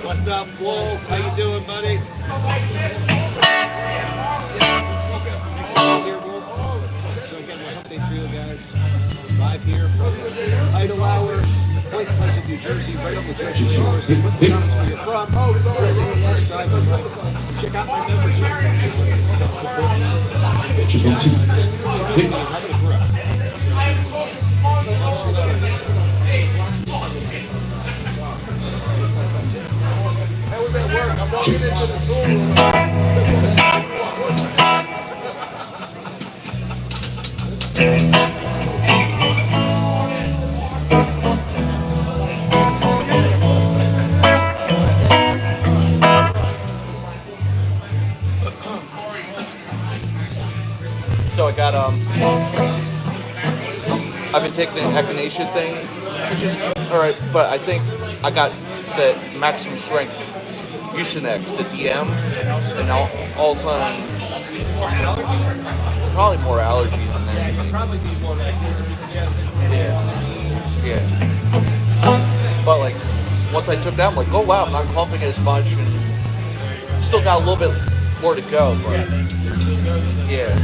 What's up, Wolf? How you doing, buddy? Here, Wolf. So again, we're Hump Day Trio, guys. Live here from Idle Hour, Point Pleasant, New Jersey, right on the Jersey Shore. So put the comments where you're from. Press and subscribe and like. Check out my memberships if you want to support me. Having a grow. Much love. So I got I've been taking the echinacea thing, which is alright, but I think I got the maximum strength Usenex, the DM, and all of a sudden probably more allergies than anything. Probably need more Yeah. But like once I took that, I'm like, oh wow, I'm not coughing as much, and still got a little bit more to go, but yeah.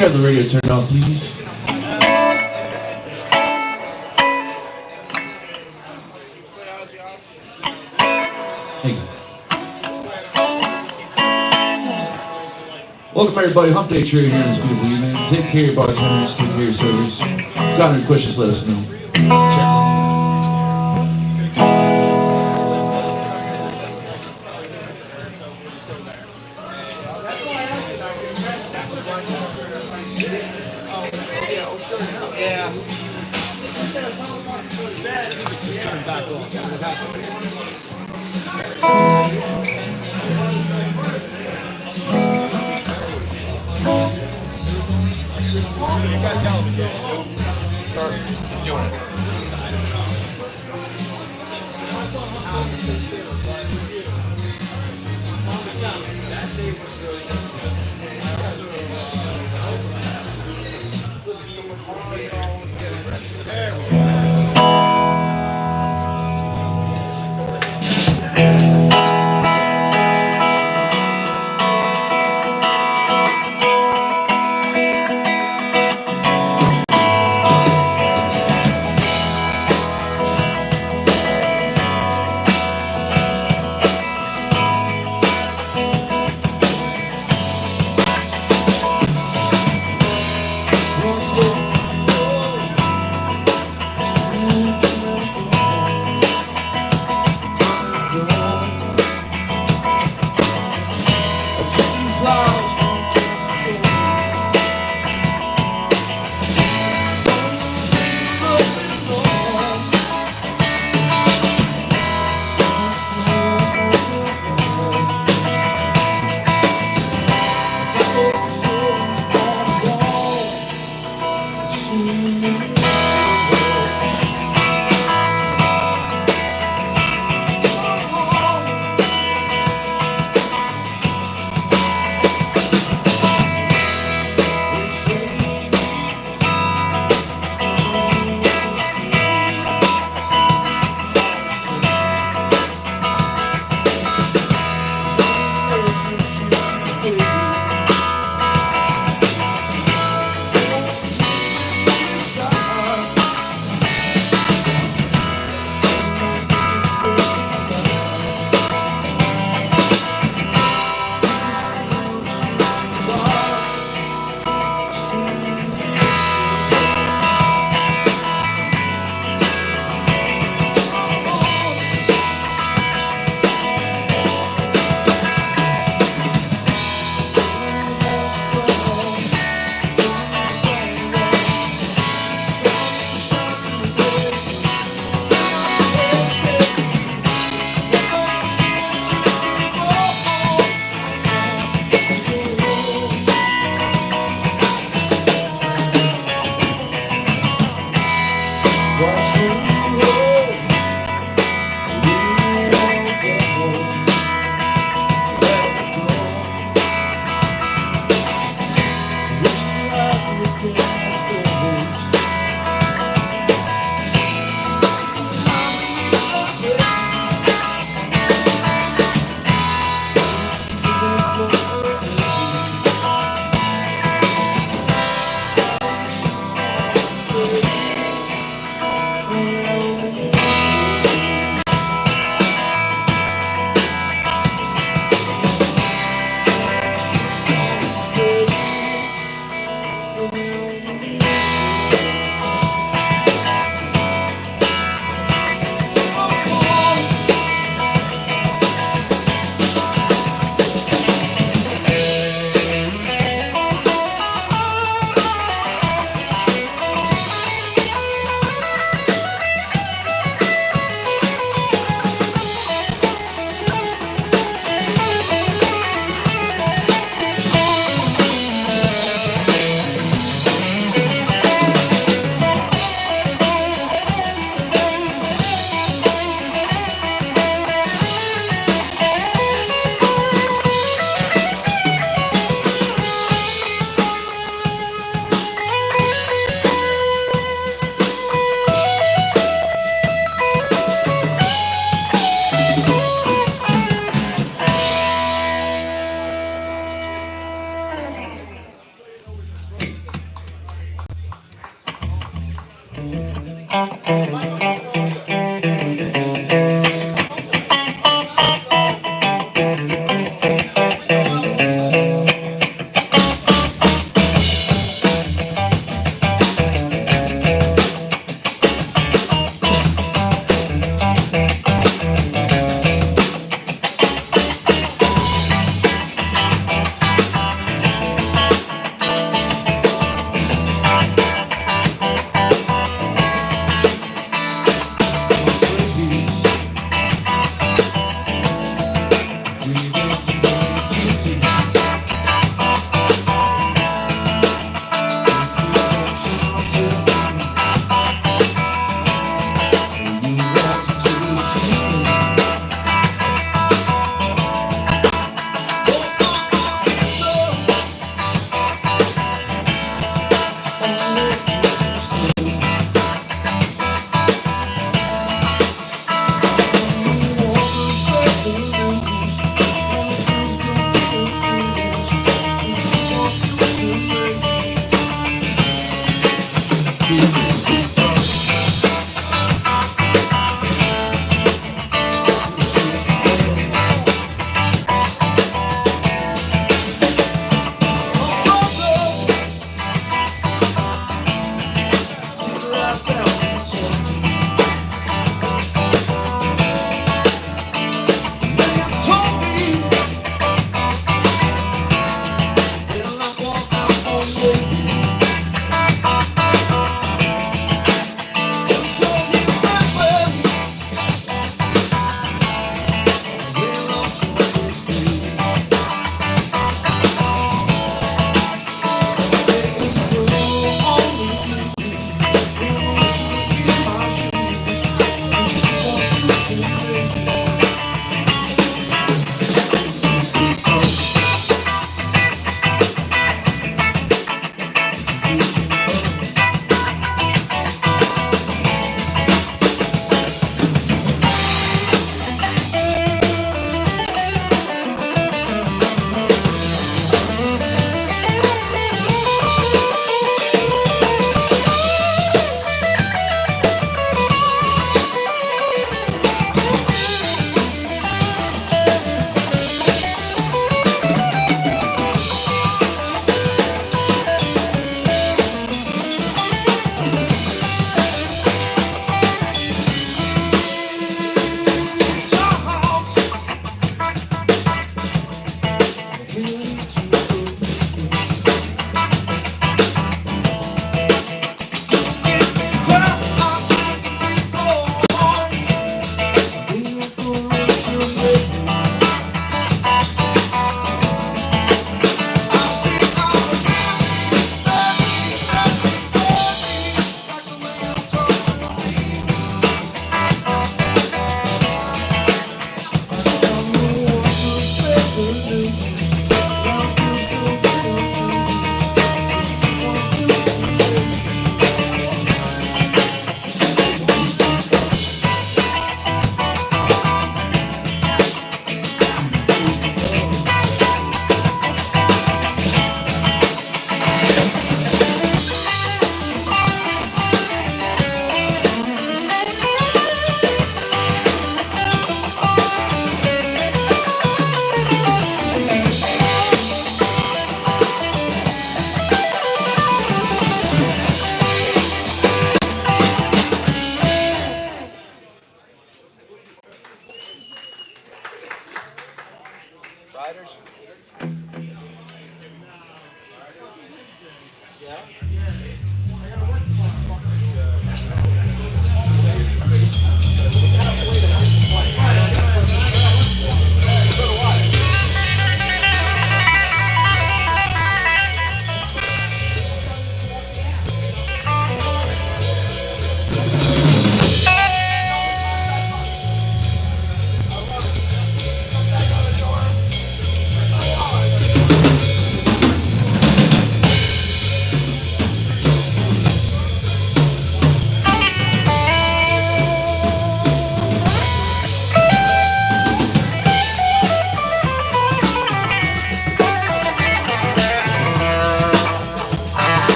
Can I have the radio turned on, please? Thank you. Welcome everybody, Hump Day Trio here in this beautiful evening. Take care of your bartenders, take care of your servers. Got any questions, let us know. Yeah. Music just turned back on. What happened? You gotta tell me. Start doing it. There we go.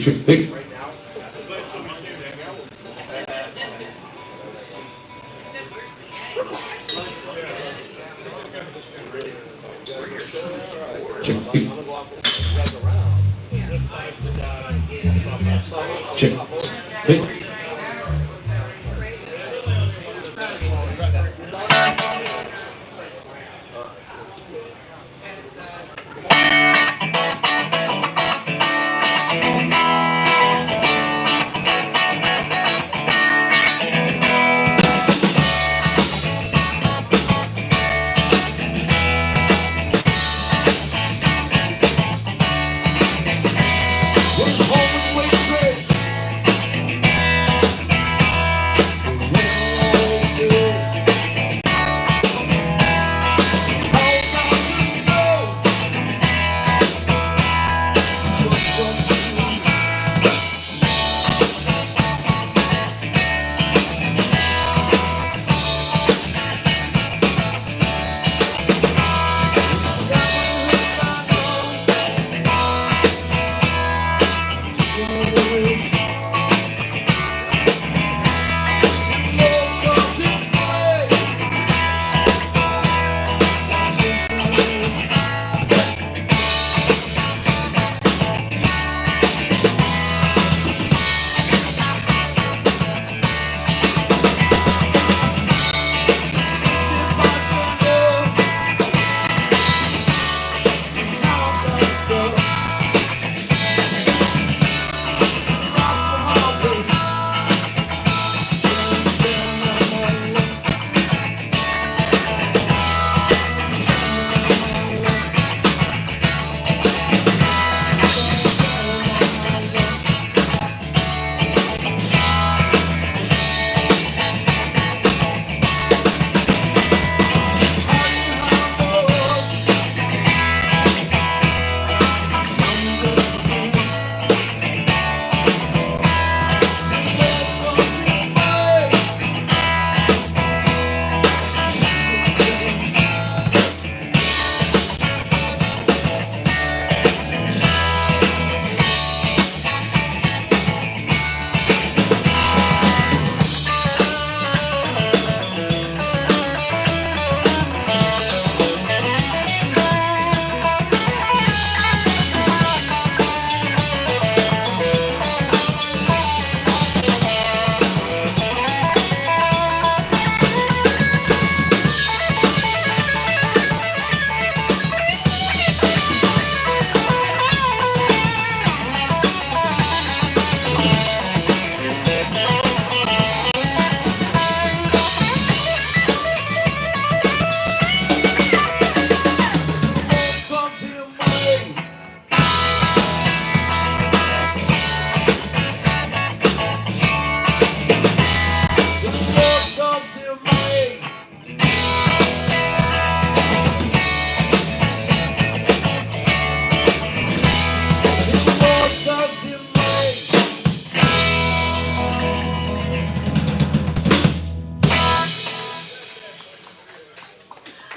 Check. Hey. Check. Hey. Check. Hey.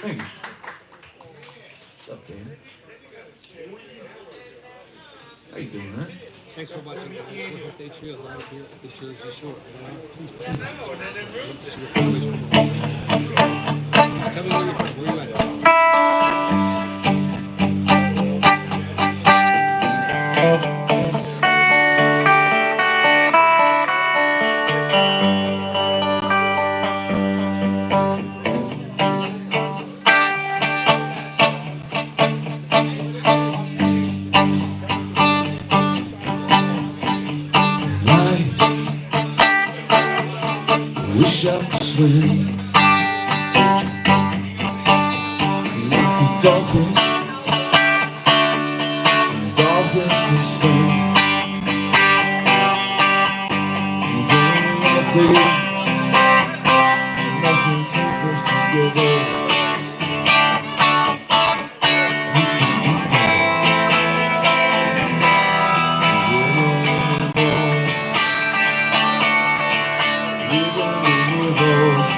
Hey. What's up, Dan? How you doing, man? Thanks for watching, guys. We're Hump Day Trio live here at the Jersey Shore. Please put in this one. I'd love to see your comments from Tell me where you're from. Where you at? Wish I could swim like the dolphins. Dolphins can swim. Nothing, nothing keeps us together. We can do that.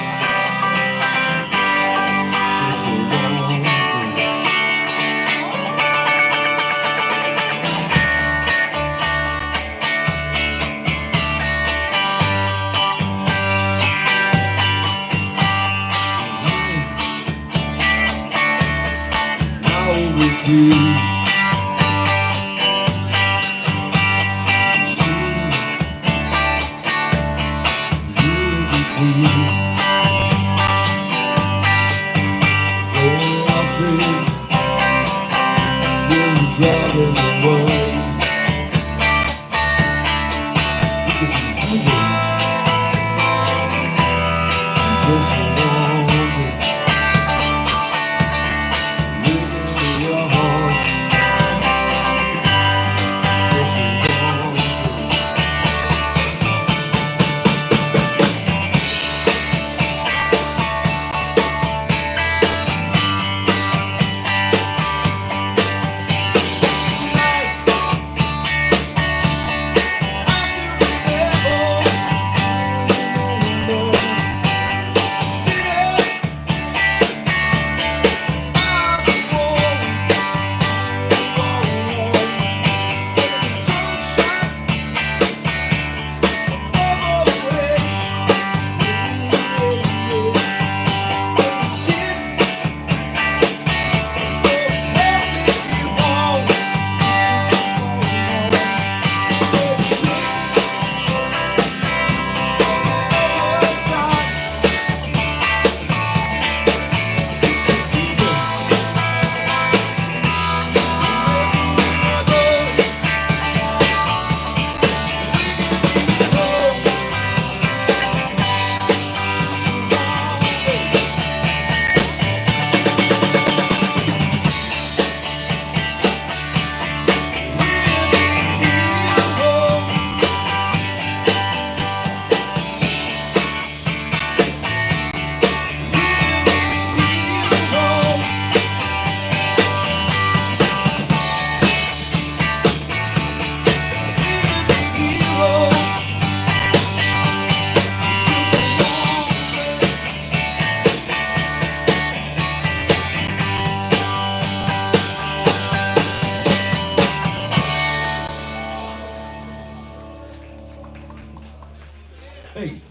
Hey,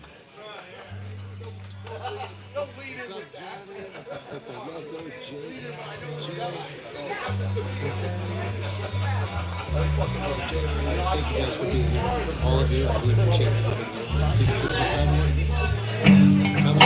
What's up, Johnny? What's up, Pico Loco, Jay, Joe? Thank you guys for being here. All of you, we appreciate everybody here. Please put some family. Come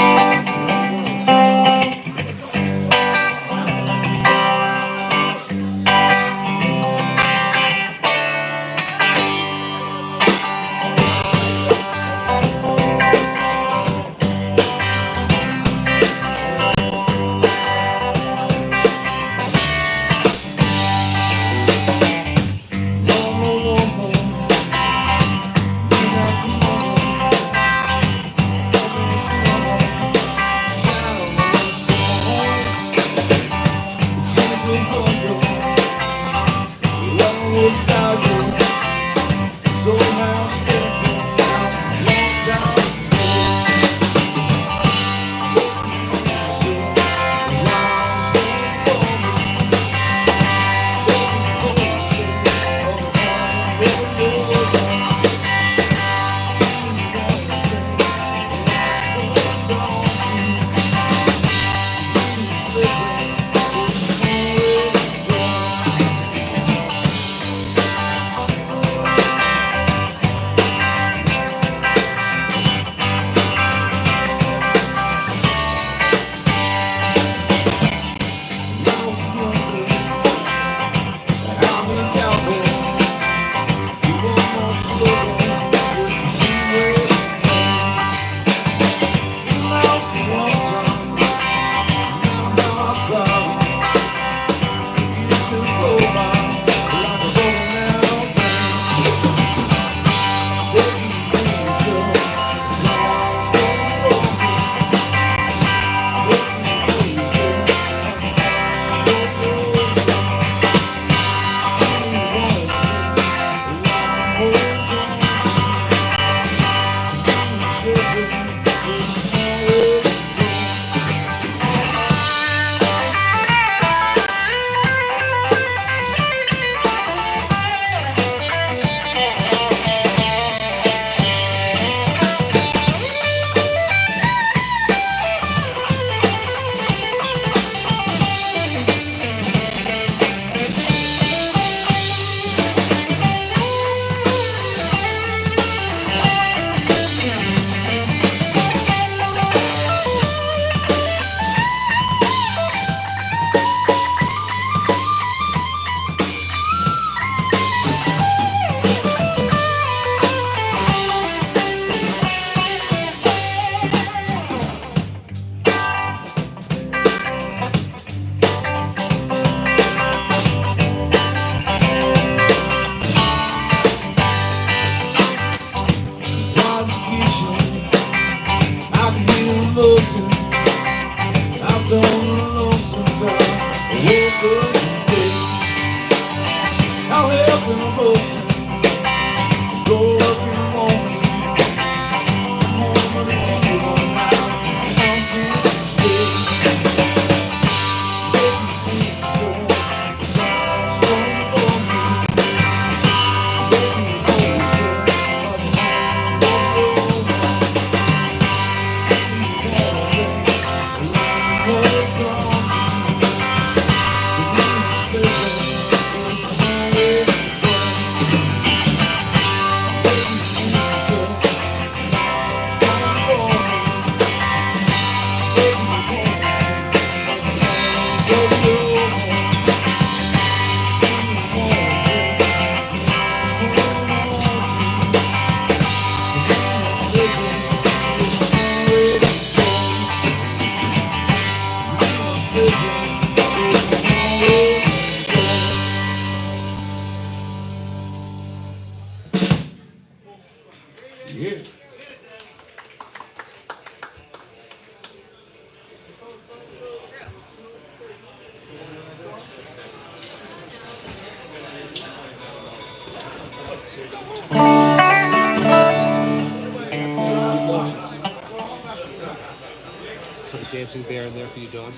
yeah. put a dancing bear in there for you, Dawn.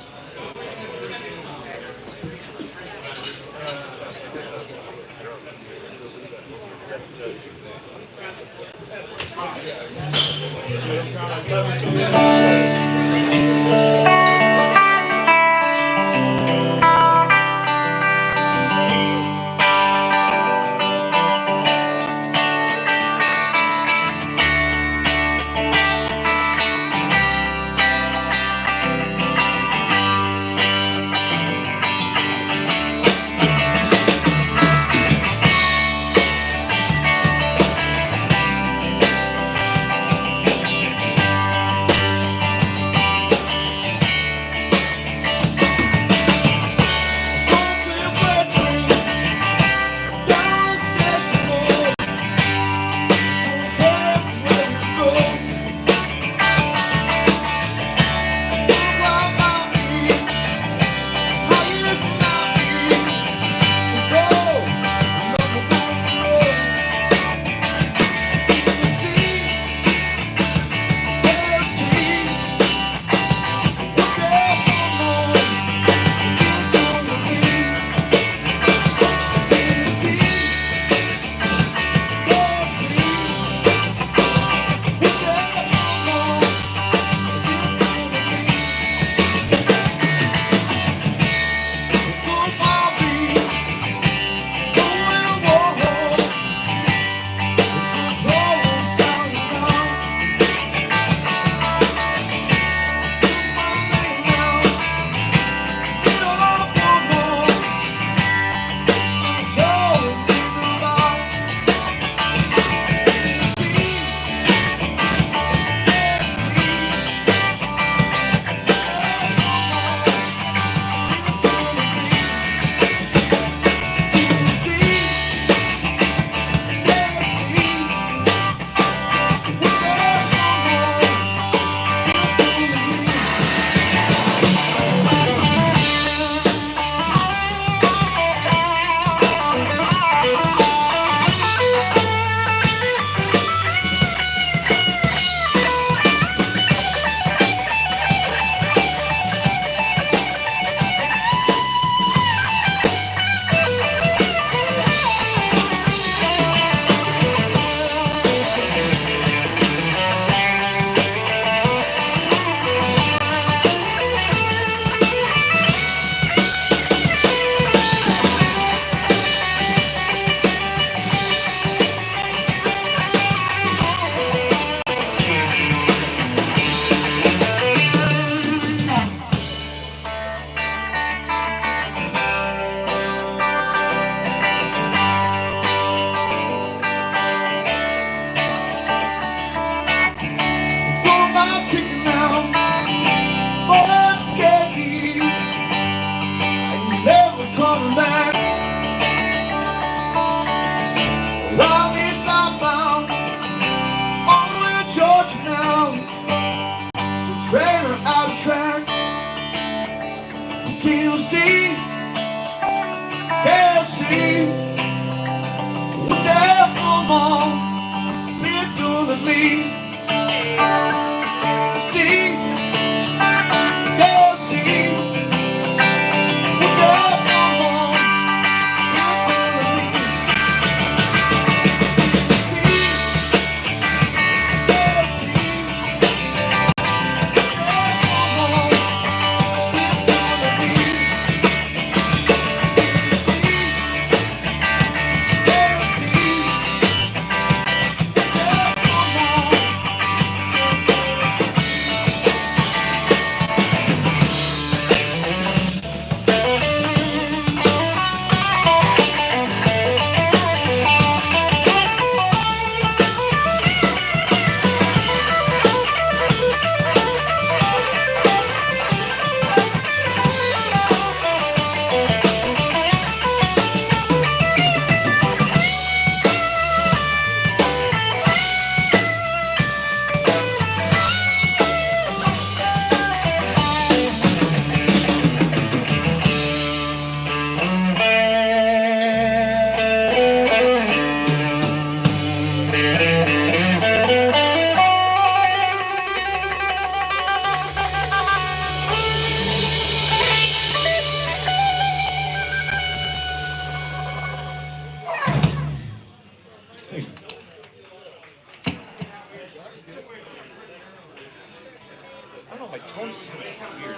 I don't know, my tone seems weird.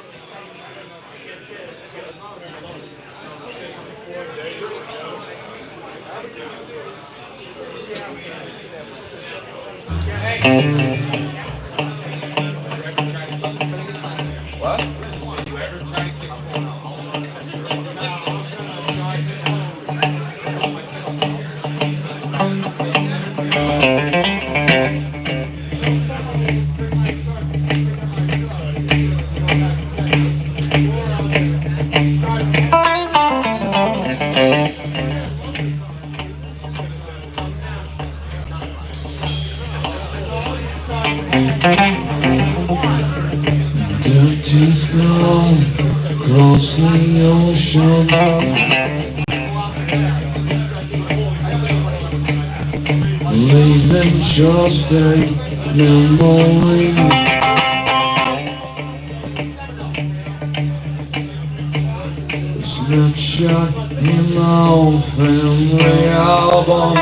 What? Dirty snow across the ocean. Leaving just a memory. A snapshot in my old family album.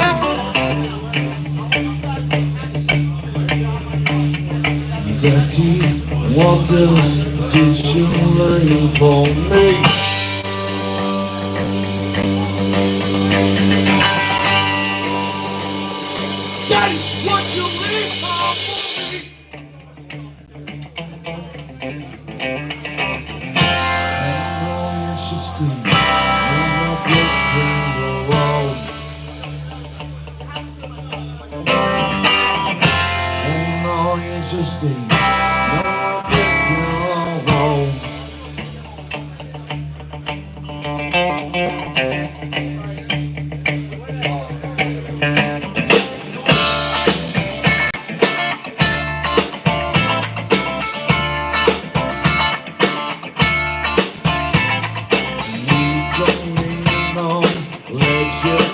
Daddy, what else did you learn for me? Daddy, what you leave for me? Oh, interesting. You're not breaking the road. Oh, no, interesting. You're not breaking the road.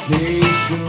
Education.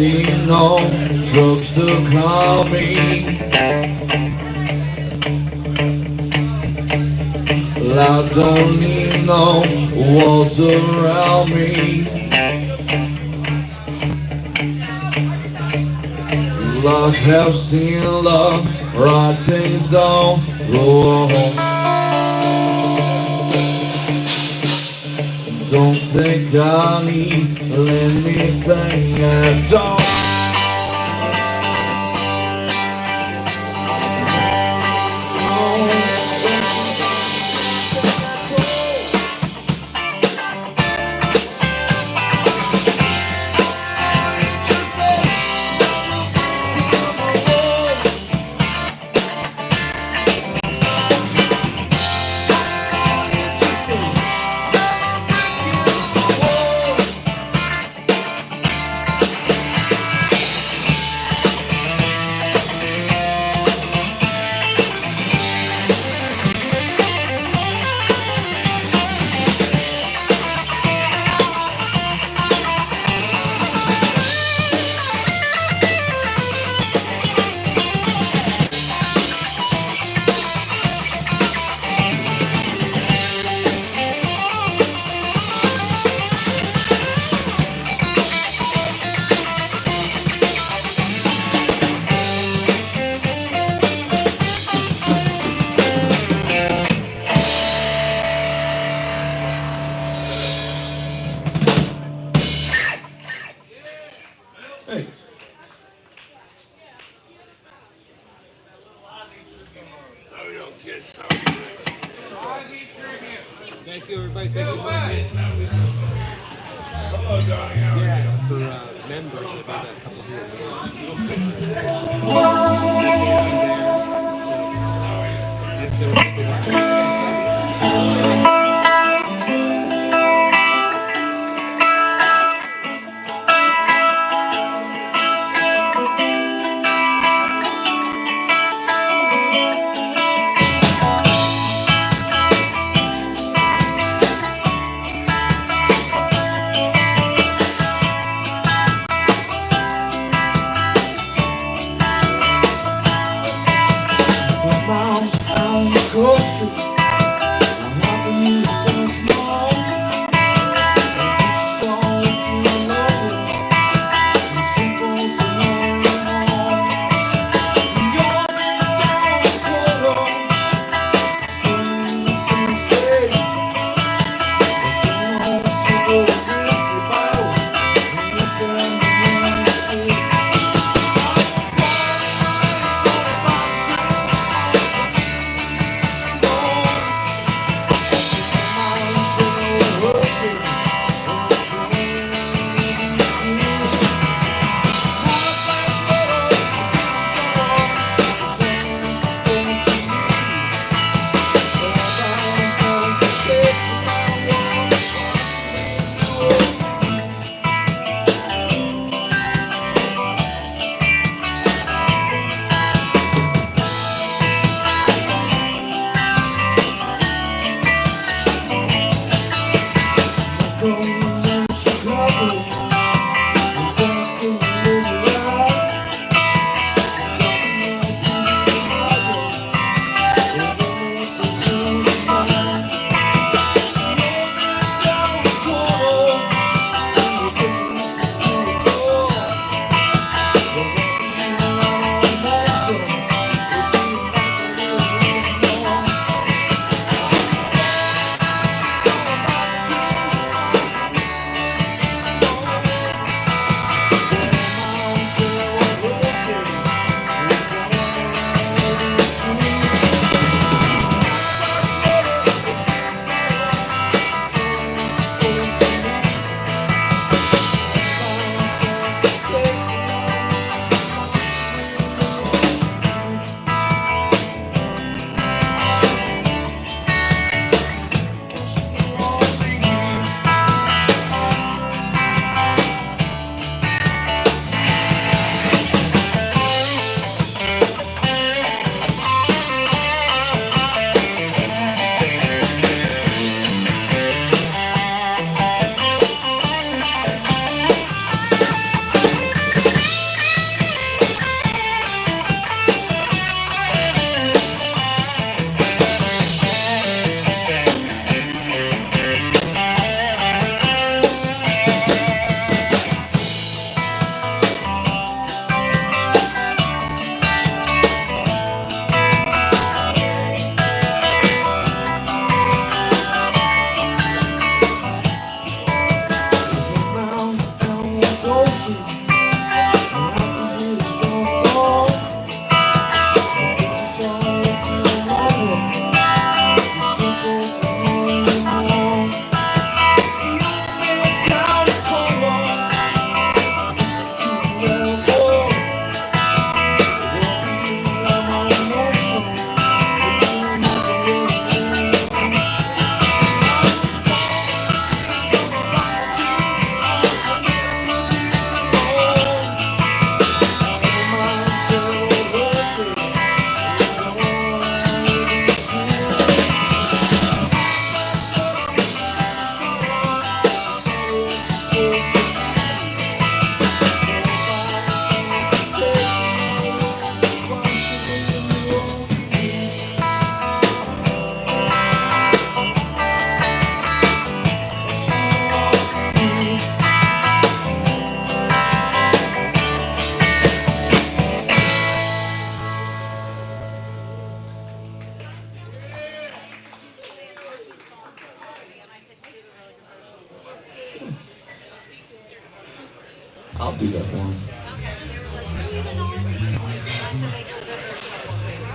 need no drugs to calm me. I don't need no walls around me. I have seen love writing on the wall. Don't think I need anything at all. Hey. Thank you, everybody. Thank you. Yeah, for members, I've got a couple here. Dancing there. So, thanks everybody for watching. This is Bobby. Mouse, I'm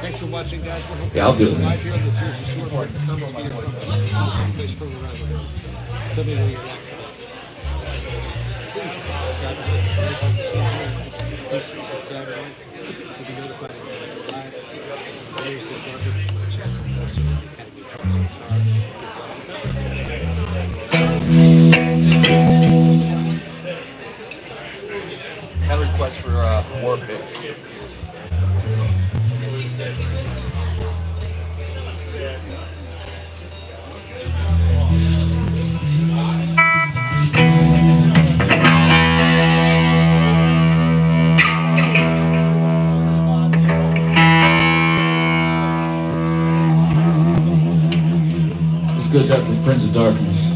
Thanks for watching, guys. We're hoping Yeah, I'll do it, man. live here on the Jersey Shore. Put the comments where you're from. See you guys from around the world. Tell me where you're at today. Please subscribe and like. Everybody see you. Please subscribe and like. You'll be notified anytime we're live. My name is Garthly. This is my channel. I'm also in the Academy of Trance and Guitar. Had a request for more picks. This goes out to the Prince of Darkness.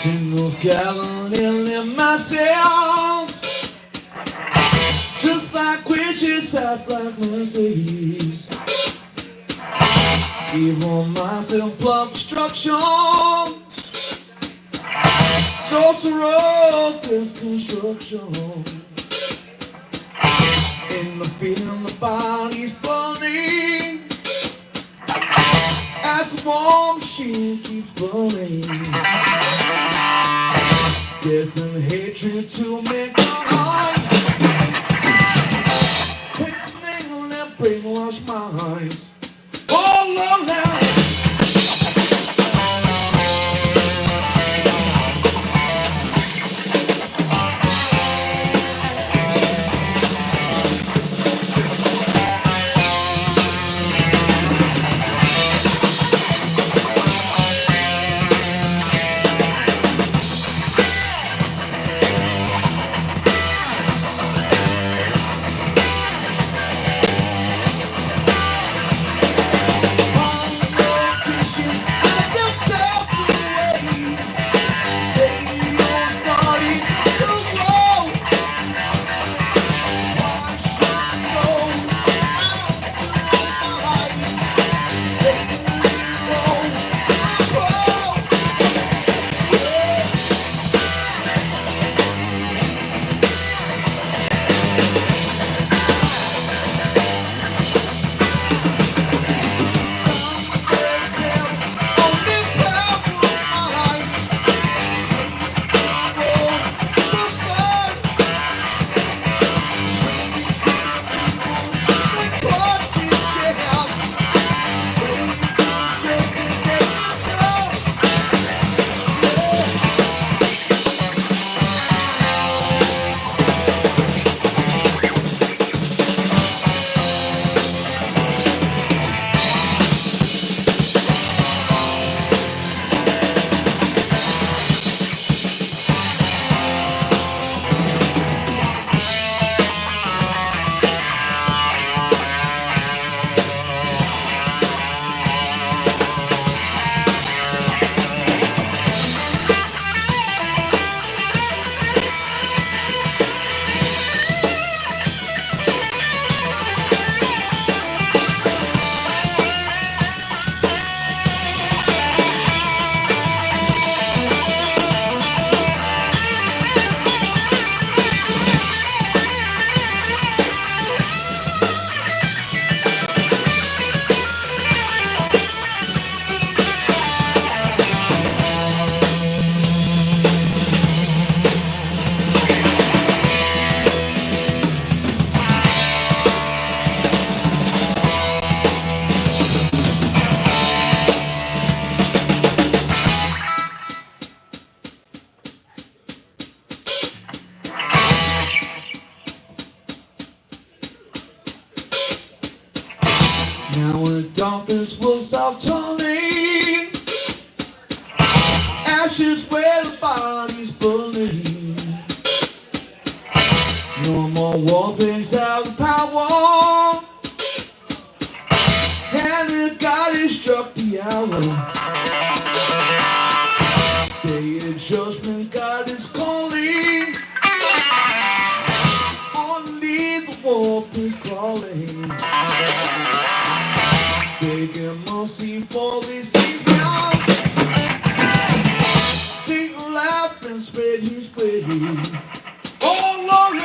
Jingles galloping in my sails, just like witches at black mercies. Evil myself, blood destruction, sorcerer, destruction. In the field, the body's burning, as the war machine keeps burning. Death and hatred to make our heart, poisoning and brainwash minds. Oh Lord, now. ashes where the body's burning. No more war things have power. And the God has struck the hour. Day of judgment, God is calling. Only the wolf is crawling. Begging mercy for these Saviors. Satan laughed and spread his way. Oh Lord.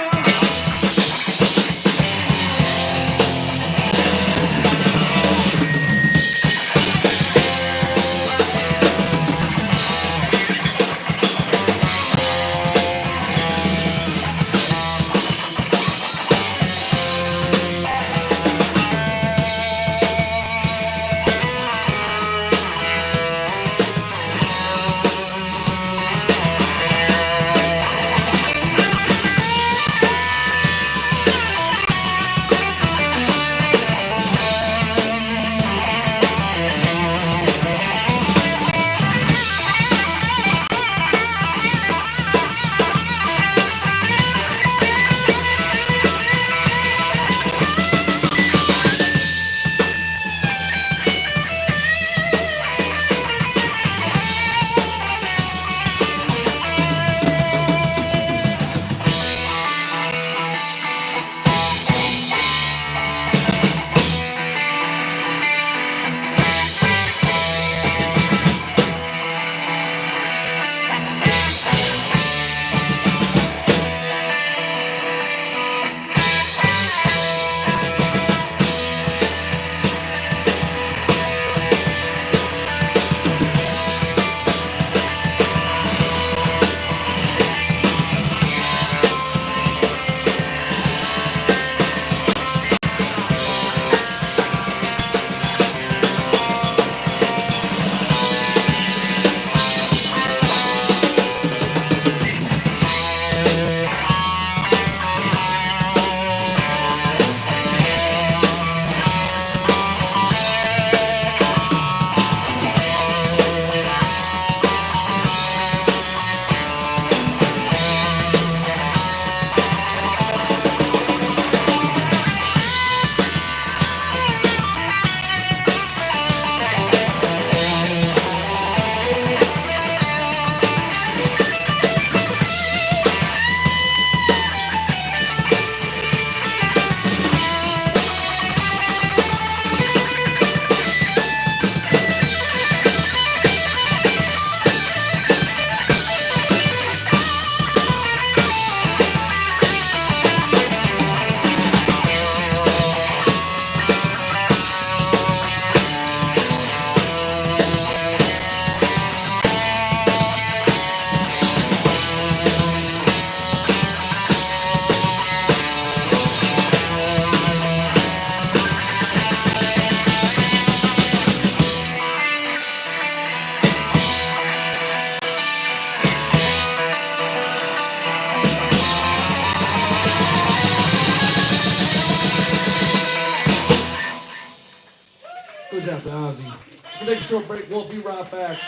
Goes out to Ozzy. We'll take a short break. We'll be right back.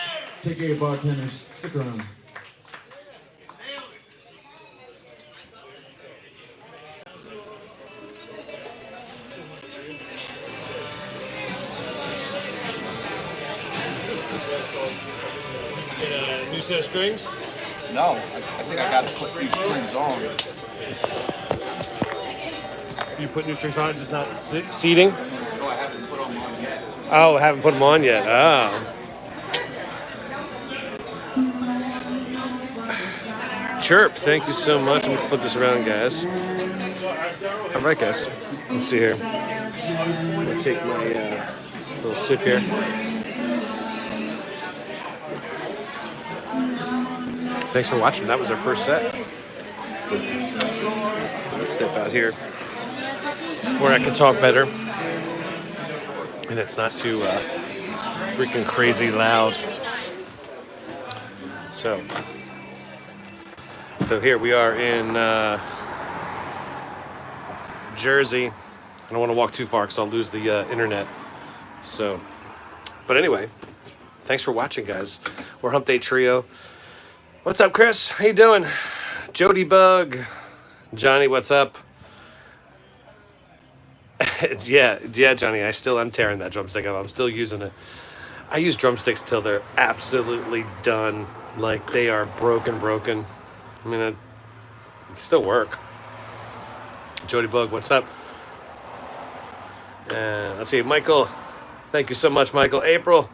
Take care, bartenders. Stick around. Get a new set of strings? No, I think I got to put these strings on. You put new strings on it, just not seating? No, I haven't put on mine yet. Oh, haven't put them on yet. Oh. Chirp, thank you so much. I'm going to flip this around, guys. All right, guys. Let's see here. I'm going to take my little sip here. Thanks for watching. That was our first set. Let's step out here where I can talk better. And it's not too freaking crazy loud. So here we are in Jersey. I don't want to walk too far because I'll lose the internet. So, but anyway, thanks for watching, guys. We're Hump Day Trio. What's up, Chris? How you doing? Jody Bug. Johnny, what's up? yeah, Johnny, I'm tearing that drumstick up. I'm still using it. I use drumsticks till they're absolutely done. Like, they are broken. I mean, they still work. Jody Bug, what's up? Let's see, Michael. Thank you so much, Michael. April.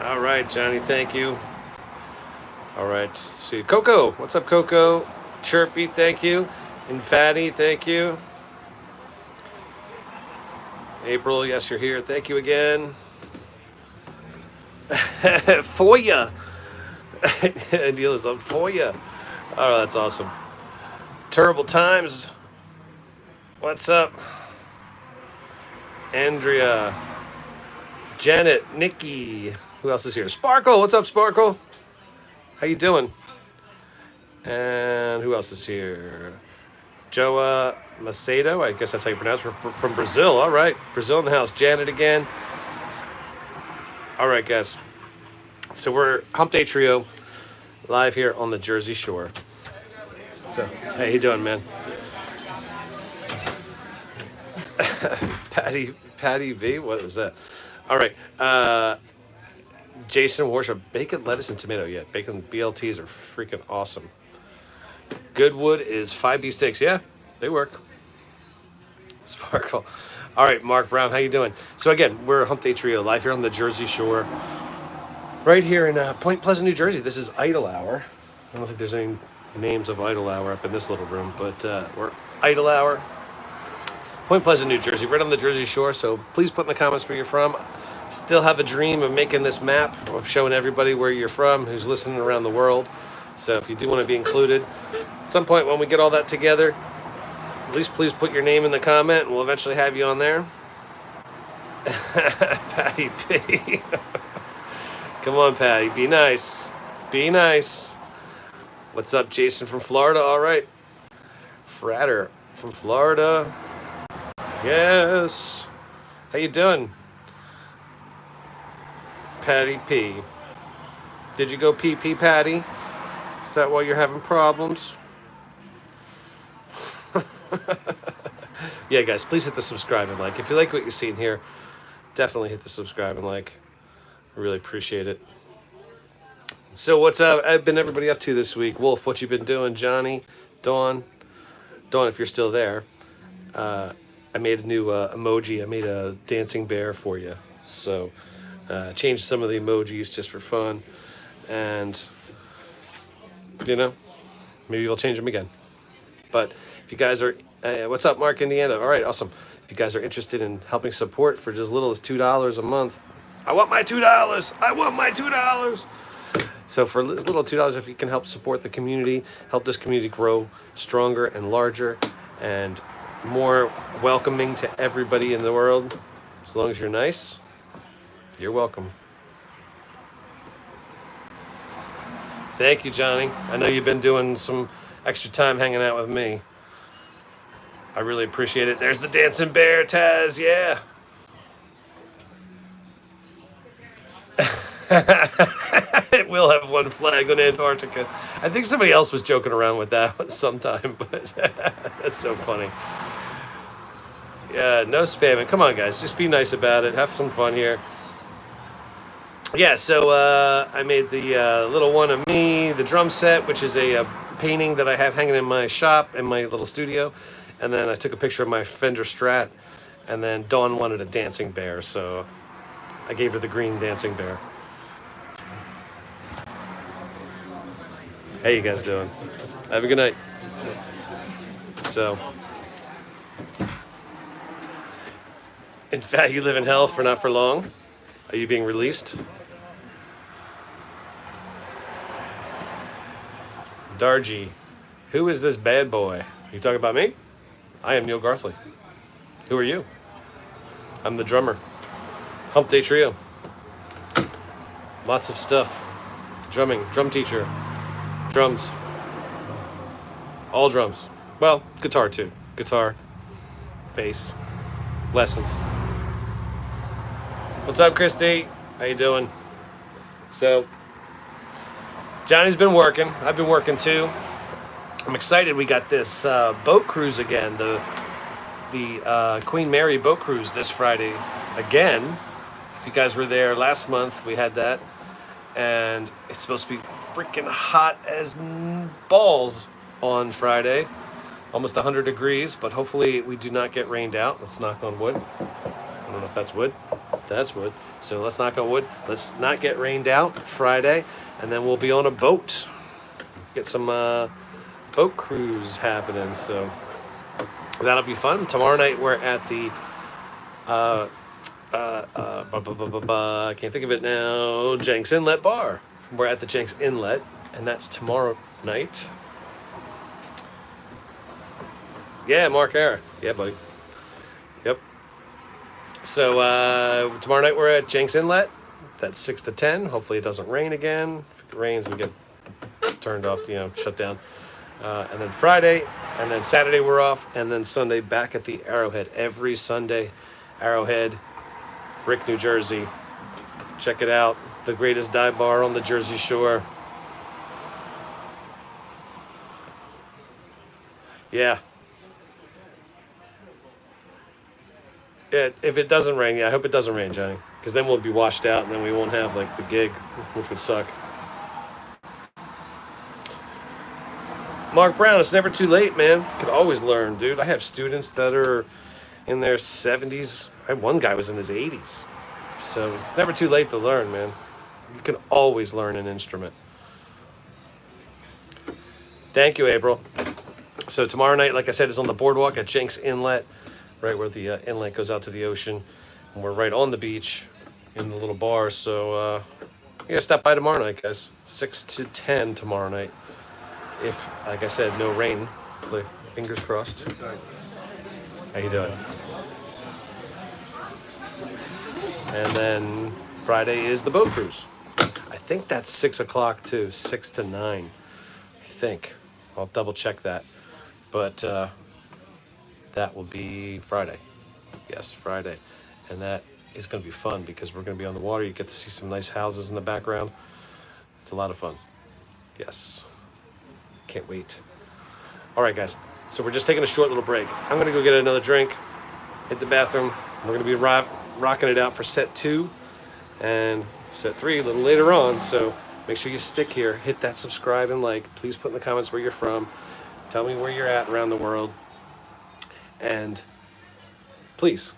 All right, Johnny, thank you. All right, let's see. Coco, what's up, Coco? Chirpy, thank you. And Fatty, thank you. April, yes, you're here. Thank you again. For ya. Deal is up for ya. Oh, that's awesome. Terrible Times. What's up? Andrea. Janet. Nikki. Who else is here? Sparkle. What's up, Sparkle? How you doing? And who else is here? Joa Macedo. I guess that's how you pronounce it. From Brazil. All right. Brazil in the house. Janet again. All right, guys. So we're Hump Day Trio live here on the Jersey Shore. So, how you doing, man? Patty V? What was that? All right. Jason Warshaw. Bacon, lettuce, and tomato. Yeah, bacon BLTs are freaking awesome. Goodwood is 5B steaks. Yeah, they work. Sparkle. All right, Mark Brown, how you doing? So again, we're Hump Day Trio live here on the Jersey Shore. Right here in Point Pleasant, New Jersey. This is Idle Hour. I don't think there's any names of Idle Hour up in this little room, but we're Idle Hour. Point Pleasant, New Jersey, right on the Jersey Shore. So please put in the comments where you're from. Still have a dream of making this map, of showing everybody where you're from, who's listening around the world. So if you do want to be included, at some point when we get all that together, at least please put your name in the comment, and we'll eventually have you on there. Patty P. Come on, Patty. Be nice. Be nice. What's up, Jason from Florida? All right. Fratter from Florida. Yes. How you doing? Patty P. Did you go pee-pee, Patty? Is that why you're having problems? Yeah, guys, please hit the subscribe and like. If you like what you've seen here, definitely hit the subscribe and like. I really appreciate it. So what's been everybody up to this week? Wolf, what you been doing? Johnny, Dawn, if you're still there. I made a new emoji. I made a dancing bear for you. So changed some of the emojis just for fun. And, you know, maybe we'll change them again. But if you guys are, what's up, Mark, Indiana? All right, awesome. If you guys are interested in helping support for just as little as $2 a month, I want my $2. I want my $2. So for as little $2, if you can help support the community, help this community grow stronger and larger and more welcoming to everybody in the world, as long as you're nice, you're welcome. Thank you, Johnny. I know you've been doing some extra time hanging out with me. I really appreciate it. There's the dancing bear, Taz. Yeah. It will have one flag on Antarctica. I think somebody else was joking around with that sometime, but that's so funny. Yeah, no spamming. Come on, guys. Just be nice about it. Have some fun here. Yeah, so I made the little one of me, the drum set, which is a painting that I have hanging in my shop, in my little studio. And then I took a picture of my Fender Strat. And then Dawn wanted a dancing bear, so I gave her the green dancing bear. How you guys doing? Have a good night. So, in fact, you live in hell for not for long. Are you being released? Dargy, who is this bad boy? You talking about me? I am Neil Garthly. Who are you? I'm the drummer. Hump Day Trio. Lots of stuff. Drumming, drum teacher, drums. All drums. Well, guitar too. Guitar, bass, Lessons. What's up, Christy? How you doing? So, Johnny's been working. I've been working too. I'm excited. We got this boat cruise again. The Queen Mary boat cruise this Friday again. If you guys were there last month, we had that, and it's supposed to be freaking hot as balls on Friday. Almost 100 degrees, but hopefully we do not get rained out. Let's knock on wood. I don't know if that's wood. That's wood. So let's knock on wood. Let's not get rained out Friday, and then we'll be on a boat. Get some boat cruise happening. So that'll be fun. Tomorrow night we're at the I can't think of it now. Jenks Inlet Bar. We're at the Jenks Inlet, and that's tomorrow night. Yeah, Mark Ara. Yeah, buddy. Yep. So tomorrow night we're at Jenks Inlet. That's 6 to 10. Hopefully it doesn't rain again. If it rains, we get turned off, shut down. And then Friday, and then Saturday we're off, and then Sunday back at the Arrowhead. Every Sunday, Arrowhead, Brick, New Jersey. Check it out. The greatest dive bar on the Jersey Shore. Yeah. If it doesn't rain, I hope it doesn't rain, Johnny, because then we'll be washed out, and then we won't have the gig, which would suck. Mark Brown, it's never too late, man. Could always learn, dude. I have students that are in their 70s. I had one guy was in his 80s. So it's never too late to learn, man. You can always learn an instrument. Thank you, April. So tomorrow night, like I said, is on the boardwalk at Jenks Inlet, right where the inlet goes out to the ocean. And we're right on the beach in the little bar. So yeah, stop by tomorrow night, guys. 6 to 10 tomorrow night. If, like I said, no rain. Fingers crossed. How you doing? And then Friday is the boat cruise. I think that's 6 o'clock too, 6 to 9. I think. I'll double check that. But that will be Friday. Yes, Friday. And that is going to be fun because we're going to be on the water. You get to see some nice houses in the background. It's a lot of fun. Yes. Can't wait. All right, guys. So we're just taking a short little break. I'm going to go get another drink, hit the bathroom. We're going to be rocking it out for set 2 and set 3 a little later on. So make sure you stick here. Hit that subscribe and like. Please put in the comments where you're from. Tell me where you're at around the world. And please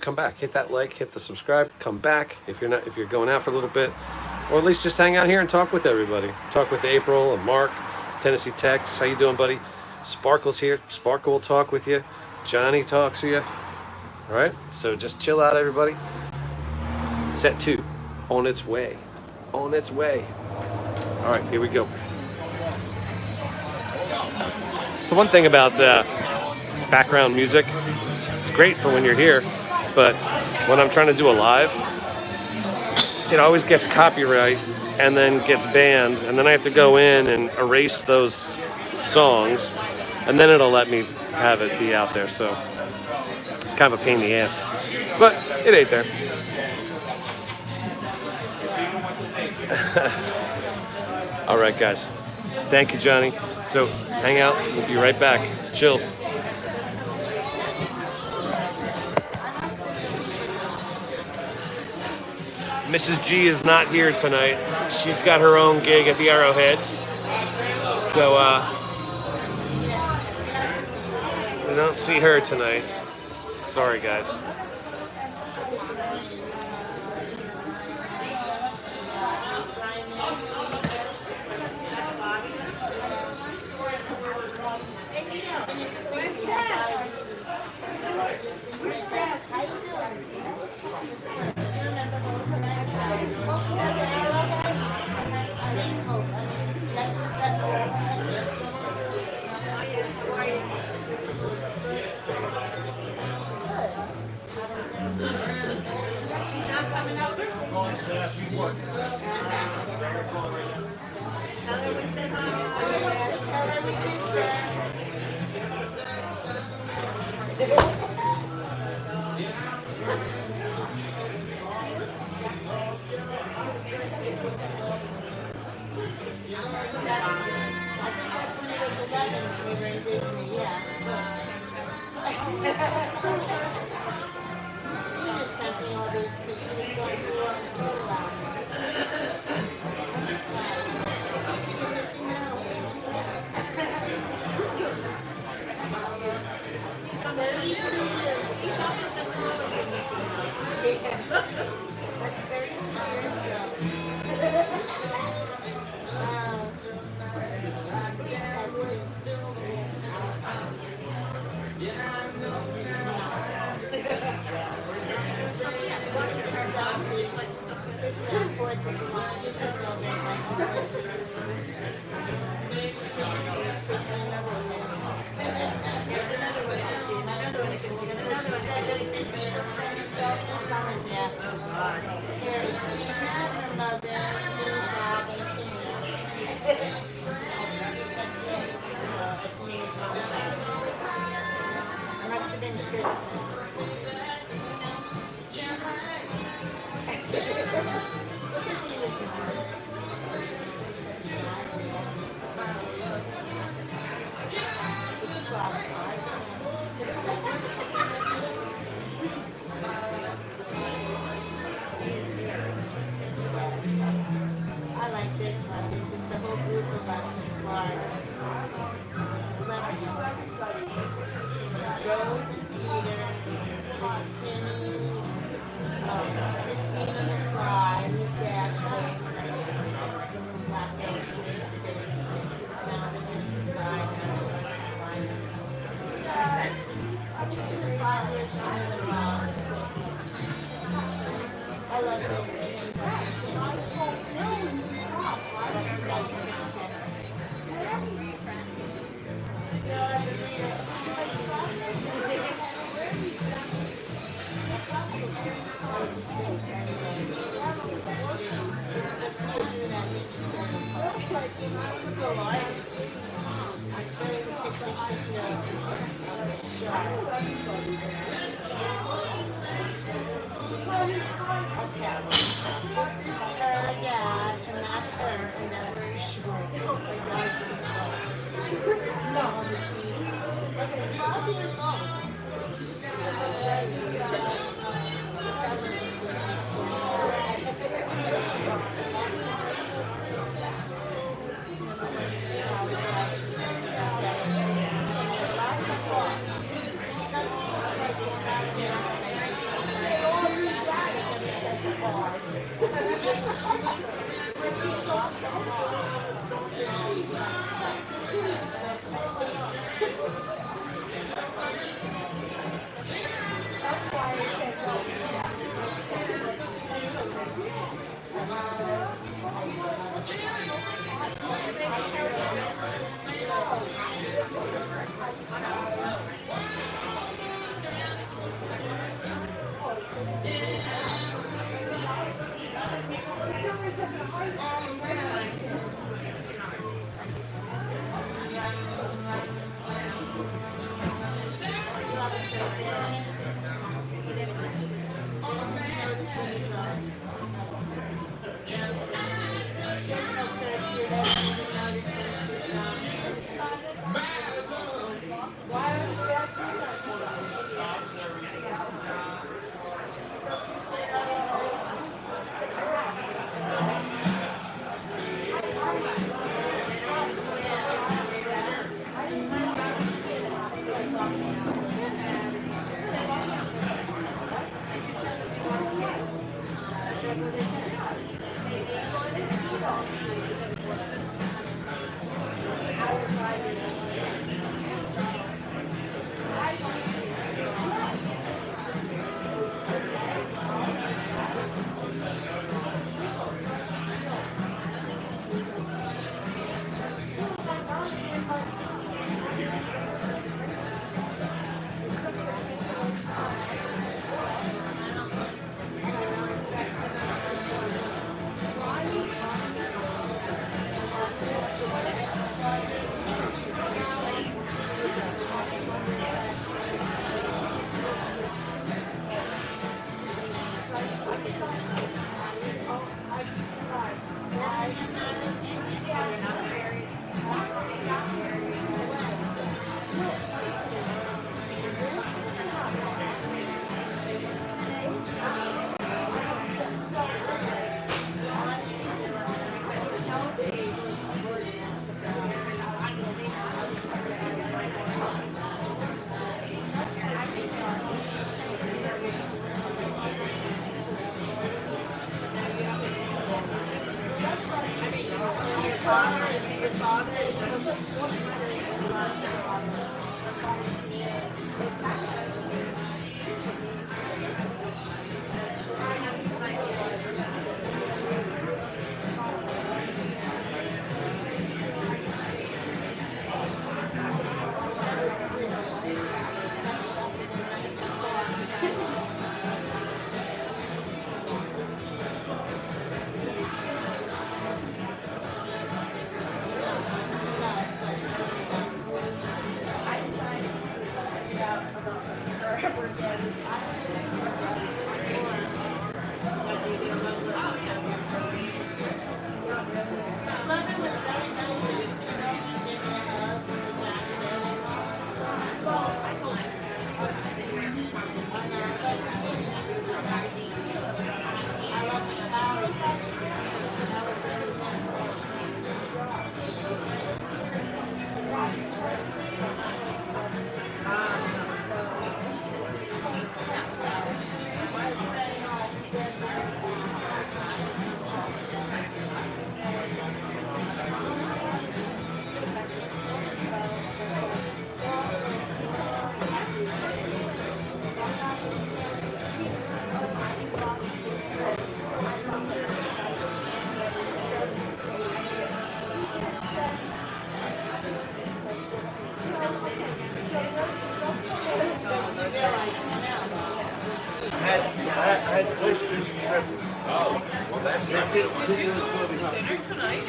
come back. Hit that like, hit the subscribe, come back if you're going out for a little bit. Or at least just hang out here and talk with everybody. Talk with April and Mark, Tennessee Tex. How you doing, buddy? Sparkle's here. Sparkle will talk with you. Johnny talks with you. All right? So just chill out, everybody. Set 2 on its way. On its way. All right, here we go. So one thing about background music, it's great for when you're here, but when I'm trying to do a live, it always gets copyright and then gets banned, and then I have to go in and erase those songs, and then it'll let me have it be out there. So it's kind of a pain in the ass, but it ain't there. All right, guys. Thank you, Johnny. So hang out. We'll be right back. Chill. Mrs. G is not here tonight. She's got her own gig at the Arrowhead. So we don't see her tonight. Sorry, guys. that's when it was 11 when we were in Disney, yeah. Tina sent me all these because she was going through all the photo albums. Mickey Mouse. 32 years. He's always this little thing. That's 32 years ago. Must have been Christmas. I like this one. This is the whole group of us in Florida. Rose and Peter, Penny, Christina the Fry, Miss Ashley, Black Baby, now the Miss Bride. I think she was 5 years younger than Rob, 6. I love this. This is her dad, and that's her, and that's her short. Her dad's in the short. No, on the TV. Okay, 12 years old. I had oysters and shrimp. Oh, well, that's Dinner tonight?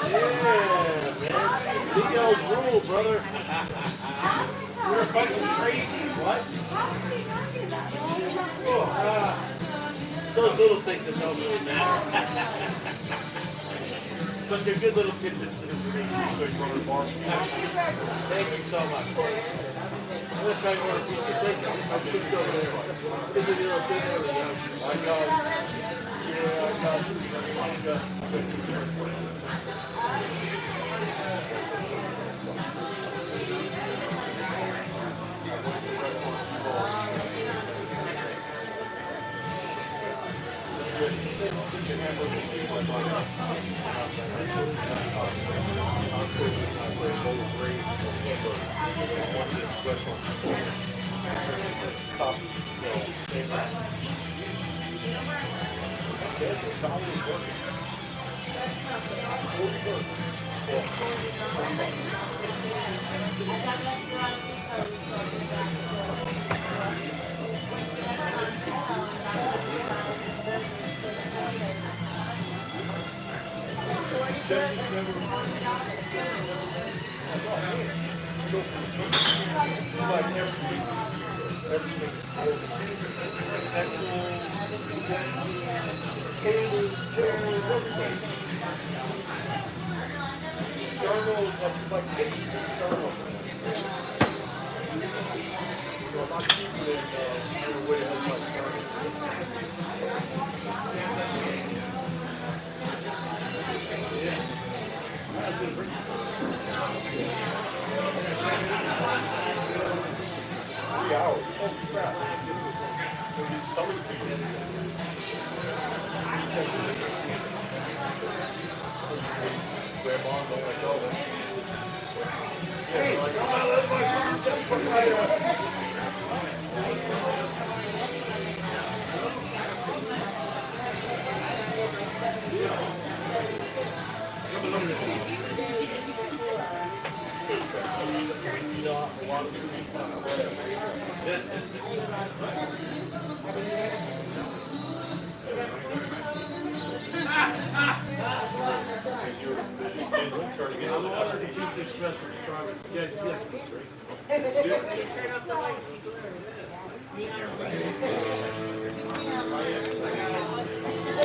Yeah. Details rule, brother. You're a bunch of crazy. What? Those little things that don't really matter. But they're good little tidbits. Thank you so much. I'm going to try and order pizza. Thank you. I'll put it over there. Is it okay? There we go. I got it. Yeah, I got it.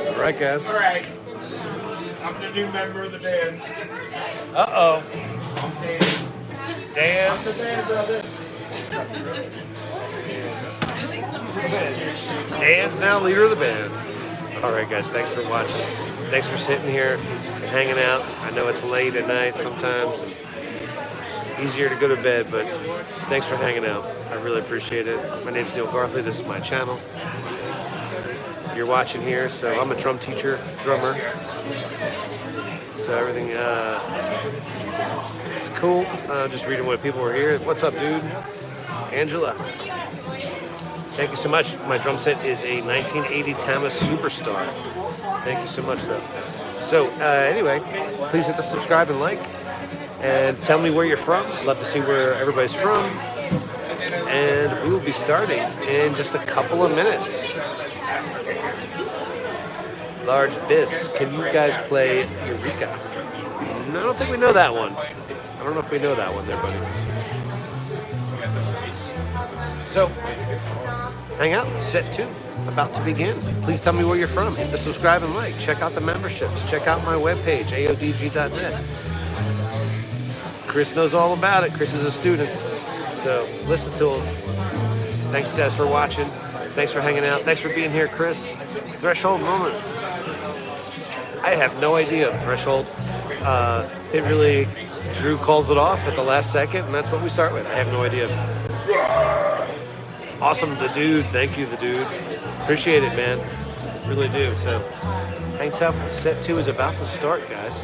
All right, guys. All right. I'm the new member of the band. Uh-oh. I'm Dan. Dan. I'm the band, brother. Dan's now leader of the band. All right, guys. Thanks for watching. Thanks for sitting here and hanging out. I know it's late at night sometimes. And easier to go to bed, but thanks for hanging out. I really appreciate it. My name's Neil Garthly. This is my channel. You're watching here, so I'm a drum teacher, drummer. So everything it's cool. Just reading what people were here. What's up, dude? Angela. Thank you so much. My drum set is a 1980 Tama Superstar. Thank you so much, though. So anyway, please hit the subscribe and like. And tell me where you're from. Love to see where everybody's from. And we will be starting in just a couple of minutes. Large Biss, can you guys play Eureka? No, I don't think we know that one. I don't know if we know that one there, buddy. So, hang out, set 2, about to begin. Please tell me where you're from. Hit the subscribe and like. Check out the memberships. Check out my webpage, aodg.net. Chris knows all about it. Chris is a student. So, listen to him. Thanks, guys, for watching. Thanks for hanging out. Thanks for being here, Chris. Threshold moment. I have no idea. Threshold. It really, Drew calls it off at the last second, and that's what we start with. I have no idea. Awesome, the dude. Thank you, the dude. Appreciate it, man. Really do. So, hang tough. Set 2 is about to start, guys.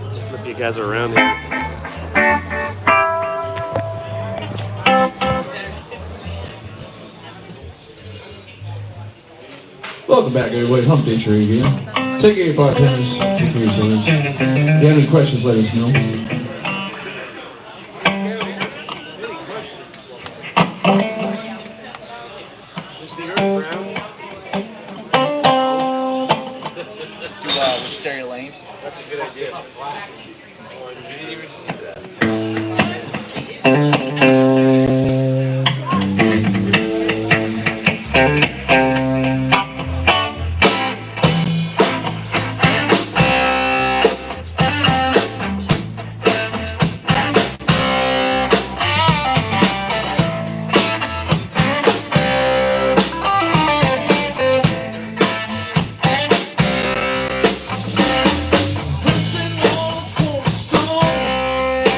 Let's flip you guys around here. Welcome back, everybody. Hump Day Tree again. Take care, bartenders. Take care of yourselves. If you have any questions, let us know. Share your lane. That's a good idea. You didn't even see that. Pressing on a cornerstone.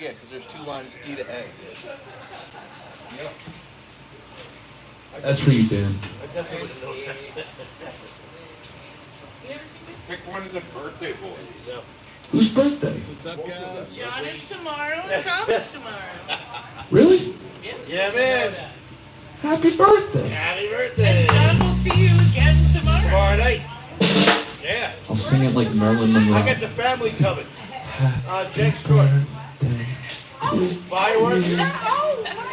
Yeah, because there's 2 lines D to A. That's for you, Dan. I definitely would know that. Pick one of the birthday boys. Yeah. Whose birthday? What's up, guys? John is tomorrow and Tom is tomorrow. Really? Yeah, man. Happy birthday. Happy birthday. John will see you again tomorrow. Tomorrow night. Yeah. I'll sing it like Marilyn Monroe. I got the family coming. Jake's Store. Fireworks. Oh my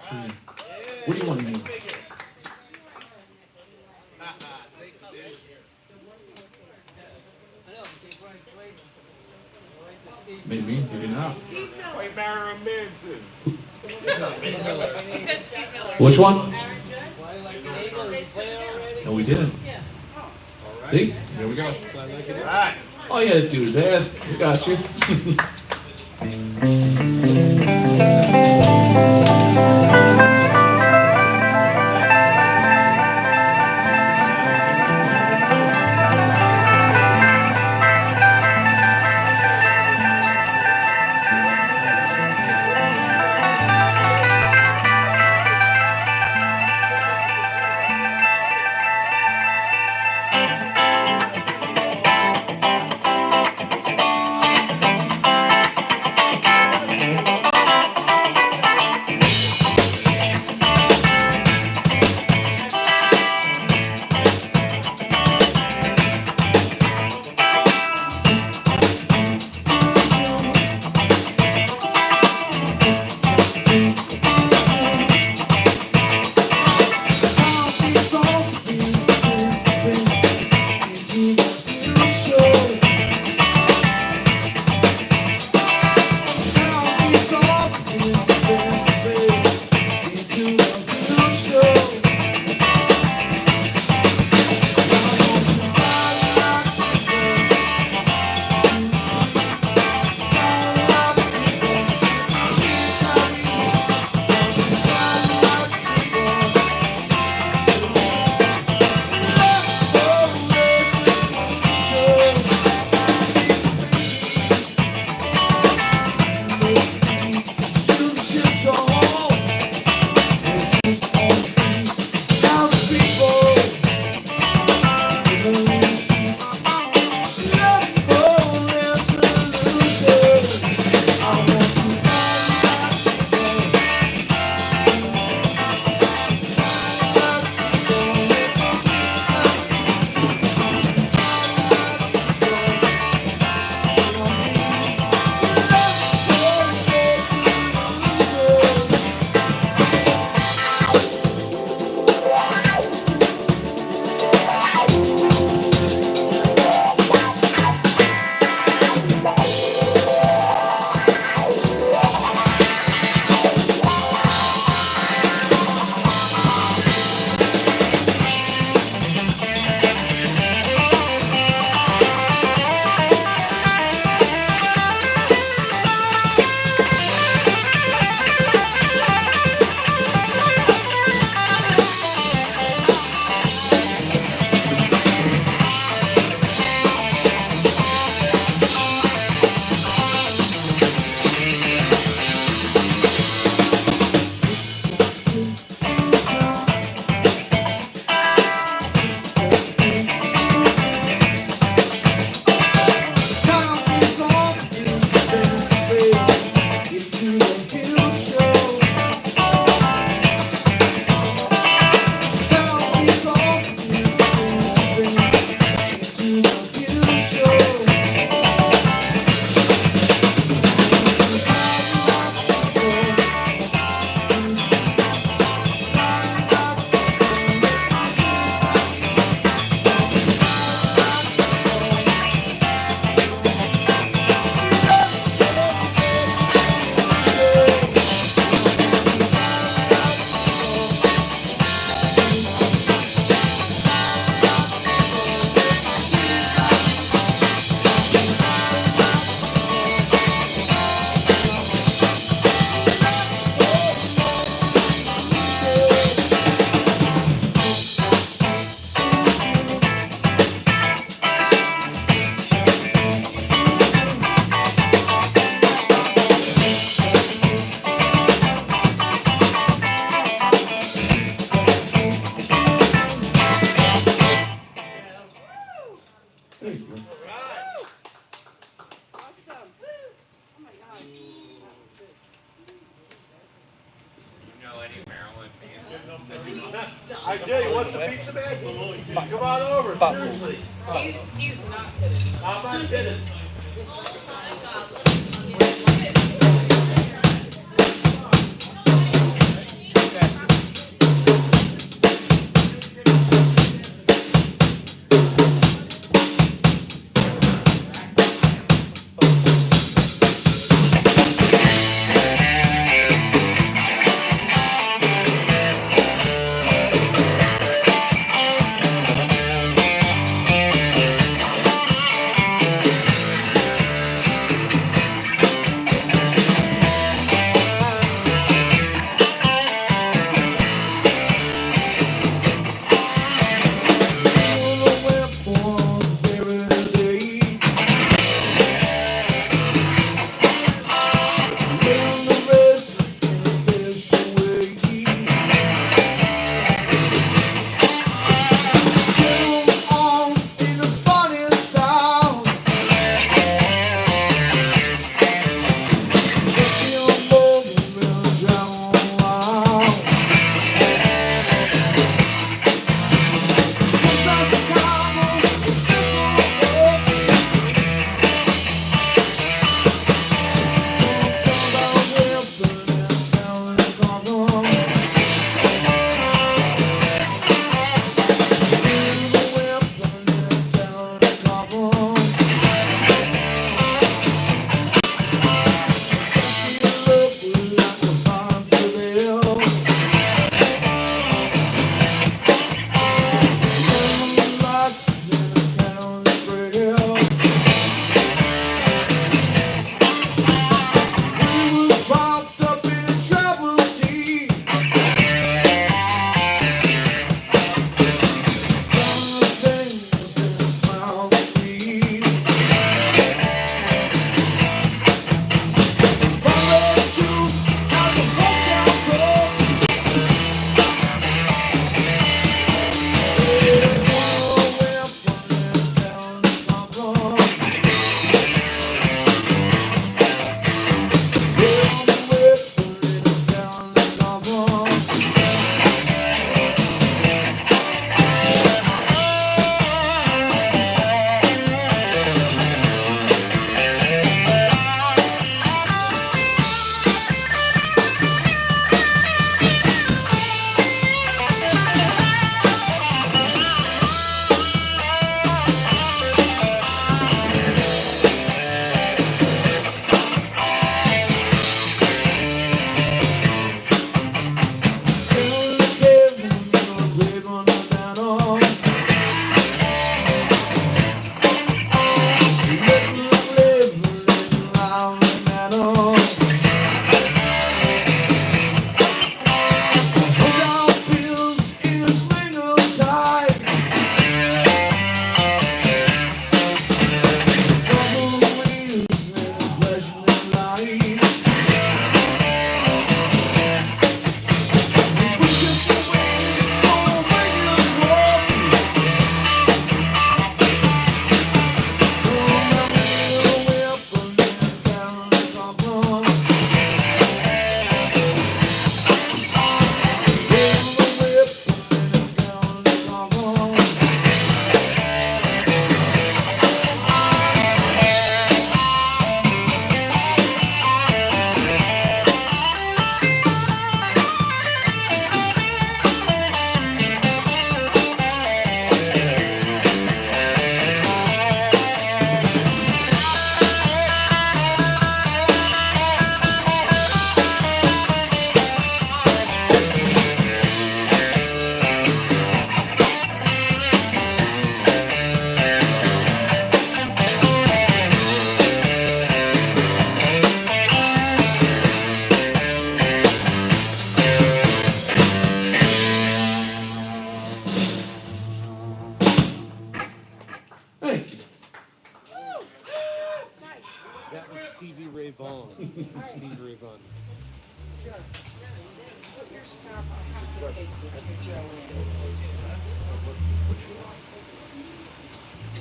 What do you want to do? Maybe not. Like Marilyn Manson. He said Steve Miller. Which one? Aaron Judge? No, we didn't. Yeah. See? Here we go. Right. All you had to do is ask. We got you. I tell you, what's a pizza man? Come on over, seriously. He's not kidding. I'm not kidding.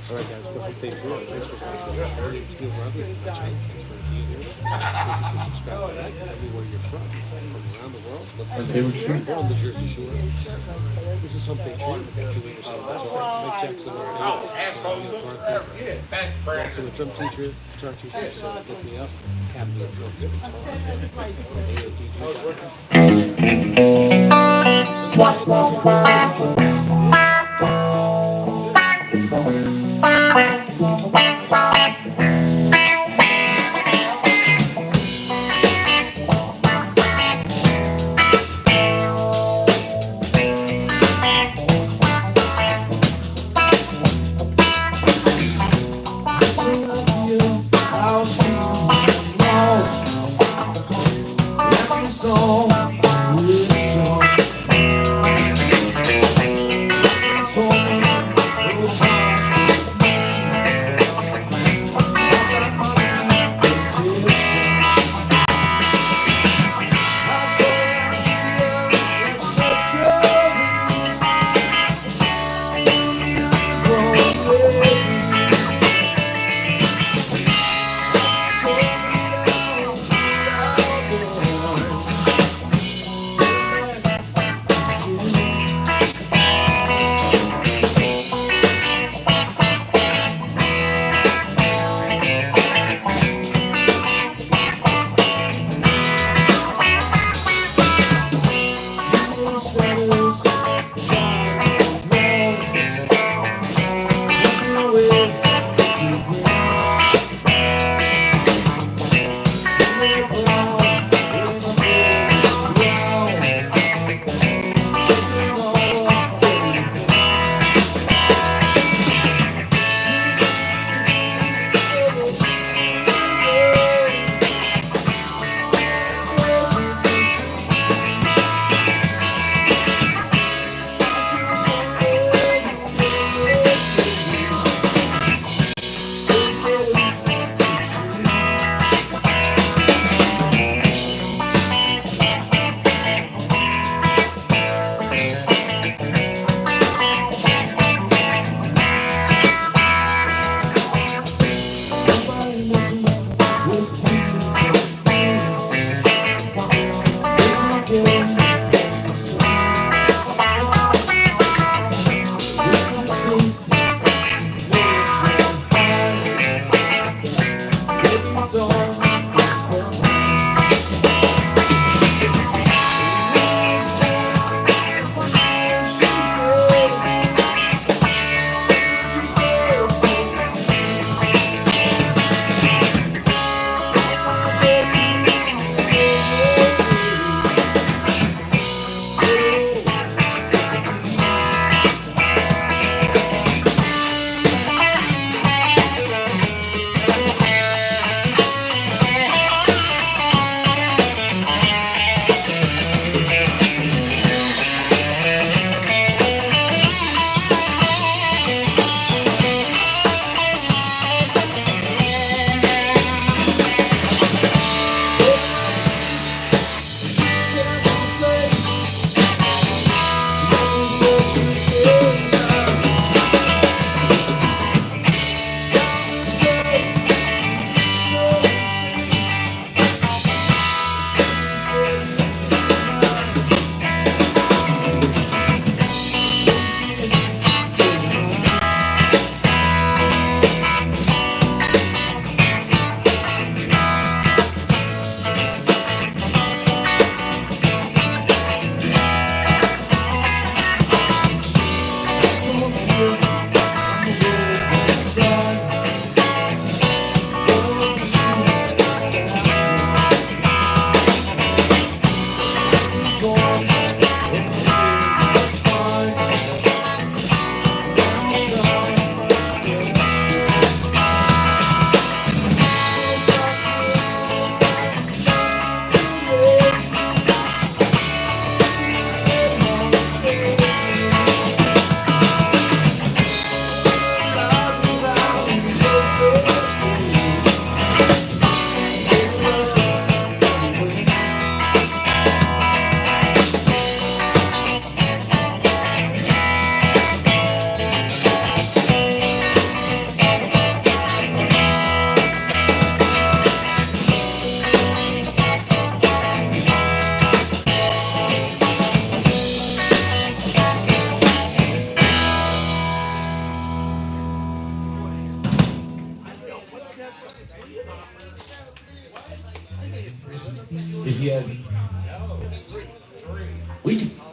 All right, guys, we're Hump Day True. Thanks for watching. My name's Garthly. It's my channel. Thanks for being here. Please hit the subscribe button. Tell me where you're from around the world. We're on the Jersey Shore. This is Hump Day True. We got Julian Salvatore, Mike Jackson, Garthly. Also a drum teacher, guitar teacher, so look me up. Academy of Drums and Song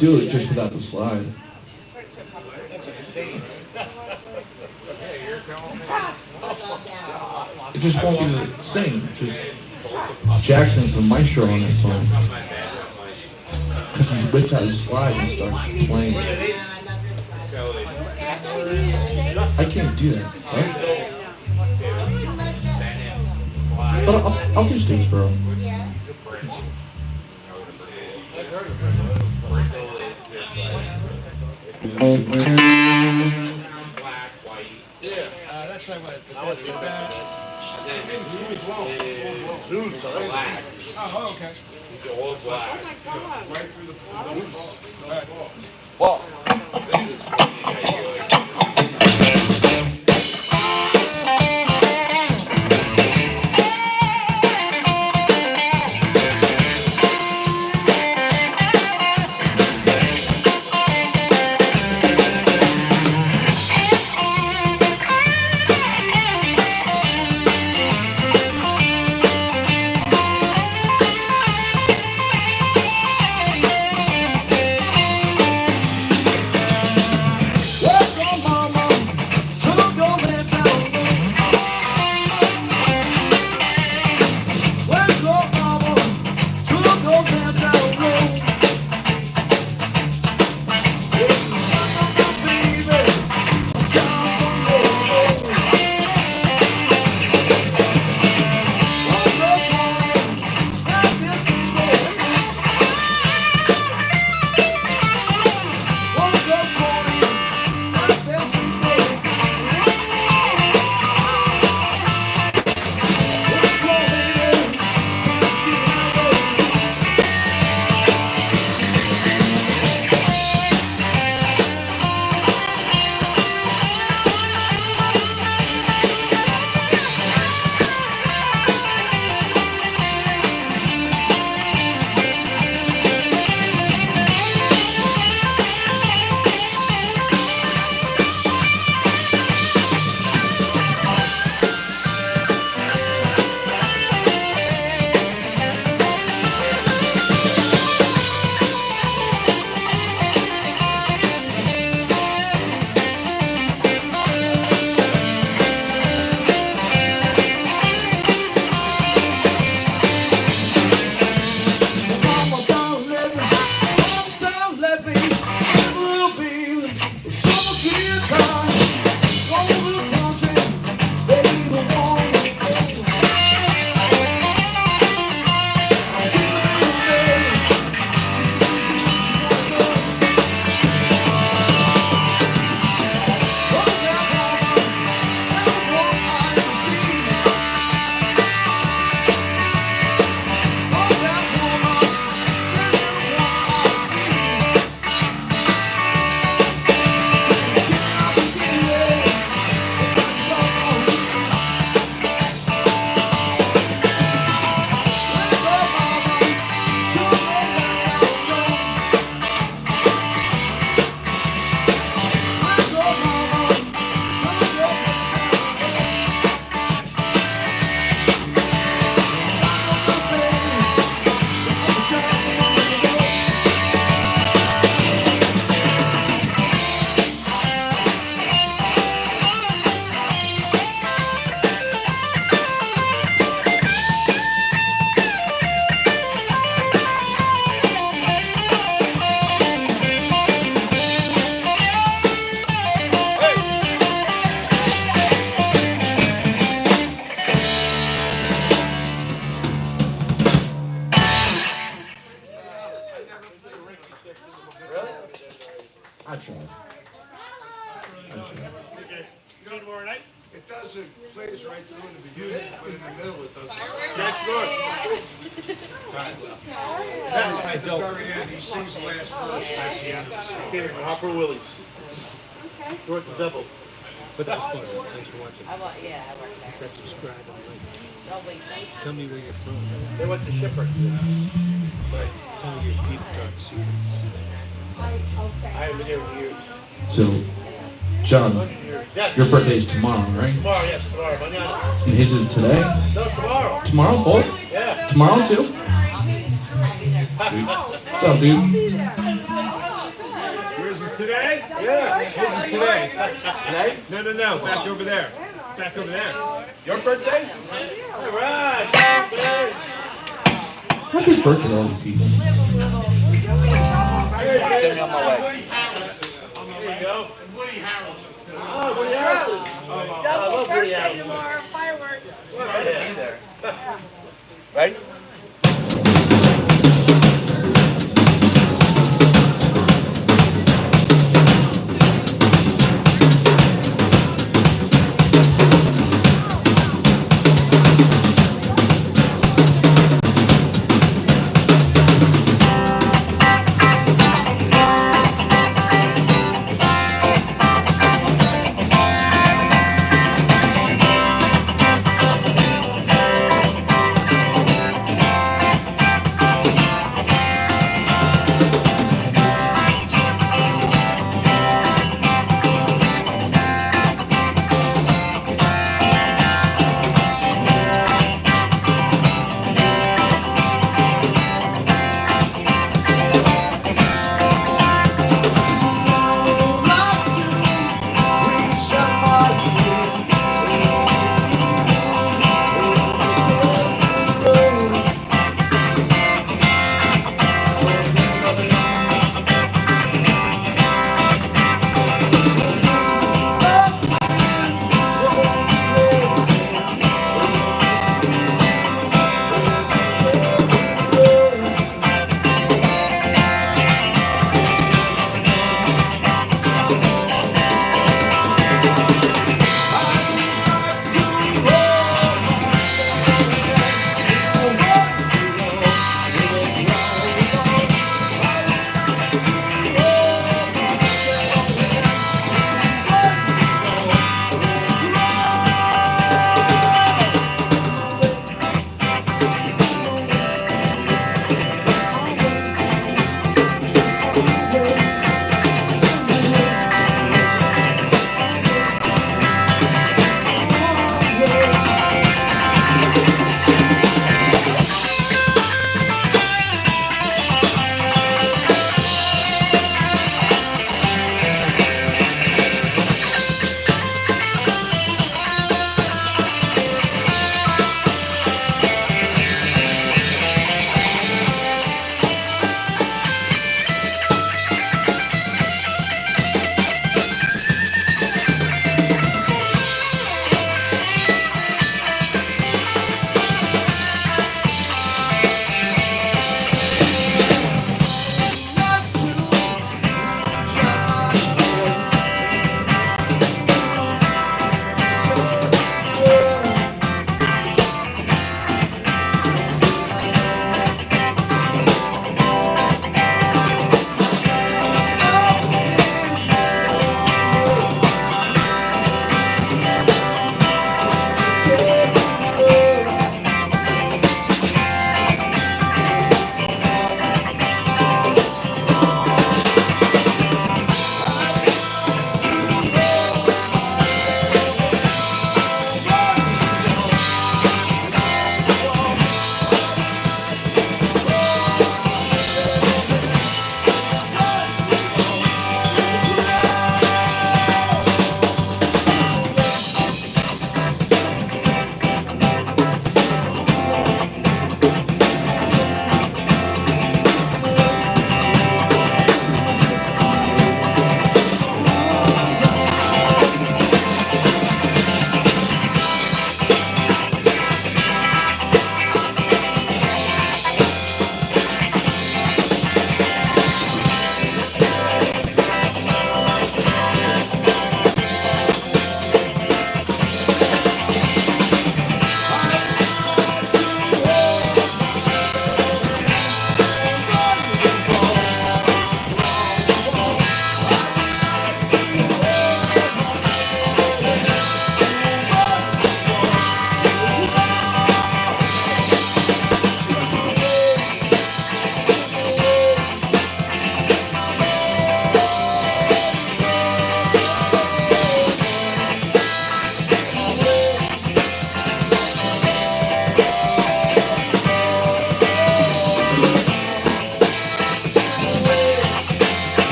do it just without the slide. It just won't be the same. Just Jackson's the maestro on that song. Because he whips out his slide and starts playing. I can't do that. Right? But I'll do Statesboro. That's not what Oh, okay. Well, I tried. You going tomorrow night? It does it plays right through in the beginning, but in the middle it does the That's good. At the very end, he sings the last verse, that's the end of the song. Here, Hopper Willie's. Short the double. But that was fun. Thanks for watching. I worked there. That subscribe and like. I'll wait. Tell me where you're from. They went to Shipper. Right. Tell me your deep dark secrets. I haven't been here in years. So, John, Yes. your birthday's tomorrow, right? Tomorrow, yes, tomorrow. Mañana. And his is today? No, tomorrow. Tomorrow, both? Yeah. Tomorrow too? I'll be there. What's up, dude? His is today. Today? No. Back over there. Back over there. Your birthday? All right. Happy birthday, all you people. Send me on my way. There you go. Oh, Woody Harrelson. Double birthday tomorrow, fireworks. Right be there. Right?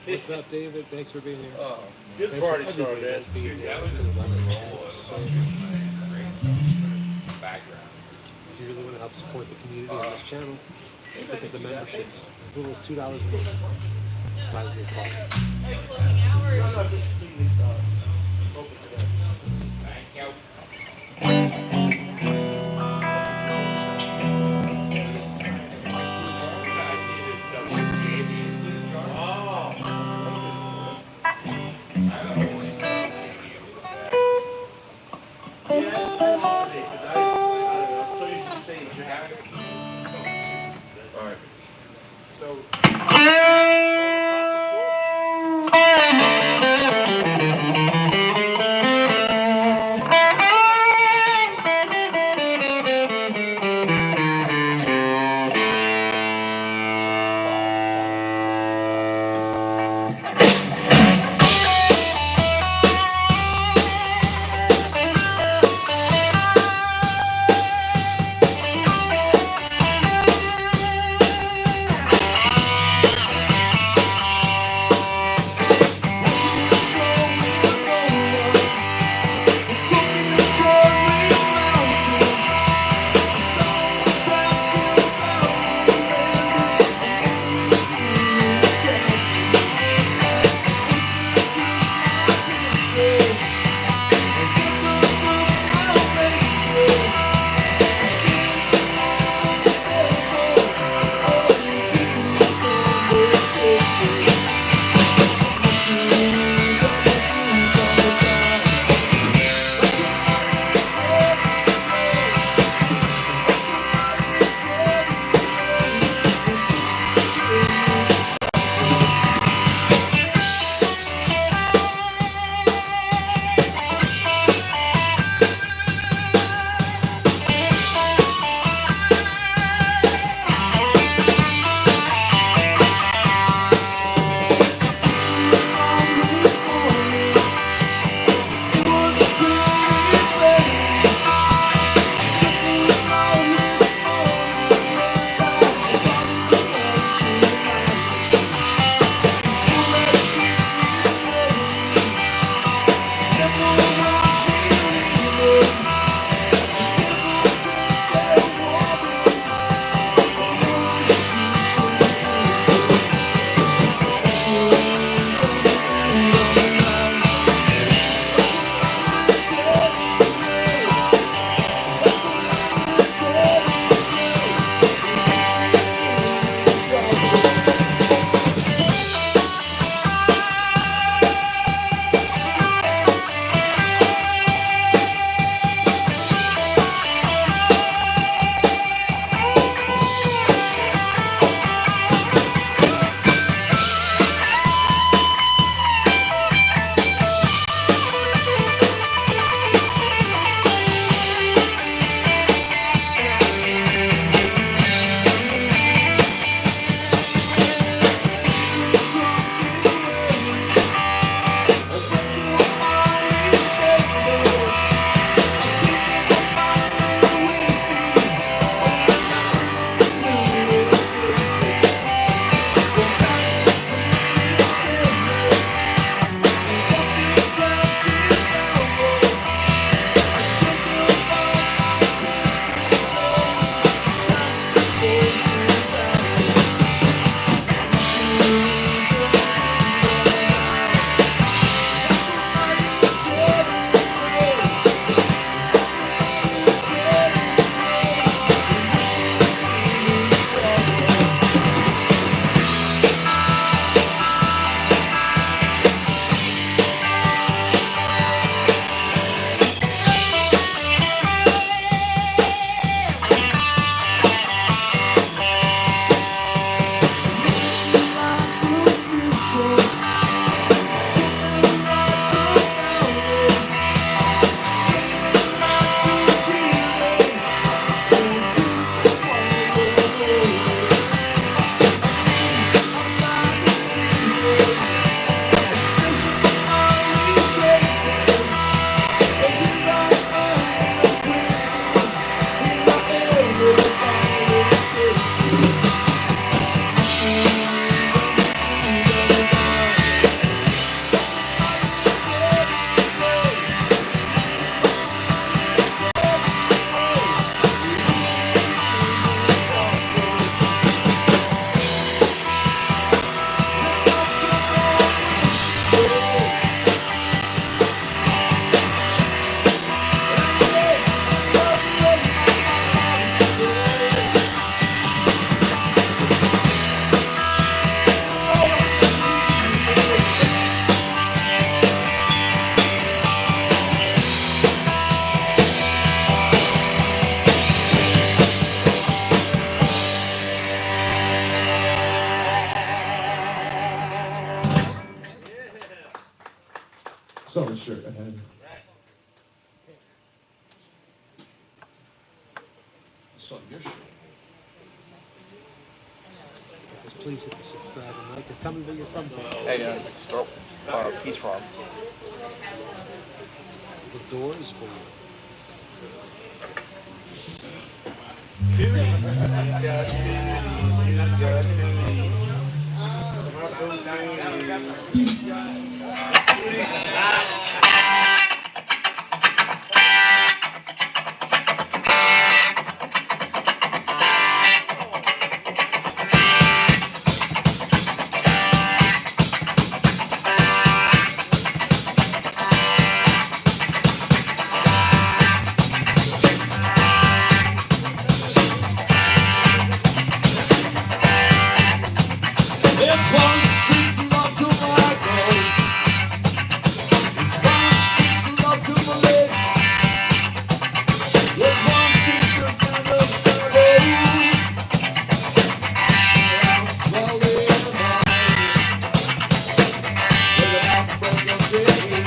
What's up, David? Thanks for being here. Good Thanks party for started, everybody man. that's being here. If you really want to help support the community on this channel, look at the memberships. As little as $2 a month. Just buys me a coffee. Are you closing out or? So, Saw the shirt ahead. Saw your shirt. Guys, please hit the subscribe and like and tell me where you're from today. Hey, start Peace Farm. The door is for you. There's one street to love to my girls. There's one street to love to my lady. There's one street to tender struggle. Else well live without broken day.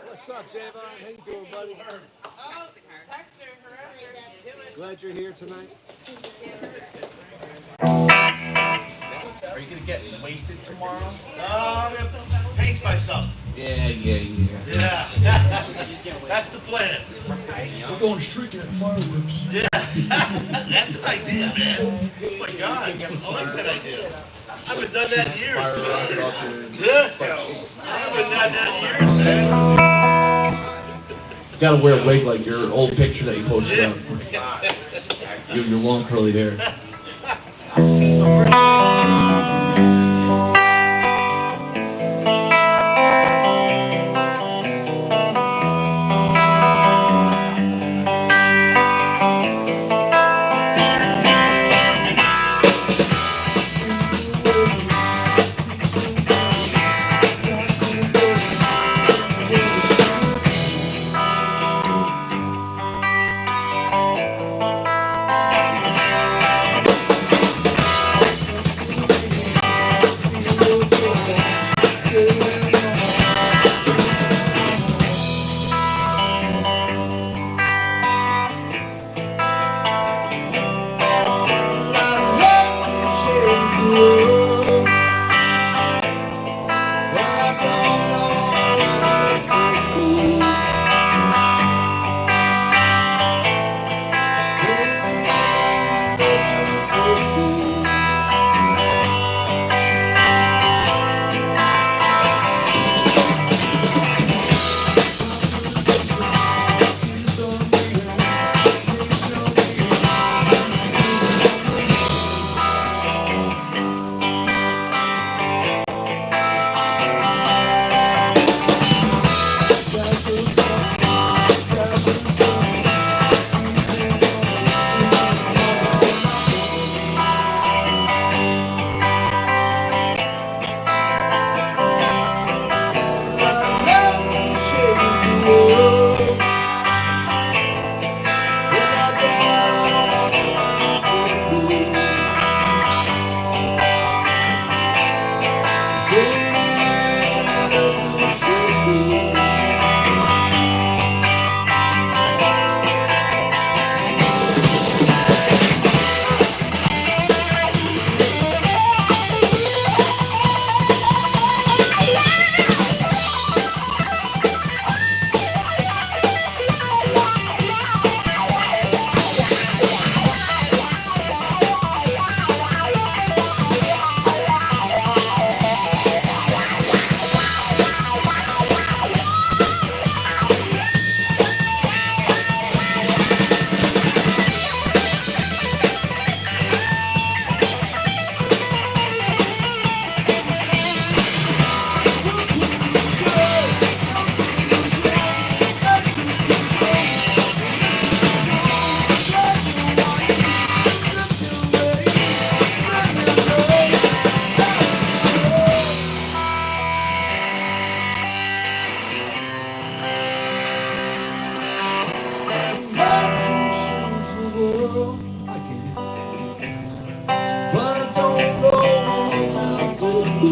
What's up, Javon? How you doing, buddy? Glad you're here tonight. Are you gonna get wasted tomorrow? I'm gonna pace myself. Yeah. Yeah. That's the plan. We're going streaking at fireworks. Yeah. That's an idea, man. Oh my God. I like that idea. I haven't done that in years. Fire rocket off your Yeah. I haven't done that in years, man. You gotta wear a wig like your old picture that you posted up. You have your long curly hair. But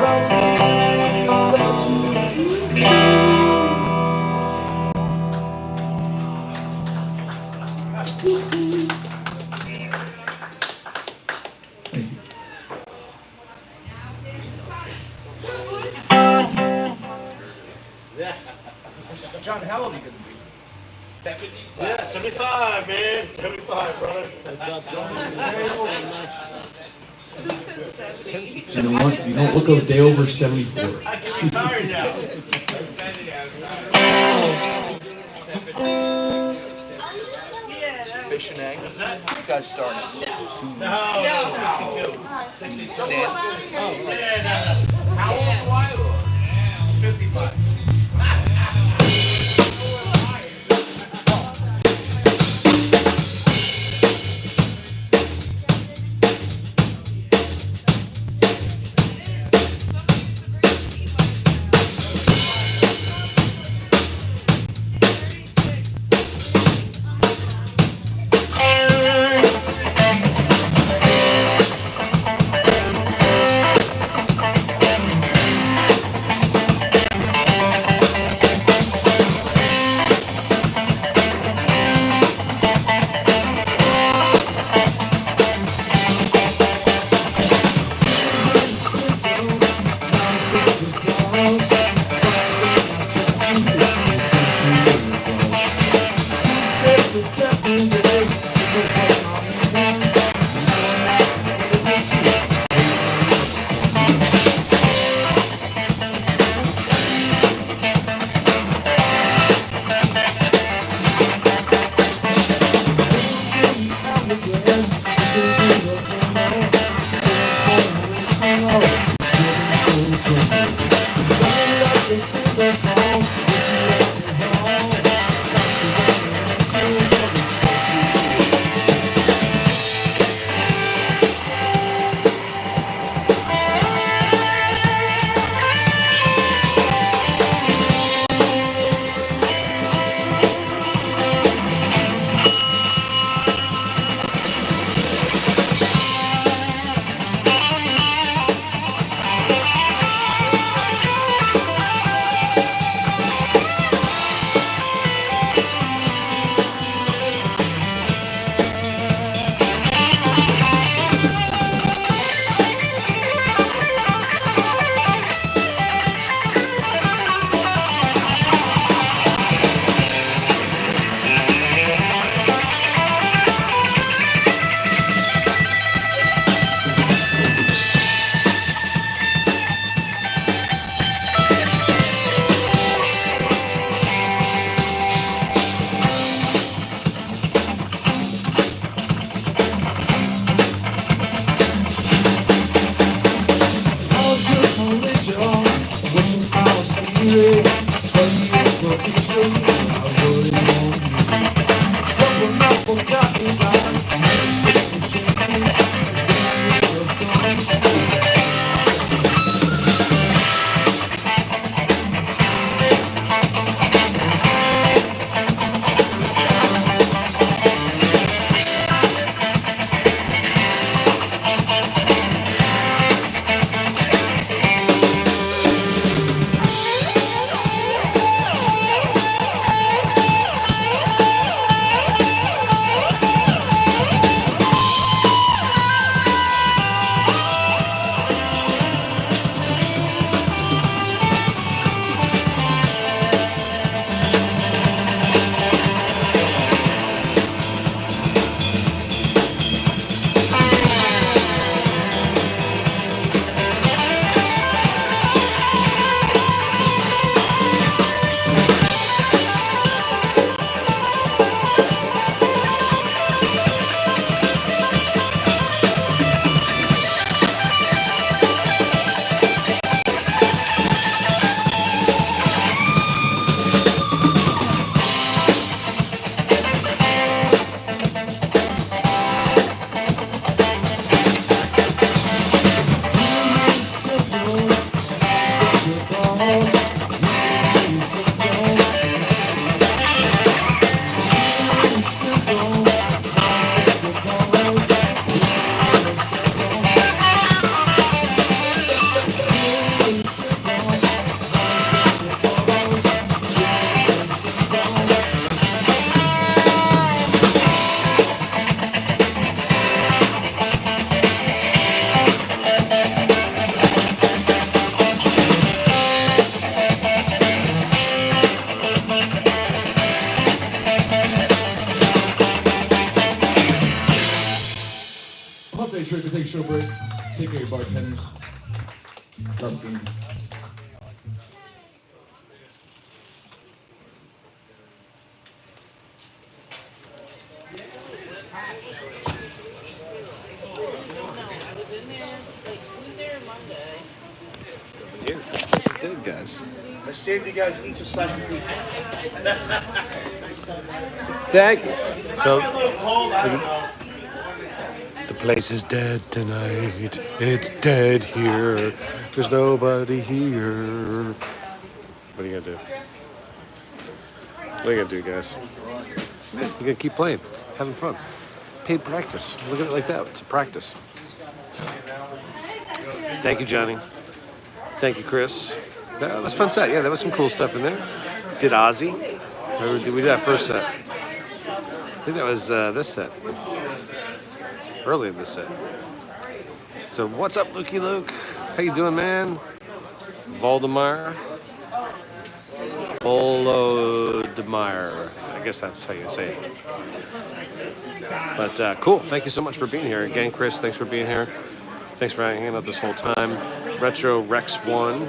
I'm leaving love to you. Thank you. John, how old are you going to be? Yeah, 75, man. 75, brother. What's up, John? You know what? You don't look a day over 74. I can retire now. Fish and egg? You guys started. No, 62. Sands? How old do I look? 55. day trip. We take a short break. Take care, bartenders. Garthly. Here, this is good, guys. I saved you guys each a slice of pizza. Thank you. So, A little cold, I don't know. the place is dead tonight. It's dead here. There's nobody here. What are you gonna do? What are you gonna do, guys? You're gonna keep playing, having fun. Paid practice. Look at it like that. It's a practice. Thank you, Johnny. Thank you, Chris. That was a fun set. Yeah, there was some cool stuff in there. Did Ozzy? Or did we do that first set? I think that was this set. Early in this set. So what's up, Lukey Luke? How you doing, man? Voldemar. Volodemar. I guess that's how you say it. But cool. Thank you so much for being here. Again, Chris, thanks for being here. Thanks for hanging out this whole time. Retro Rex 1.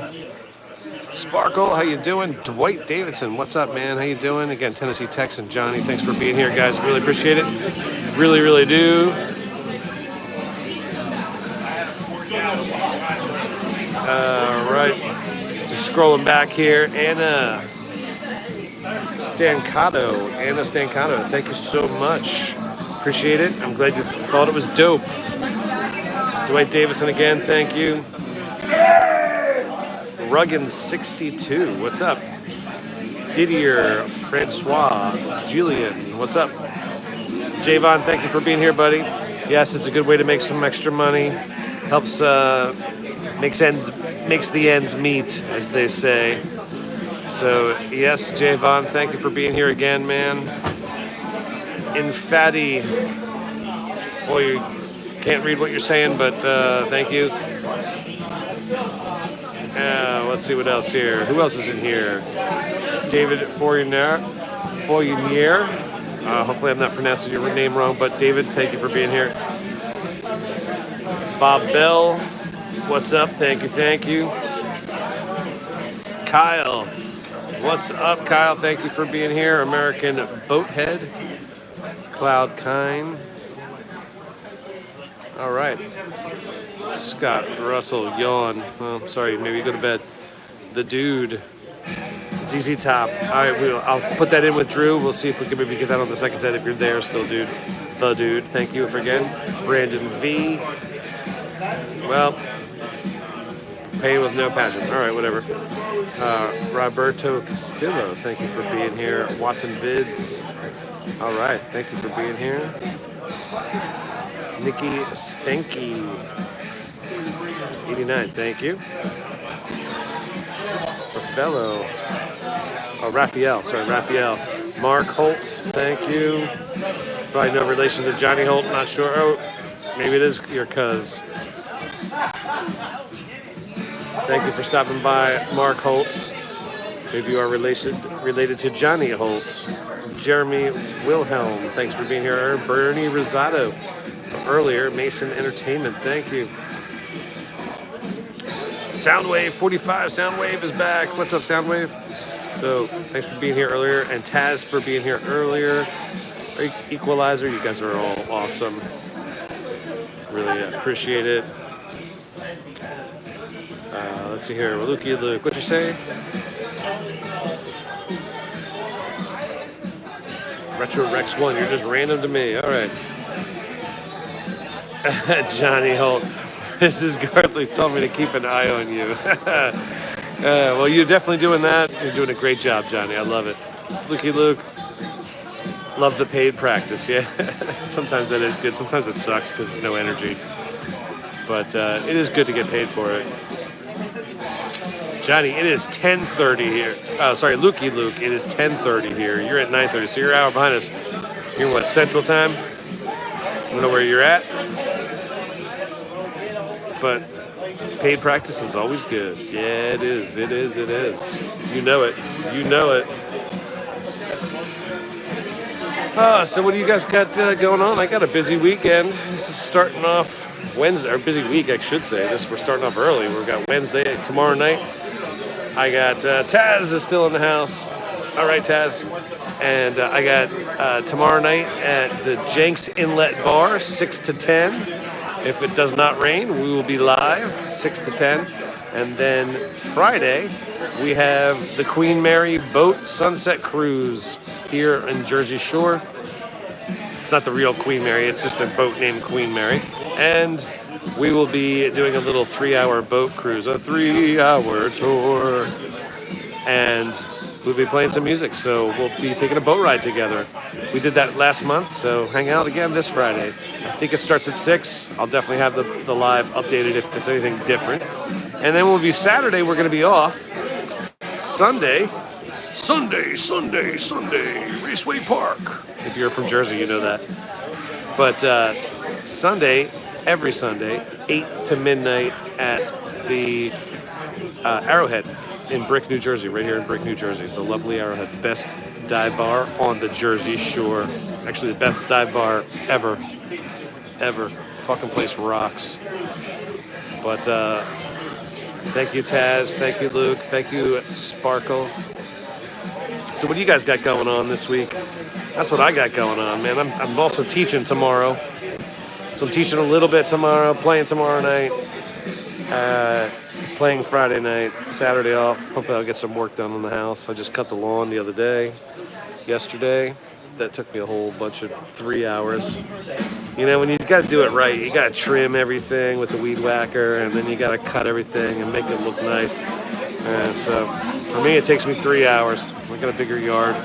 Sparkle, how you doing? Dwight Davidson, what's up, man? How you doing? Again, Tennessee Tex and Johnny, thanks for being here, guys. Really appreciate it. Really, really do. All right. Just scrolling back here. Anna Stancato, thank you so much. Appreciate it. I'm glad you thought it was dope. Dwight Davison again, thank you. Ruggin62, what's up? Didier, Francois, Julian, what's up? Javon, thank you for being here, buddy. Yes, it's a good way to make some extra money. Helps, makes the ends meet, as they say. So, yes, Javon, thank you for being here again, man. Infatty, boy, you can't read what you're saying, but thank you. Let's see what else here. Who else is in here? David Fournier. Hopefully I'm not pronouncing your name wrong, but David, thank you for being here. Bob Bell, what's up? Thank you. Kyle, what's up, Kyle? Thank you for being here. American Boathead. Cloud Kine. All right. Scott Russell, yawn. Well, sorry, maybe go to bed. The Dude. ZZ Top. All right, I'll put that in with Drew. We'll see if we can maybe get that on the second set if you're there still, dude. The Dude. Thank you for again. Brandon V. Well, pain with no passion. All right, whatever. Roberto Castillo. Thank you for being here. Watson Vids. All right, thank you for being here. Nikki Stanky. 89, thank you. Raphael. Mark Holt, thank you. Probably no relation to Johnny Holt, not sure. Oh, maybe it is your cuz. Thank you for stopping by, Mark Holt. Maybe you are related to Johnny Holt. Jeremy Wilhelm, thanks for being here. Bernie Rosado, earlier, Mason Entertainment, thank you. Soundwave 45, Soundwave is back. What's up, Soundwave? So, thanks for being here earlier, and Taz for being here earlier. Equalizer, you guys are all awesome. Really appreciate it. Let's see here, Lukey Luke, what'd you say? Retro Rex 1, you're just random to me. All right. Johnny Holt. Mrs. Garthly told me to keep an eye on you. Well, you're definitely doing that. You're doing a great job, Johnny. I love it. Lukey Luke. Love the paid practice, yeah. Sometimes that is good. Sometimes it sucks because there's no energy. But it is good to get paid for it. Johnny, it is 10:30 here. Oh, sorry, Lukey Luke. It is 10:30 here. You're at 9:30, so you're an hour behind us. You're what, Central Time? I don't know where you're at. But paid practice is always good. Yeah, it is. It is. You know it. So what do you guys got going on? I got a busy weekend. This is starting off Wednesday, or busy week, I should say. We're starting off early. We've got Wednesday, tomorrow night. I got Taz is still in the house. All right, Taz. And I got tomorrow night at the Jenks Inlet Bar, 6 to 10. If it does not rain, we will be live, 6 to 10. And then Friday, we have the Queen Mary Boat Sunset Cruise here in Jersey Shore. It's not the real Queen Mary, it's just a boat named Queen Mary. And we will be doing a little 3-hour boat cruise, a 3-hour tour. And we'll be playing some music, so we'll be taking a boat ride together. We did that last month, so hang out again this Friday. I think it starts at 6. I'll definitely have the live updated if it's anything different. And then we'll be Saturday, we're going to be off. Sunday, Raceway Park. If you're from Jersey, you know that. But Sunday, every Sunday, 8 to midnight at the Arrowhead in Brick, New Jersey, right here in Brick, New Jersey. The lovely Arrowhead, the best dive bar on the Jersey Shore. Actually, the best dive bar ever. Fucking place rocks. But thank you, Taz. Thank you, Luke. Thank you, Sparkle. So what do you guys got going on this week? That's what I got going on, man. I'm also teaching tomorrow. So I'm teaching a little bit tomorrow, playing tomorrow night, playing Friday night, Saturday off. Hopefully I'll get some work done on the house. I just cut the lawn the other day, yesterday. That took me a whole bunch of 3 hours. You know, when you got to do it right, you got to trim everything with the weed whacker, and then you got to cut everything and make it look nice. And so for me, it takes me 3 hours. I got a bigger yard.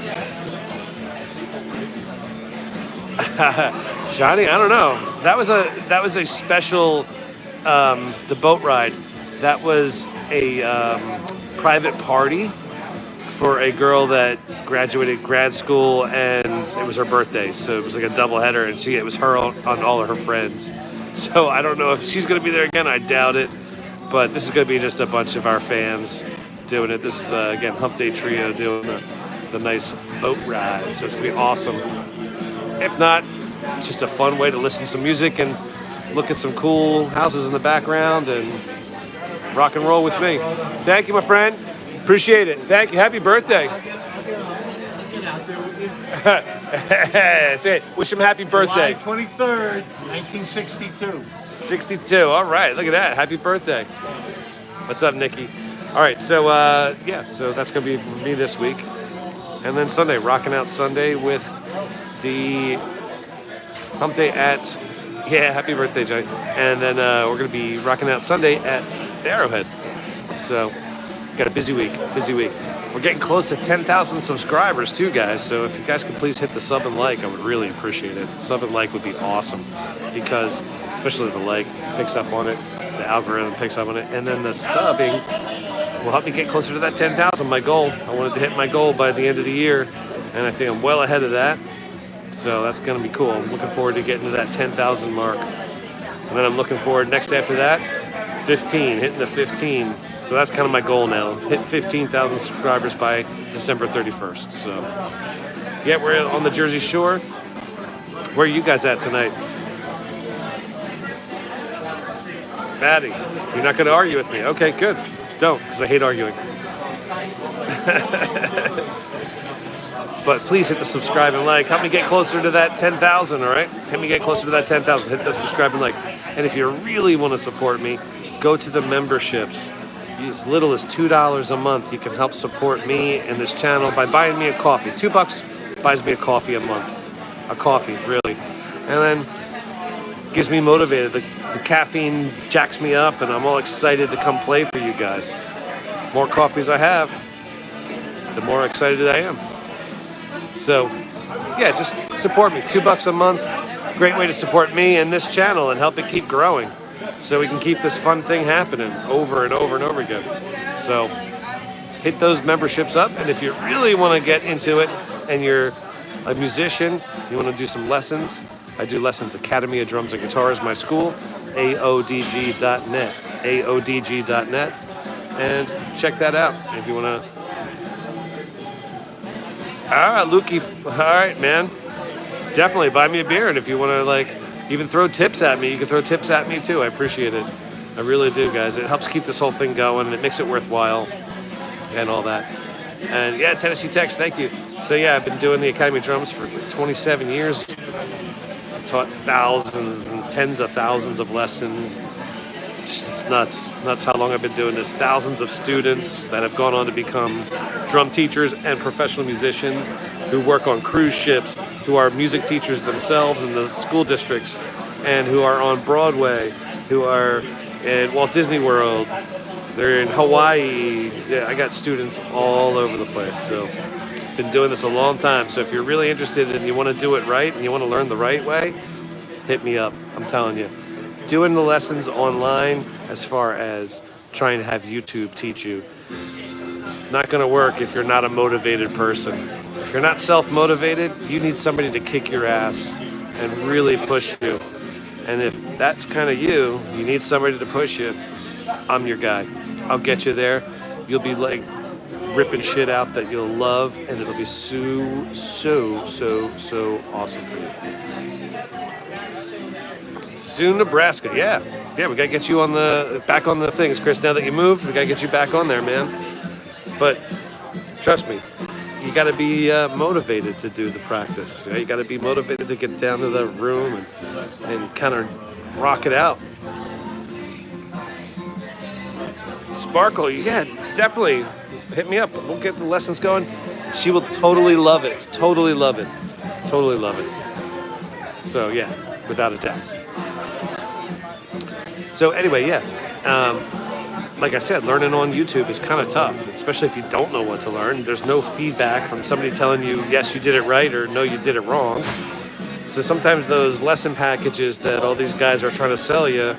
Johnny, I don't know. That was a special, the boat ride. That was a private party for a girl that graduated grad school, and it was her birthday. So it was like a double header, and it was her on all of her friends. So I don't know if she's going to be there again. I doubt it. But this is going to be just a bunch of our fans doing it. This is, again, Hump Day Trio doing the nice boat ride. So it's going to be awesome. If not, it's just a fun way to listen to some music and look at some cool houses in the background and rock and roll with me. Thank you, my friend. Appreciate it. Thank you. Happy birthday. Say it. Wish him happy birthday. July 23rd, 1962. 62. All right. Look at that. Happy birthday. What's up, Nikki? All right. So, so that's going to be for me this week. And then Sunday, rocking out Sunday with the Hump Day at, happy birthday, Johnny. And then we're going to be rocking out Sunday at the Arrowhead. So, got a busy week. We're getting close to 10,000 subscribers too, guys. So if you guys could please hit the sub and like, I would really appreciate it. Sub and like would be awesome because, especially the like picks up on it, the algorithm picks up on it, and then the subbing will help me get closer to that 10,000, my goal. I wanted to hit my goal by the end of the year, and I think I'm well ahead of that. So that's going to be cool. I'm looking forward to getting to that 10,000 mark. And then I'm looking forward next after that, 15, hitting the 15. So that's kind of my goal now. Hit 15,000 subscribers by December 31st. So, yeah, we're on the Jersey Shore. Where are you guys at tonight? Maddie, you're not going to argue with me. Okay, good. Don't, because I hate arguing. But please hit the subscribe and like. Help me get closer to that 10,000, all right? Help me get closer to that 10,000. Hit the subscribe and like. And if you really want to support me, go to the memberships. As little as $2 a month, you can help support me and this channel by buying me a coffee. $2 buys me a coffee a month. A coffee, really. And then gives me motivated. The caffeine jacks me up, and I'm all excited to come play for you guys. More coffees I have, the more excited I am. So, yeah, just support me. $2 a month. Great way to support me and this channel and help it keep growing, so we can keep this fun thing happening over and over and over again. So hit those memberships up, and if you really want to get into it and you're a musician, you want to do some lessons, I do lessons, Academy of Drums and Guitars, my school, aodg.net, aodg.net, and check that out if you want to. All right, Lukey, all right, man. Definitely buy me a beer, and if you want to, even throw tips at me. You can throw tips at me too. I appreciate it. I really do, guys. It helps keep this whole thing going, and it makes it worthwhile and all that. And yeah, Tennessee Techs, thank you. So yeah, I've been doing the Academy of Drums for 27 years. I taught thousands and tens of thousands of lessons. It's nuts how long I've been doing this. Thousands of students that have gone on to become drum teachers and professional musicians who work on cruise ships, who are music teachers themselves in the school districts, and who are on Broadway, who are at Walt Disney World. They're in Hawaii. Yeah, I got students all over the place. So been doing this a long time. So if you're really interested and you want to do it right and you want to learn the right way, hit me up. I'm telling you. Doing the lessons online, as far as trying to have YouTube teach you, it's not going to work if you're not a motivated person. If you're not self-motivated, you need somebody to kick your ass and really push you. And if that's kind of you need somebody to push you, I'm your guy. I'll get you there. You'll be like ripping shit out that you'll love, and it'll be so awesome for you. Soon, Nebraska. Yeah, we gotta get you on back on the things, Chris. Now that you moved, we gotta get you back on there, man. But trust me, you gotta be motivated to do the practice. Right? You gotta be motivated to get down to the room and kind of rock it out. Sparkle, yeah, definitely. Hit me up. We'll get the lessons going. She will totally love it. Totally love it. Totally love it. So yeah, without a doubt. So anyway, yeah, like I said, learning on YouTube is kind of tough, especially if you don't know what to learn. There's no feedback from somebody telling you, yes, you did it right, or no, you did it wrong. So sometimes those lesson packages that all these guys are trying to sell you,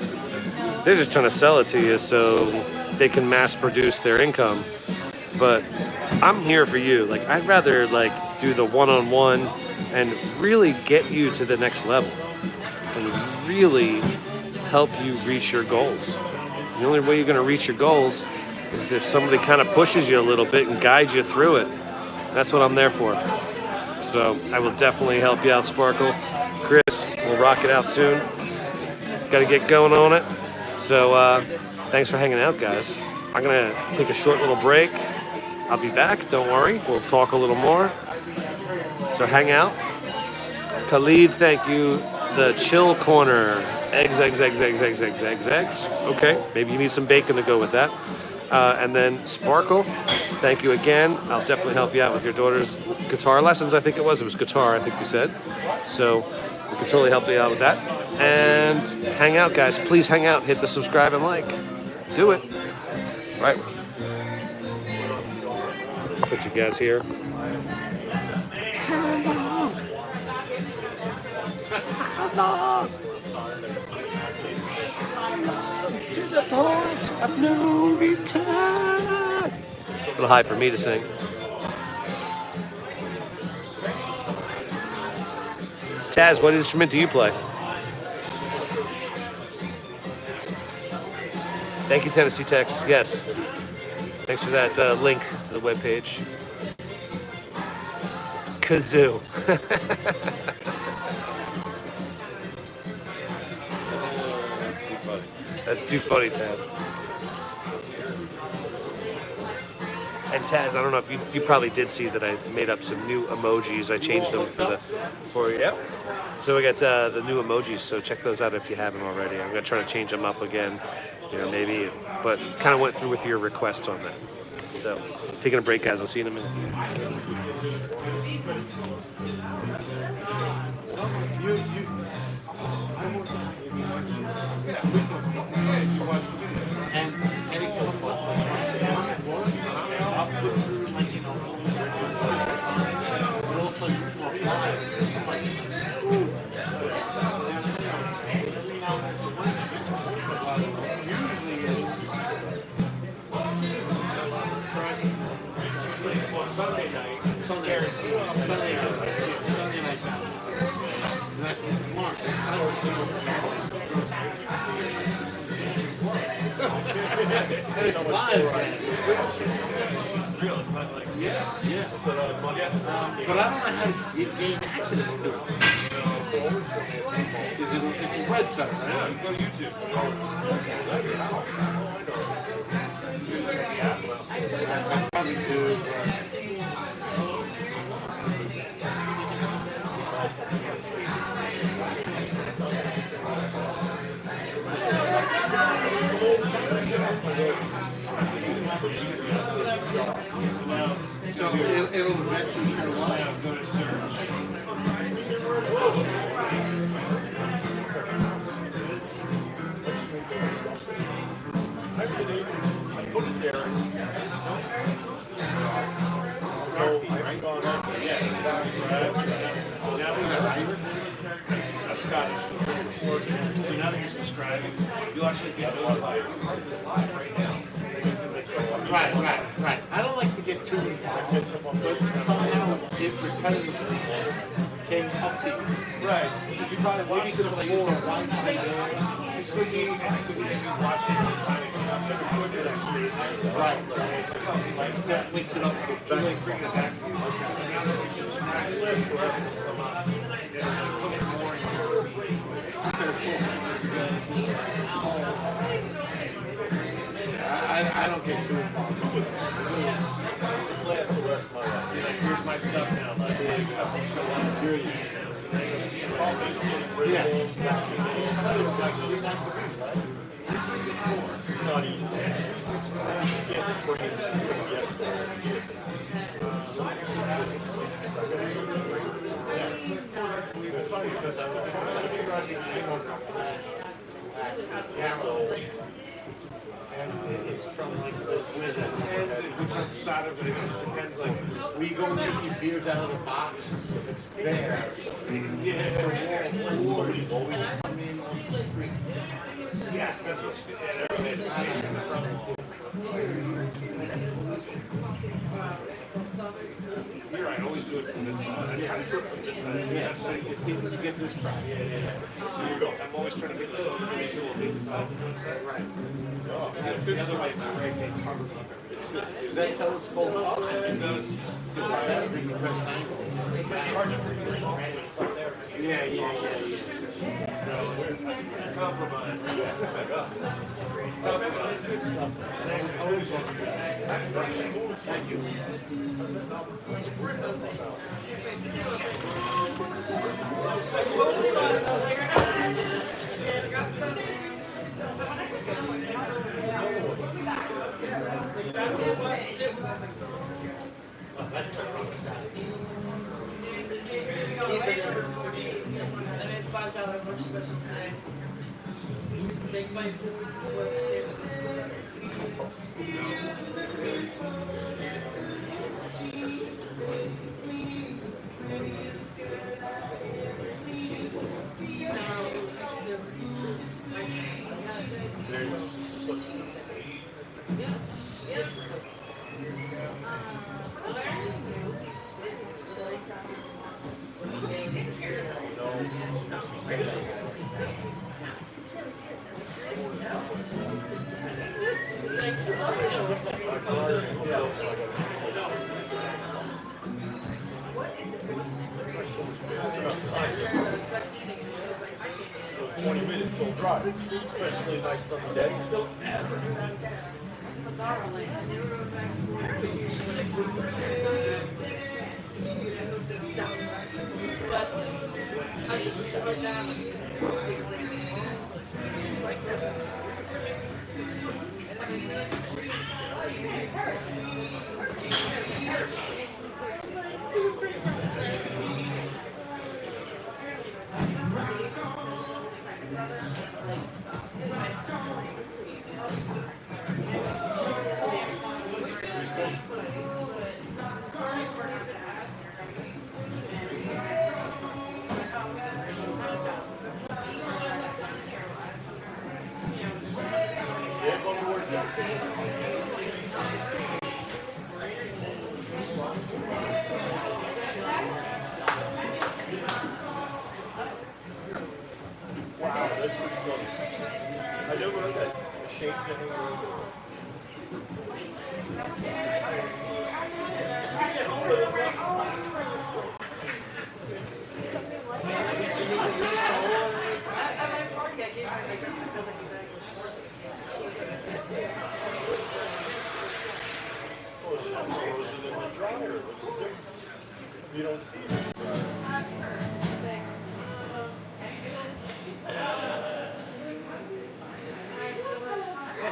they're just trying to sell it to you so they can mass produce their income. But I'm here for you. Like, I'd rather do the one-on-one and really get you to the next level and really help you reach your goals. The only way you're going to reach your goals is if somebody kind of pushes you a little bit and guides you through it. That's what I'm there for. So I will definitely help you out, Sparkle. Chris, we'll rock it out soon. Got to get going on it. So thanks for hanging out, guys. I'm going to take a short little break. I'll be back. Don't worry. We'll talk a little more. So hang out. Khalid, thank you. The Chill Corner. Eggs. Okay, maybe you need some bacon to go with that. And then Sparkle, thank you again. I'll definitely help you out with your daughter's guitar lessons, I think it was. It was guitar, I think you said. So we can totally help you out with that. And hang out, guys. Please hang out. Hit the subscribe and like. Do it. All right. Put you guys here. To the point of no return. A little high for me to sing. Taz, what instrument do you play? Thank you, Tennessee Techs. Yes. Thanks for that link to the webpage. Kazoo. That's too funny, Taz. And Taz, I don't know if you probably did see that I made up some new emojis. I changed them for you. Yep. So we got the new emojis. So check those out if you haven't already. I'm gonna try to change them up again, maybe. But kind of went through with your request on that. So taking a break, guys. I'll see you in a minute. Sunday night, guaranteed. Sunday night. It's live, right? Yeah. But I don't know how to gain access to it. If Red Center, right? Go to YouTube. I probably do. So it'll eventually show up. Go to search. Scottish. So now that you're subscribing, you'll actually get notified. You're part of this live right now. Right. I don't like to get too involved, but somehow it repetitively came up to you. Right. Because you probably Maybe watched to it the like floor, Wi-Fi. it could be anything that you watch it at the time. Never put it actually. Right. It's like, oh, he likes that. That links it up to the Like bringing it back to you. And now that you subscribe to this, we'll have it come up. And put it more in your feed. I don't get too involved. See, like, here's my stuff now. Like, this stuff will show up. So then you'll see it all these different. Yeah. And it's from like this with it. Depends on which side of it. It just depends, like, We go and get these beers out of the box. It's there. yes, that's what's facing the front wall. You're right, I always do it from this side. I try to do it from this side. Yeah, so you get this crowd. So you go. I'm always trying to get the visual inside the outside. Right. The other way, my right hand covers up everything. Is that telescope up? It does. It's hard to bring the best angle. It's hard to bring the all it's up there. Yeah. So, compromise. Thank you. I made $5 lunch special today. Make my sister Especially a nice summer day. I never heard that shape thing. You don't see it.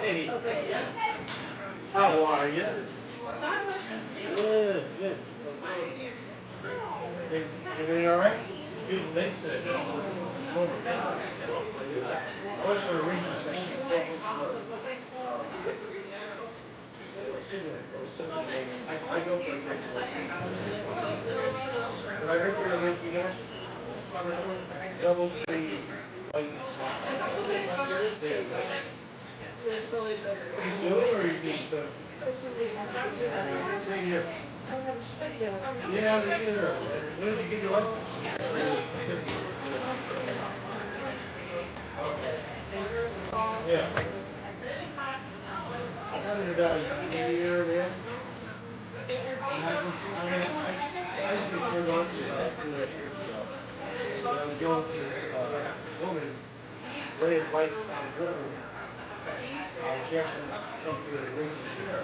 Hey, how are you? Good, good. Everything all right? Good late today. I went for a reading session. I go for a but I heard you're like, you got double the white Thursday. What are you doing, or you just, stay here? Yeah, they get her. When did you get your license? Yeah. I got it about a year then. I prefer going to about 2.5 years ago. But I was going to this woman, red light on the river. She asked me to come to the ring share.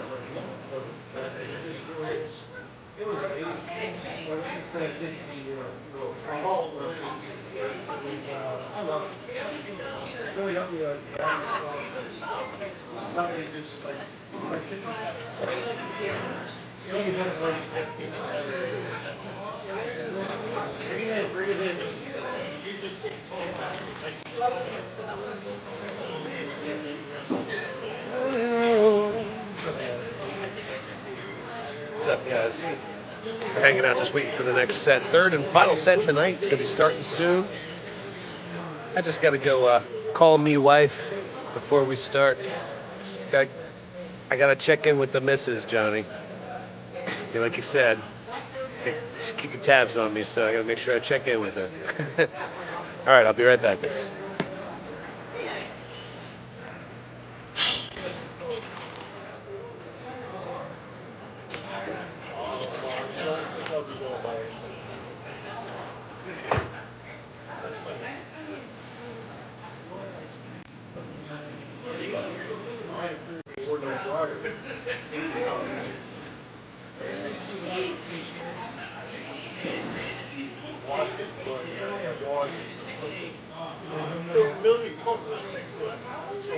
It was amazing. Ever since then, I did the all versions. I love it. It really helped me not be just like practitioner. You know, you have to learn to get people. Bring it in. What's up, guys? We're hanging out, just waiting for the next set. Third and final set tonight. It's gonna be starting soon. I just gotta go call me wife before we start. I gotta check in with the missus, Johnny. Yeah, like you said, she's keeping tabs on me, so I gotta make sure I check in with her. All right, I'll be right back, guys. Million covers 6 foot. So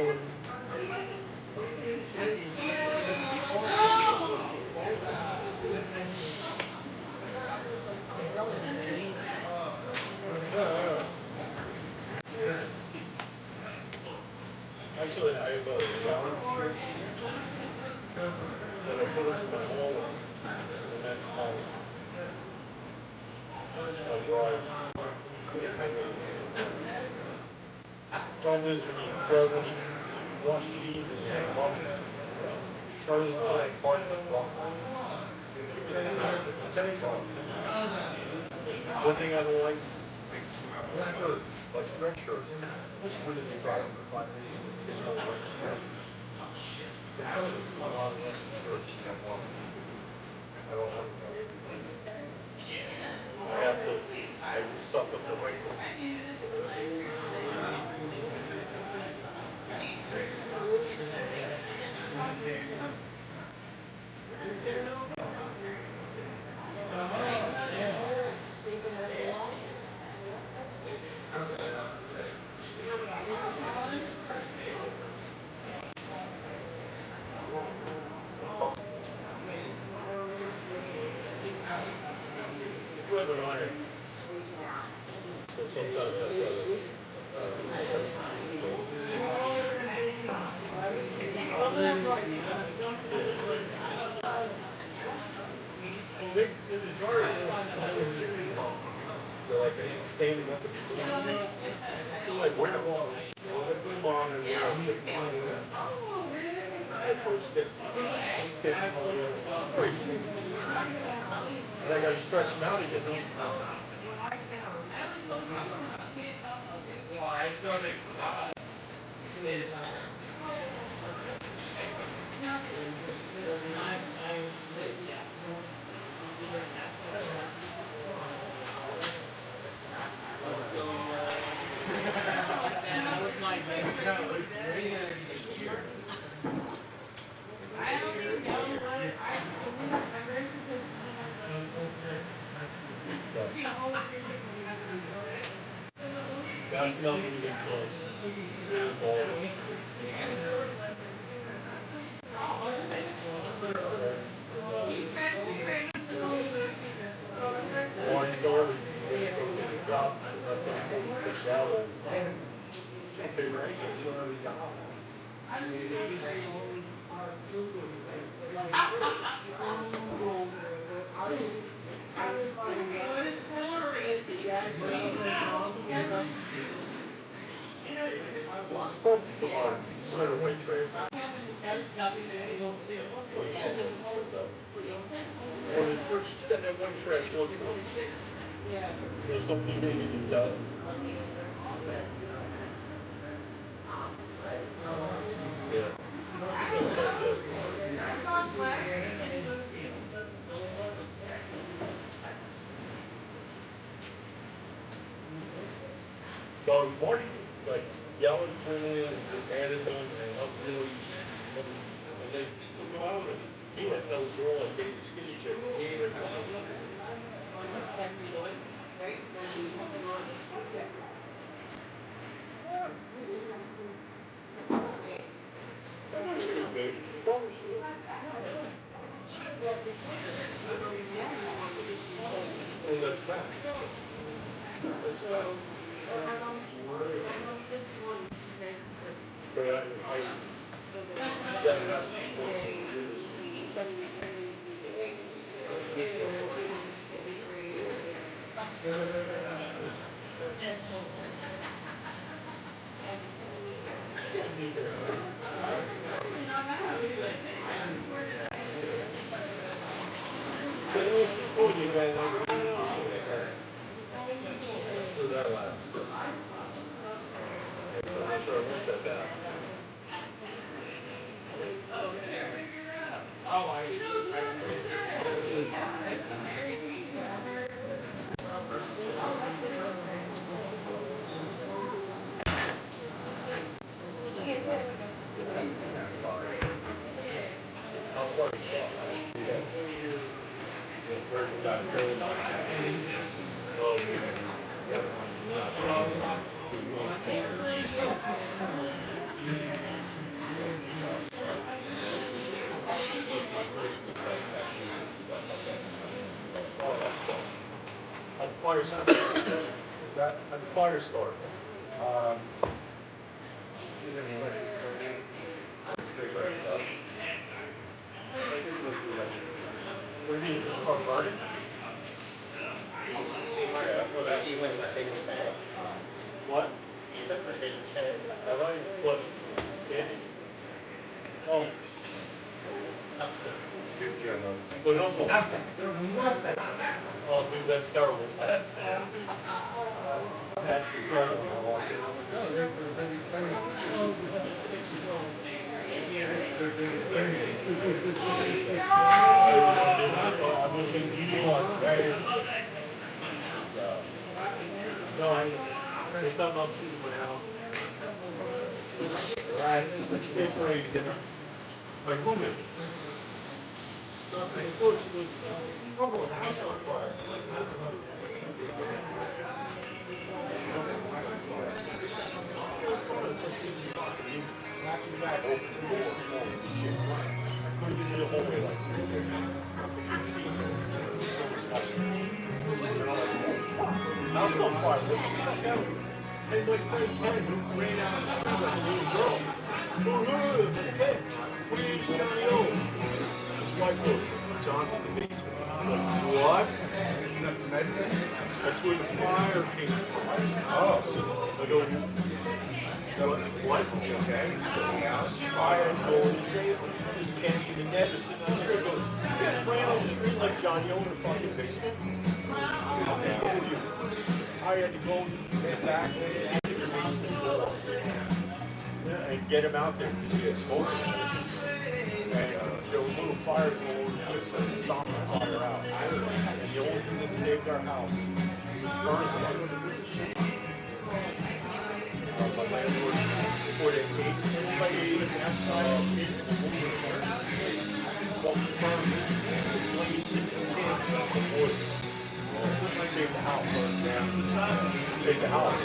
actually, I have a gallon here that I put into my hallway, and that's small. So dry. Problem is, when you go out and wash cheese and you hang them up, Charlie's like part of the problem. I'll tell you something. One thing I don't like, like sweatshirts. When did they try them for 5 days? It's not right. Sometimes it's a lot of shirts you don't want. I don't want them. I have to suck up the wrinkles. You have an iron. So sometimes I try to in the jar, they're like standing up at the corner. So like, where the ball? Well, they put them on and they're first step. And I got to stretch them out again. That's not even close. One story, they go to the top, and that's like 46 hours. Okay, right? Well, they switched to that one track, 126. There's something they didn't tell. Yeah. So Marty, like, yelling for me and just added them and helped really, and they still go out and he had no girl and dated skinny chick. He ain't well, that's bad. That's bad. But that has to be what it is. So it was before you guys, like, do that last. I'm not sure I looked at that. How far is it? Where you got killed? How'd the fire start? That, how'd the fire start? What do you mean, the car burning? What? Have I? What? Candy? Oh. But also, oh, dude, that's terrible. That's incredible. I'm looking you on, right? No, there's nothing upstairs in my house. It's ready to dinner. Like, woman. Nothing. Of course, it was, oh, the house on fire. It's like 6 o'clock. I mean, back to back, open the door. Shit. I couldn't see the hallway like this. I couldn't see so much light. And I'm like, oh, fuck. House on fire. What the fuck out? And my friend Ken ran out of the street like a little girl. Oh, hey, where's Johnny O? His wife goes, John's in the basement. I'm like, what? That's where the fire came from. Oh. I go, what? Okay. Fire going, this can't be the net. They're sitting on the street. Goes, you guys ran on the street like Johnny O in the fucking basement? I had to go back into the basement door and get him out there because he had smoke. And there was a little fire going to stop the fire out. And the only thing that saved our house was furnace lights. My landlord put in 8 pieces of wood furnace. Well, the furnace, the flames hit the tin of wood. Saved the house. Saved the house.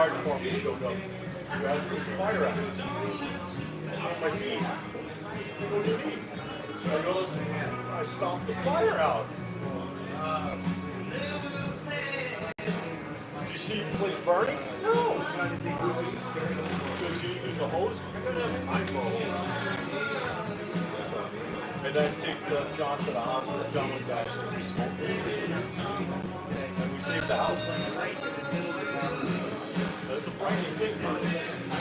fire department showed up. You guys put the fire out. My feet. What do you mean? I goes, I stopped the fire out. Did you see the place burning? No. Because you use a hose? I don't have time for a hose. And then take John to the hospital. John was down and we saved the house. That's a frightening thing, man. It's a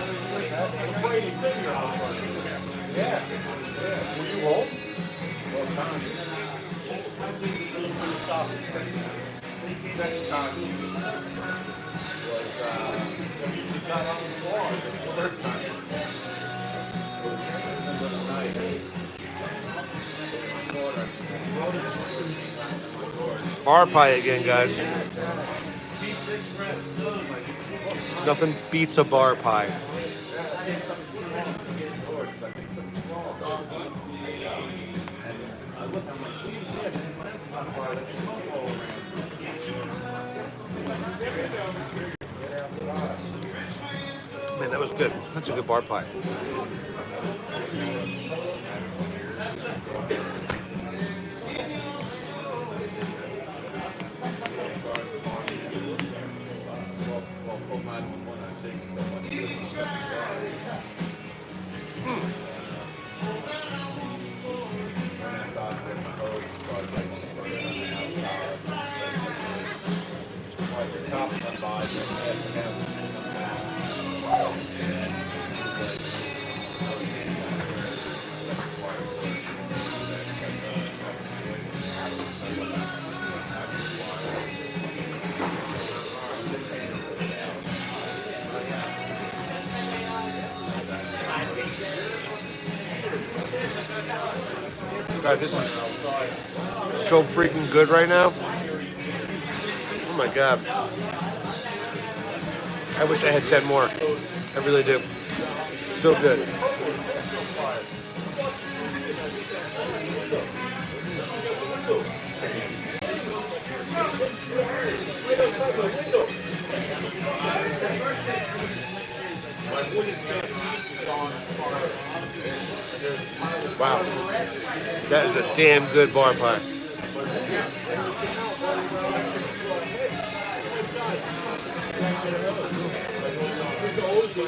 frightening thing, your house burning. Yeah. Were you home? Well, time. You couldn't stop it. Next time was, you got on the floor. The third time. It was a night. Bar pie again, guys. Nothing beats a bar pie. Man, that was good. That's a good bar pie. God, this is so freaking good right now. Oh my God. I wish I had 10 more. I really do. So good. Wow. That is a damn good bar pie.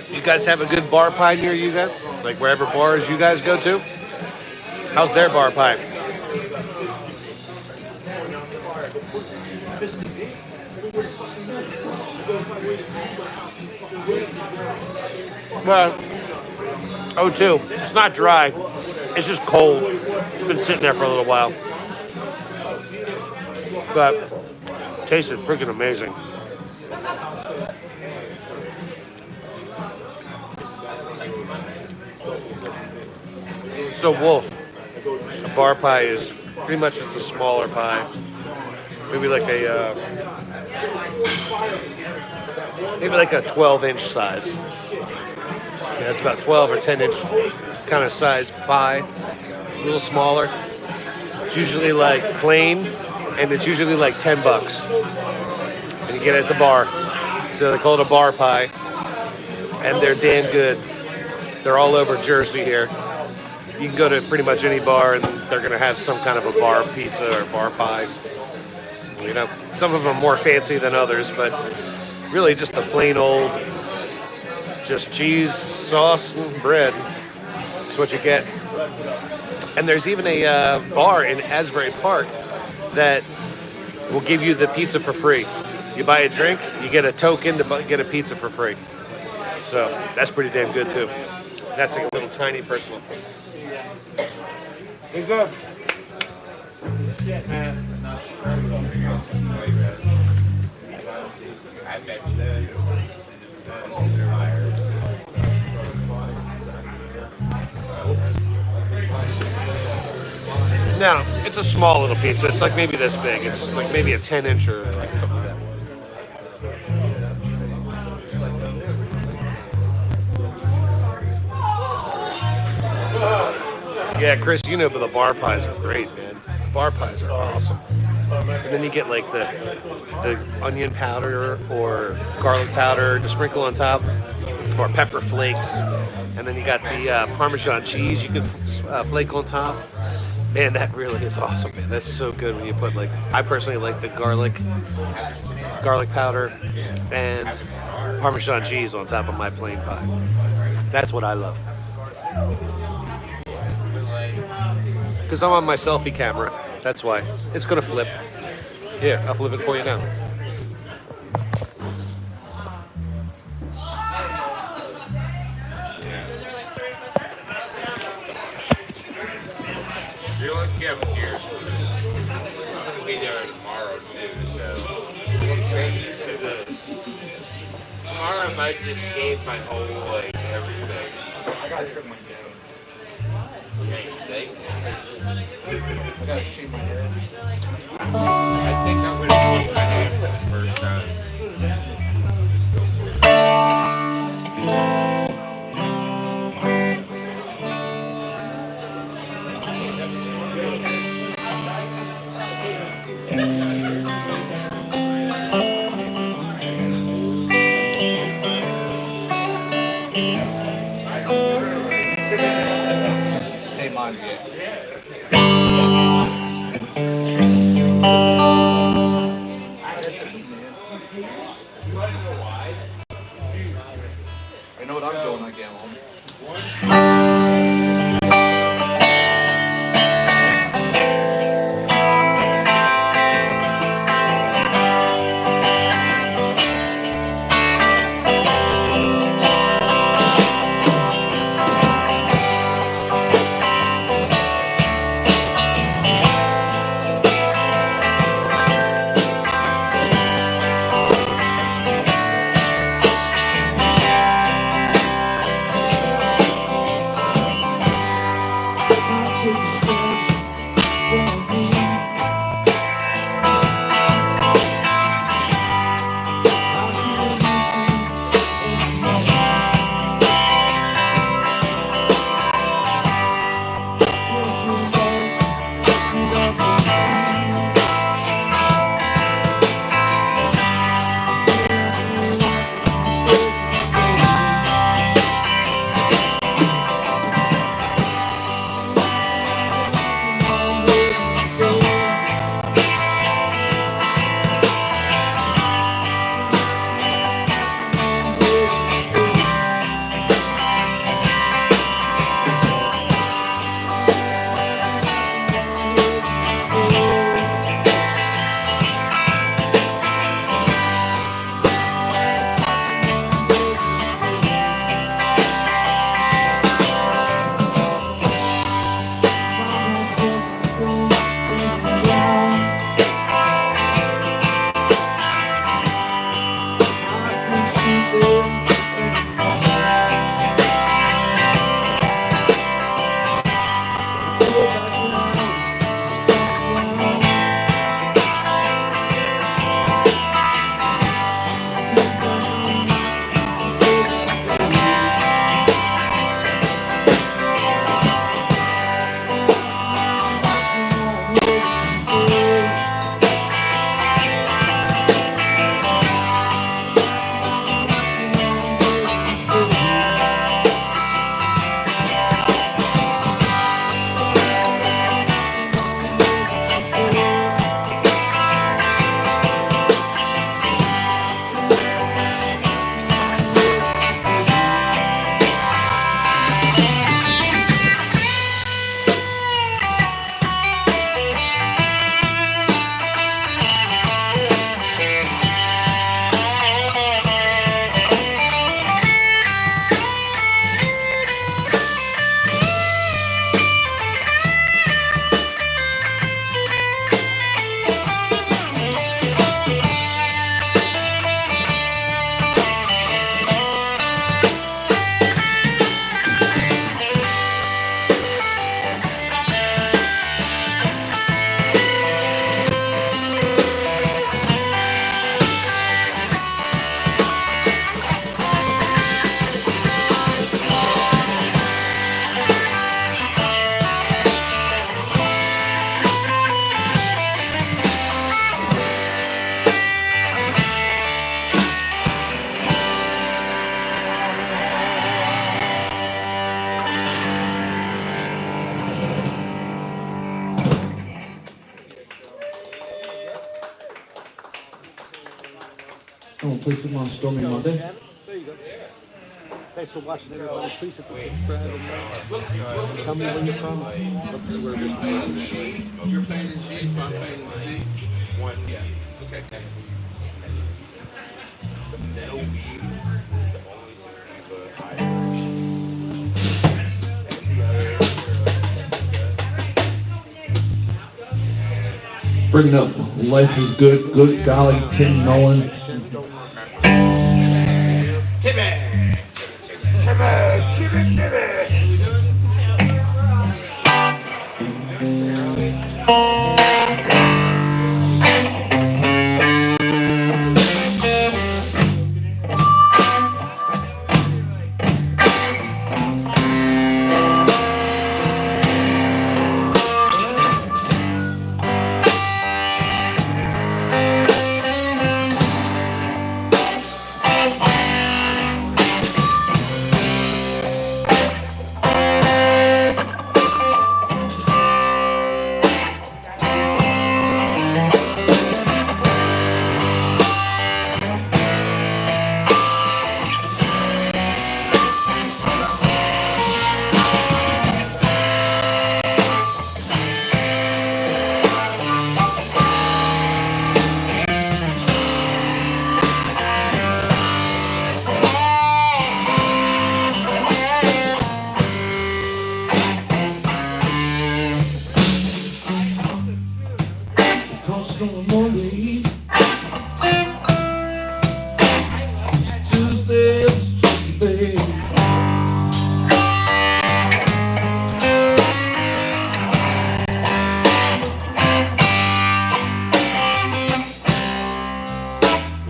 You guys have a good bar pie near you guys? Like wherever bars you guys go to? How's their bar pie? Well, oh, too. It's not dry. It's just cold. It's been sitting there for a little while. But tasted freaking amazing. So Wolf, a bar pie is pretty much just a smaller pie. Maybe like a 12-inch size. Yeah, it's about 12 or 10-inch kind of size pie. A little smaller. It's usually like plain, and it's usually like $10. And you get it at the bar. So they call it a bar pie. And they're damn good. They're all over Jersey here. You can go to pretty much any bar and they're going to have some kind of a bar pizza or bar pie. You know, some of them are more fancy than others, but really just the plain old, just cheese, sauce, and bread. That's what you get. And there's even a bar in Asbury Park that will give you the pizza for free. You buy a drink, you get a token to get a pizza for free. So that's pretty damn good too. That's like a little tiny personal. It's good. Shit, man. I bet you. No, it's a small little pizza. It's like maybe this big. It's like maybe a 10-inch or like something like that. Yeah, Chris, you know, but the bar pies are great, man. Bar pies are awesome. and then you get like the onion powder or garlic powder to sprinkle on top, or pepper flakes, and then you got the Parmesan cheese you can flake on top. Man, that really is awesome, man. That's so good when you put like I personally like the garlic powder and Parmesan cheese on top of my plain pie. That's what I love. Because I'm on my selfie camera. That's why. It's gonna flip. Here, I'll flip it for you now. You're lucky I'm here. I'm gonna be there tomorrow too, so I'm used to this. Tomorrow I might just shave my whole like everything. I gotta trim my hair. Hey, thanks. I gotta shave my hair. I think I'm gonna shave my head for the first time. Just go for it. Say mine again. I know what I'm doing when I get home. I'm gonna play some on Stormy Monday. There you go. Thanks for watching, everybody. Please hit the subscribe and tell me where you're from. Love to see where it is from. You're playing in G, so I'm playing in C. One, yeah. Okay. No weed, the only sativa I Bringing up Life is Good, Good Golly, Tim Nolan. Comes on Monday, Tuesday is Tuesday.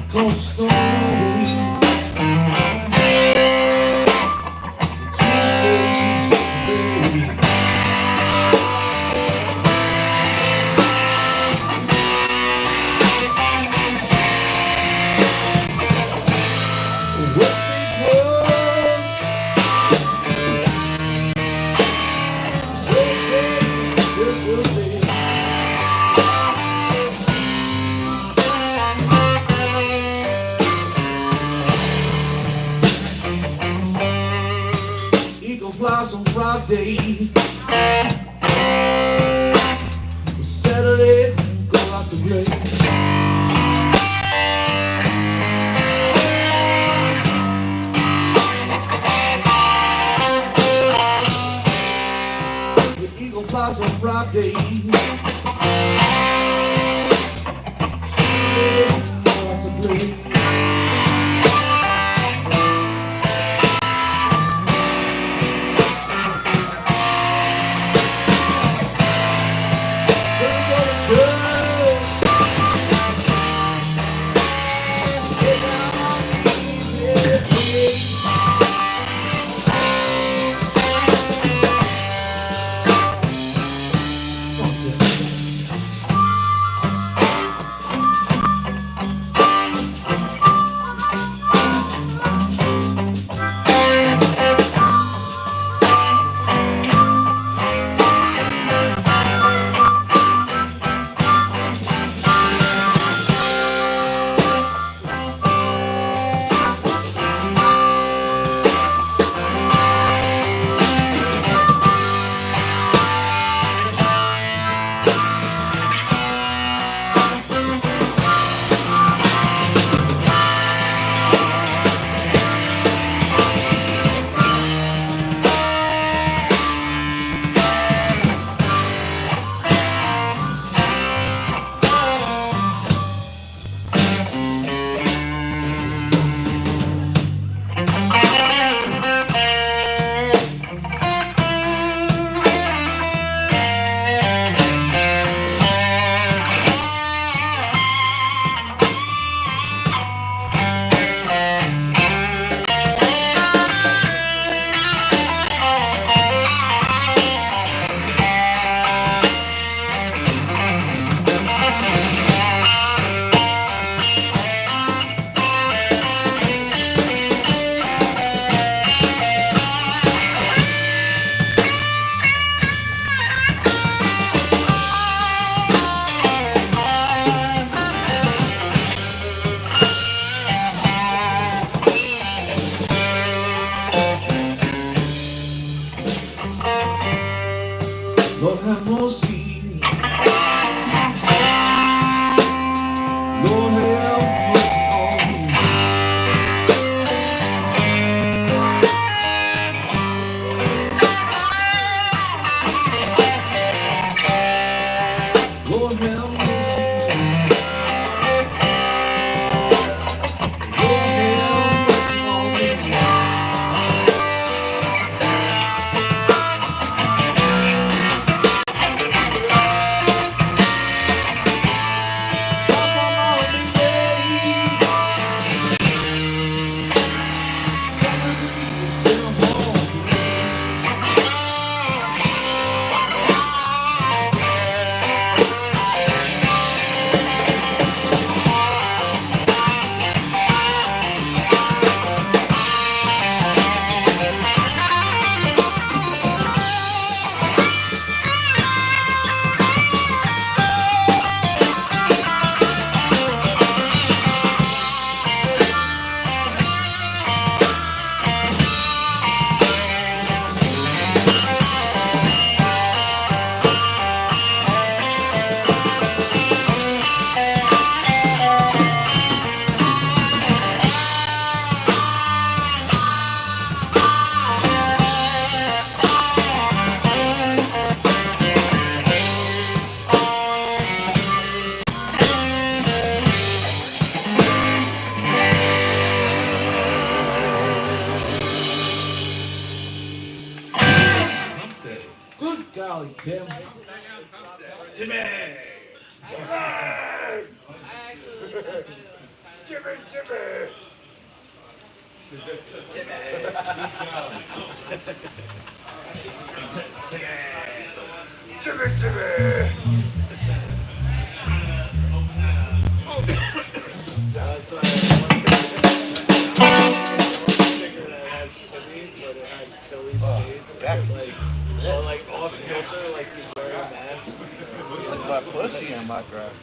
Comes on Monday, Tuesday is Tuesday. What things was, this will be. Eagle flies on Friday, Saturday, go out to play. The eagle flies on Friday, Saturday, go out to play. Sunday go to church, get down on your knees, yeah, yeah. Garthly, Tim. Timmy! Timmy! Timmy! That's why I want a sticker that has Timmy, but it has Tilly's face. Like off kilter, like he's wearing a mask. Like my pussy in my crap.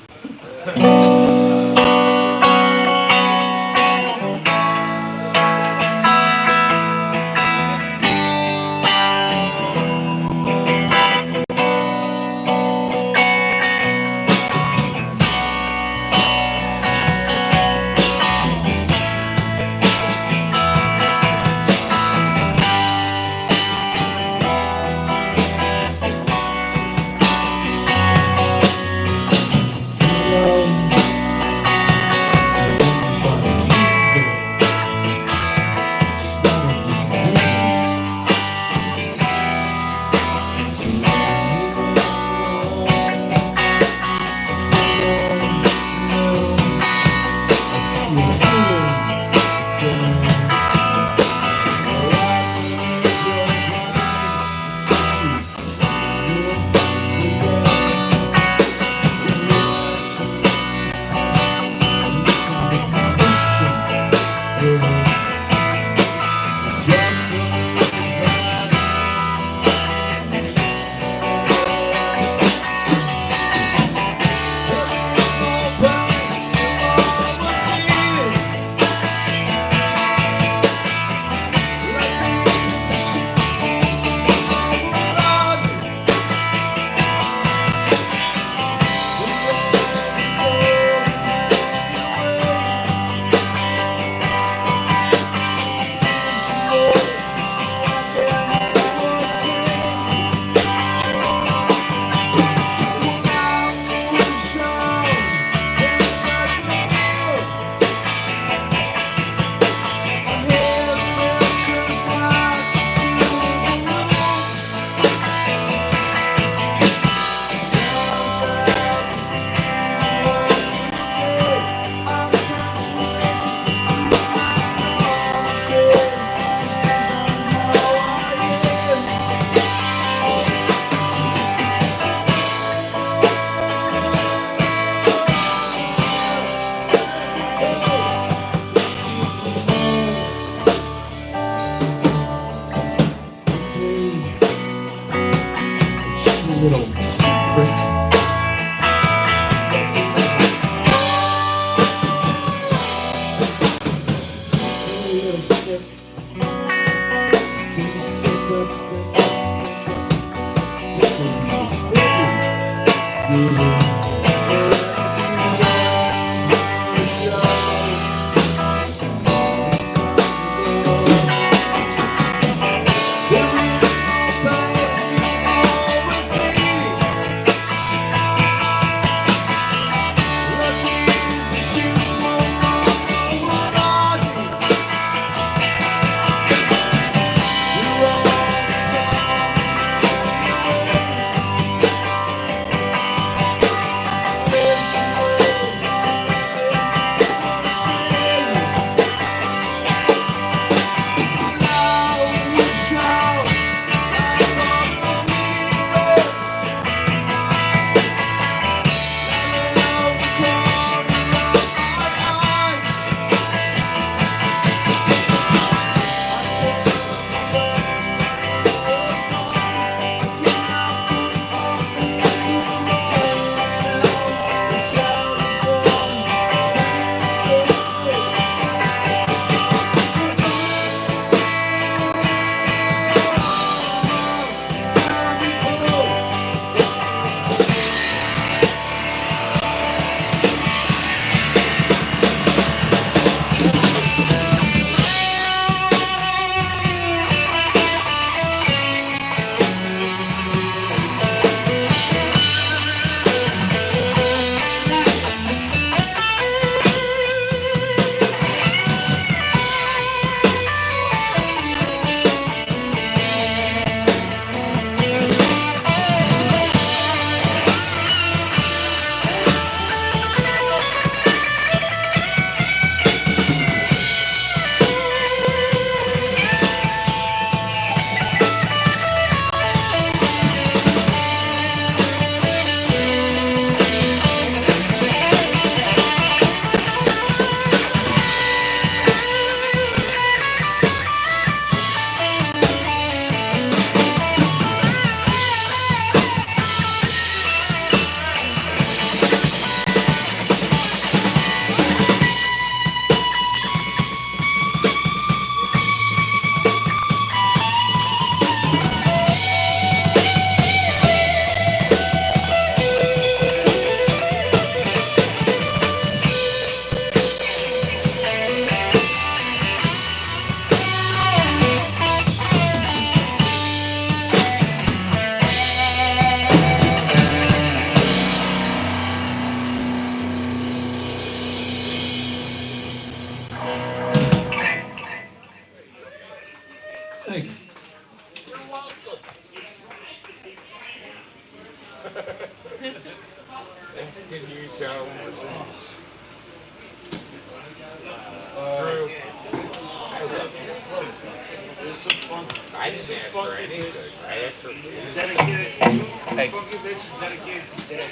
I didn't ask for anything. I asked for food. Dedicated. Hey. Funky bitch is dedicated to dead.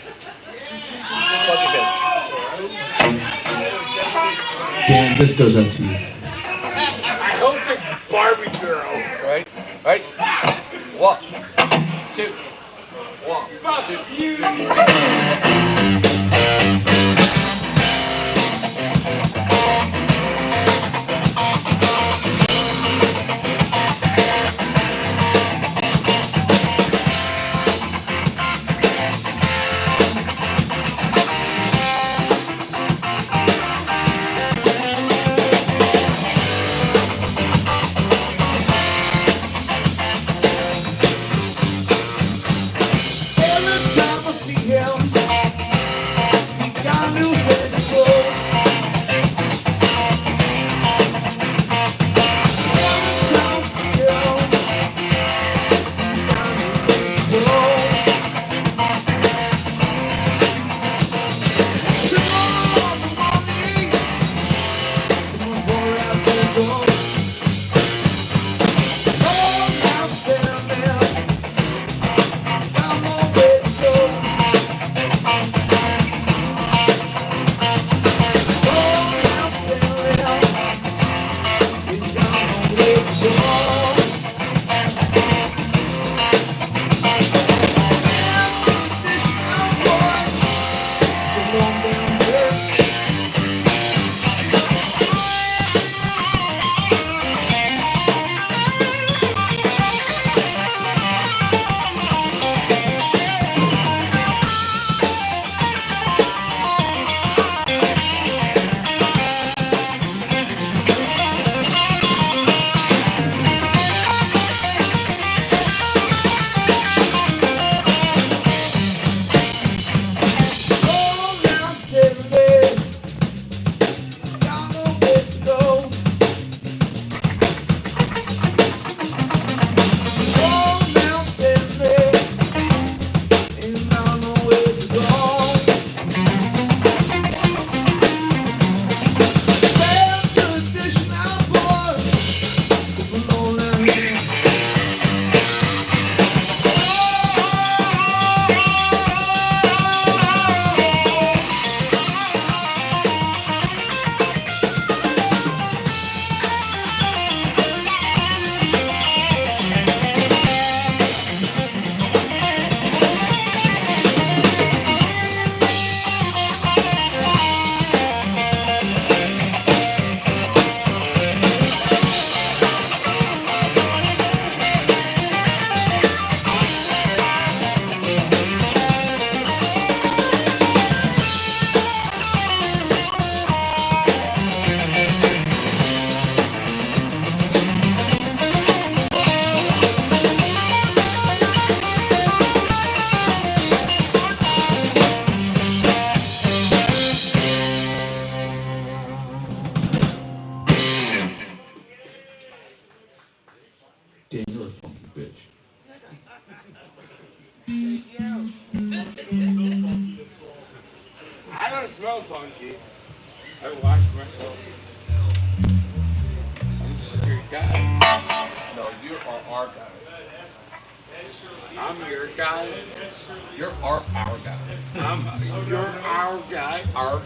Fuck it, Dan, this goes out to you. I hope it's Barbie girl. Right? Right? One, two. One, Fuck two. you. Every time I see him, he got new fancy clothes. Every time I see him, he got new fancy clothes. Tomorrow on the morning, someone pour out their door. Oh, now stand there, got no way to go. Dan, you're a funky bitch. I don't smell funky. I wash myself. I'm just a good guy. No, you are our guy. I'm your guy. You're our guy. You're our guy. Our.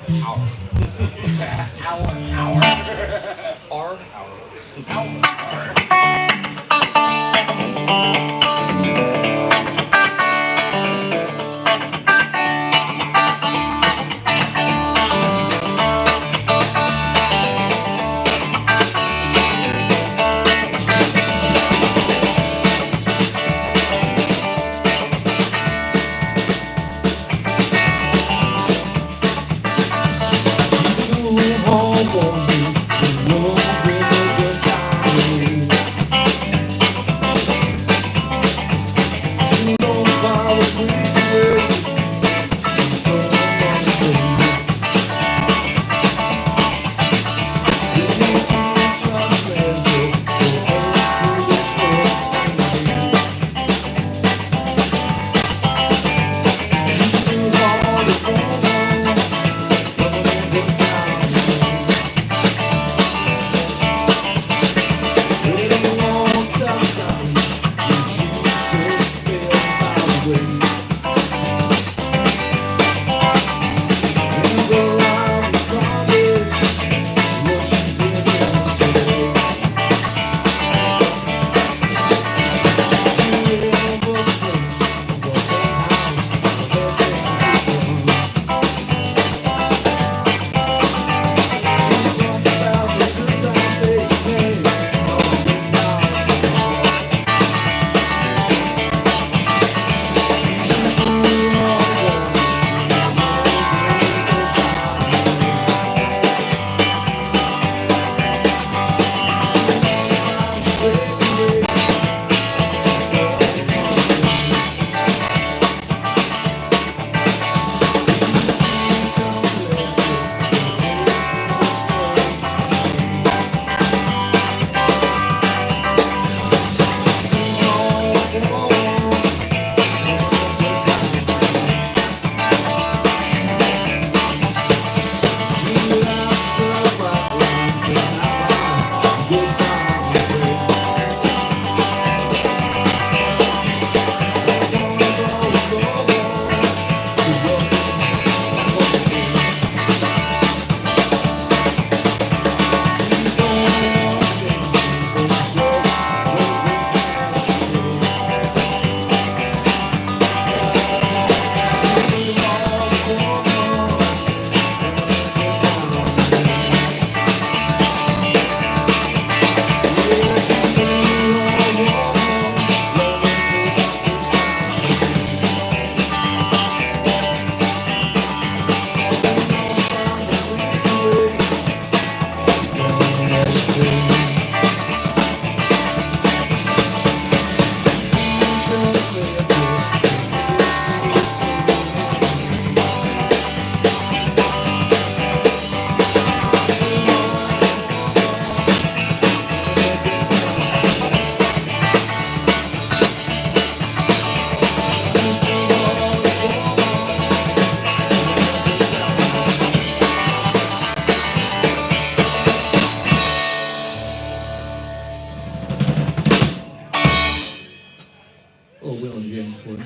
Oh, Will and James for you.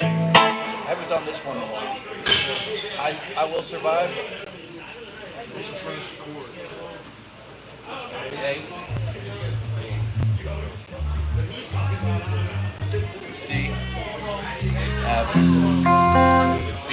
I haven't done this one in a while. I Will Survive. What's the first chord? A. C. F. B.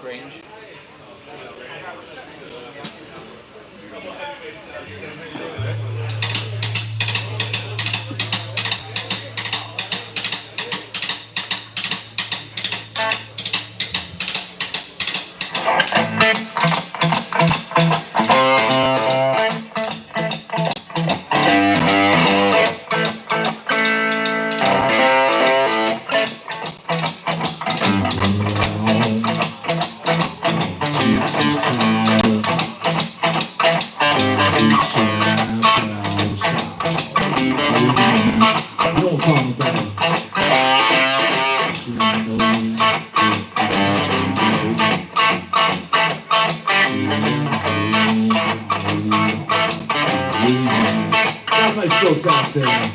range. Nice go south there.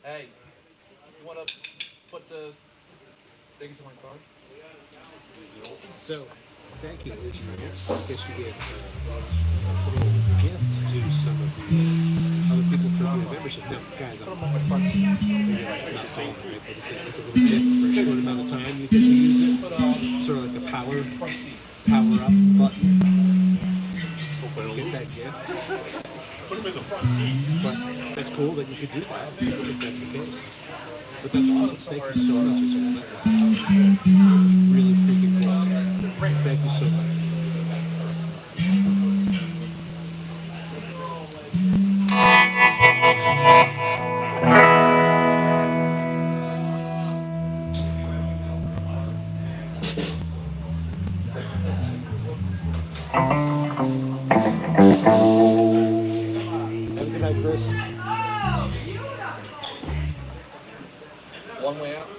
Hey, you want to put the things in my car? So, thank you, Israel. I guess you get a little gift to some of the other people for doing membership. Now, guys, I'm not saying right, but it's like a little gift for a short amount of time. You get to use it, sort of like a power up button. Get that gift. Put them in the front seat. But that's cool that you could do that if that's the case. But that's awesome. Thank you so much, Israel. That was really freaking cool. Thank you so much. Have a good night, Chris. One way out.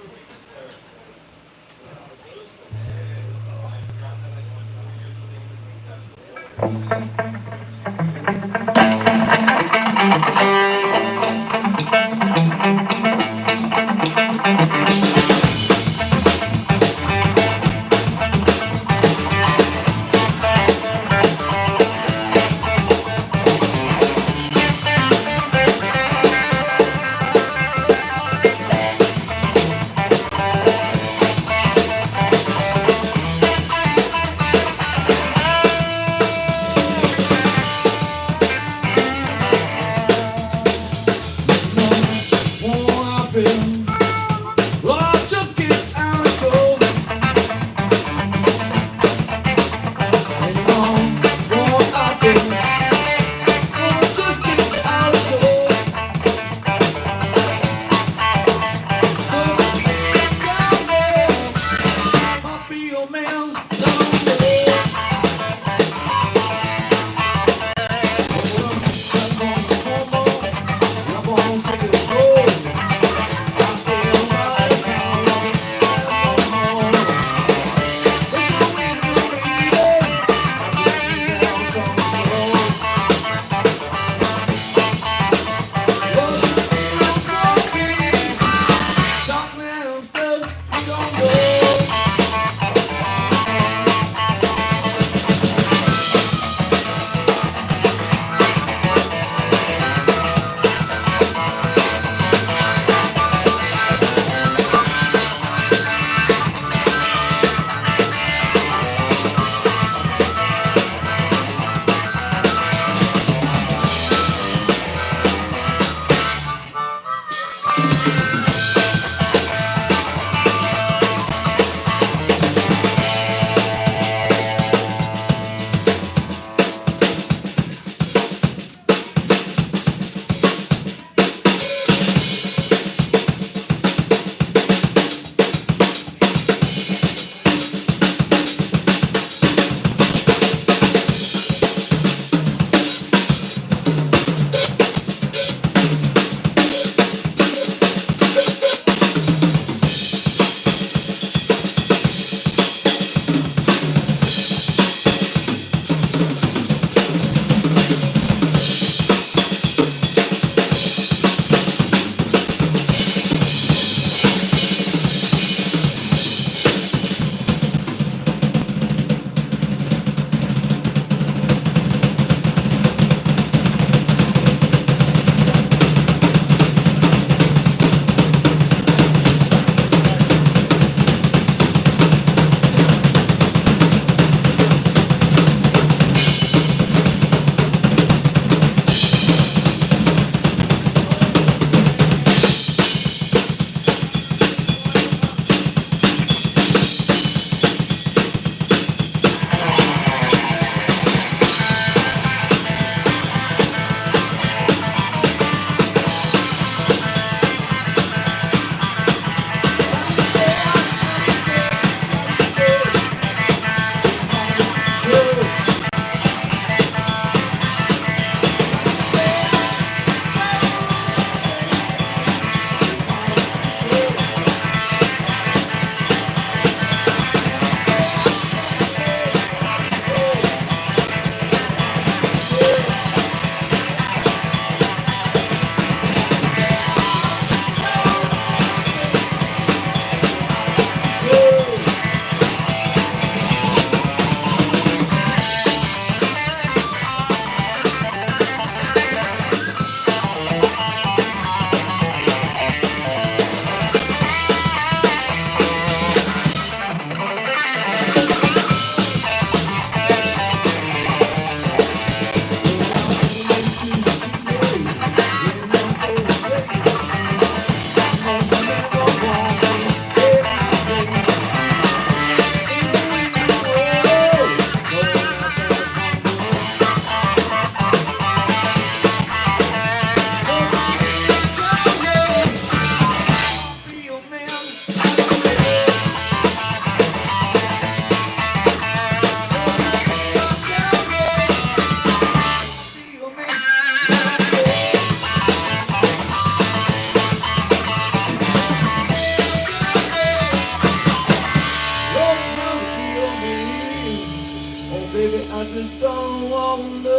on the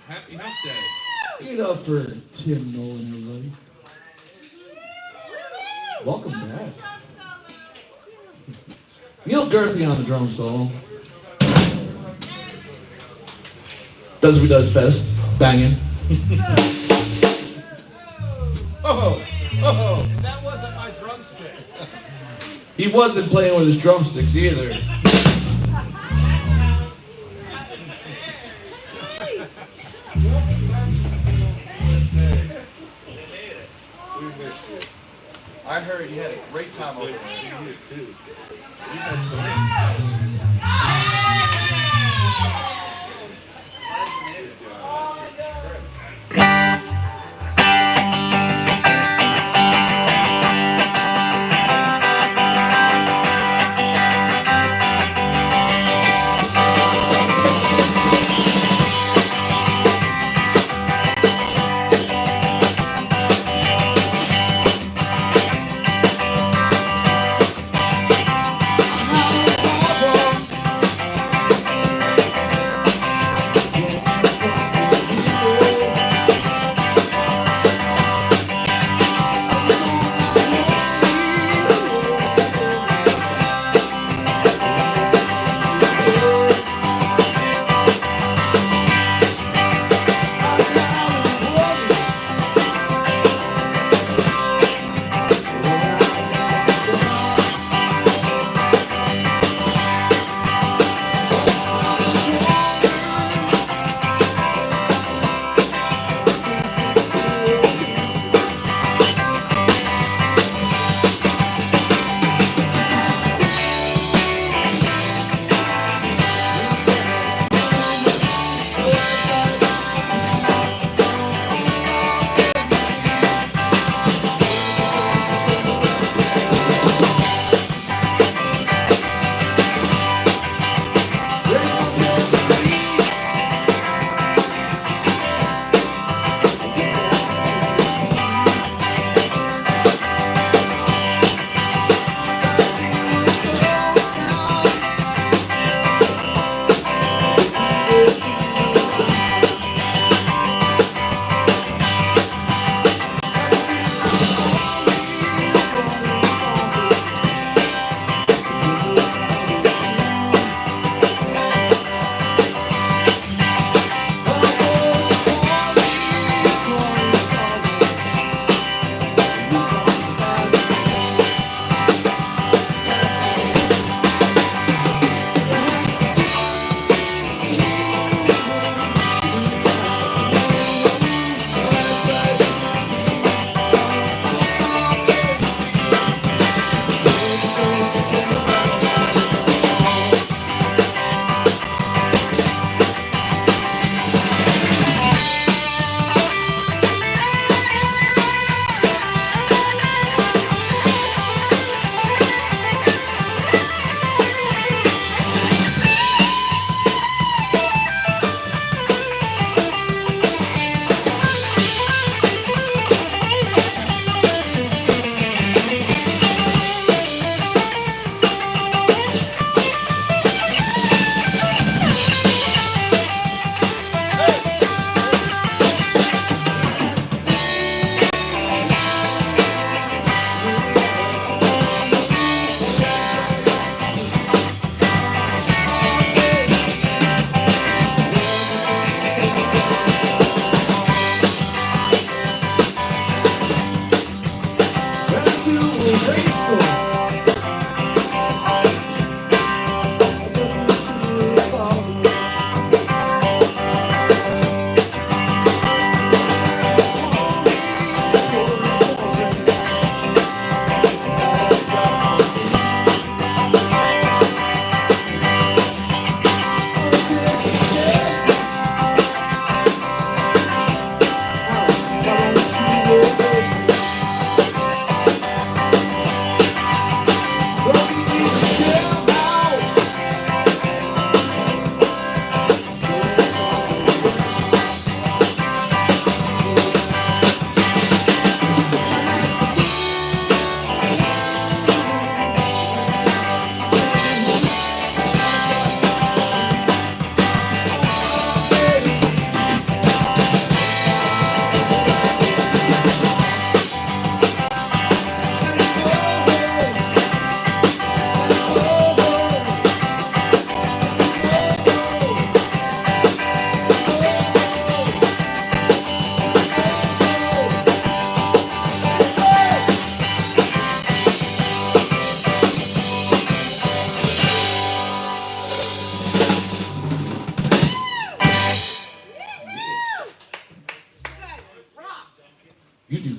Happy Hump Day. Give it up for Tim Nolan, everybody. Welcome back. Neil Garthly on the drum solo. Does what he does best, banging. Oh, oh. That wasn't my drumstick. He wasn't playing with his drumsticks either. I heard you had a great time over there. You too. Oh,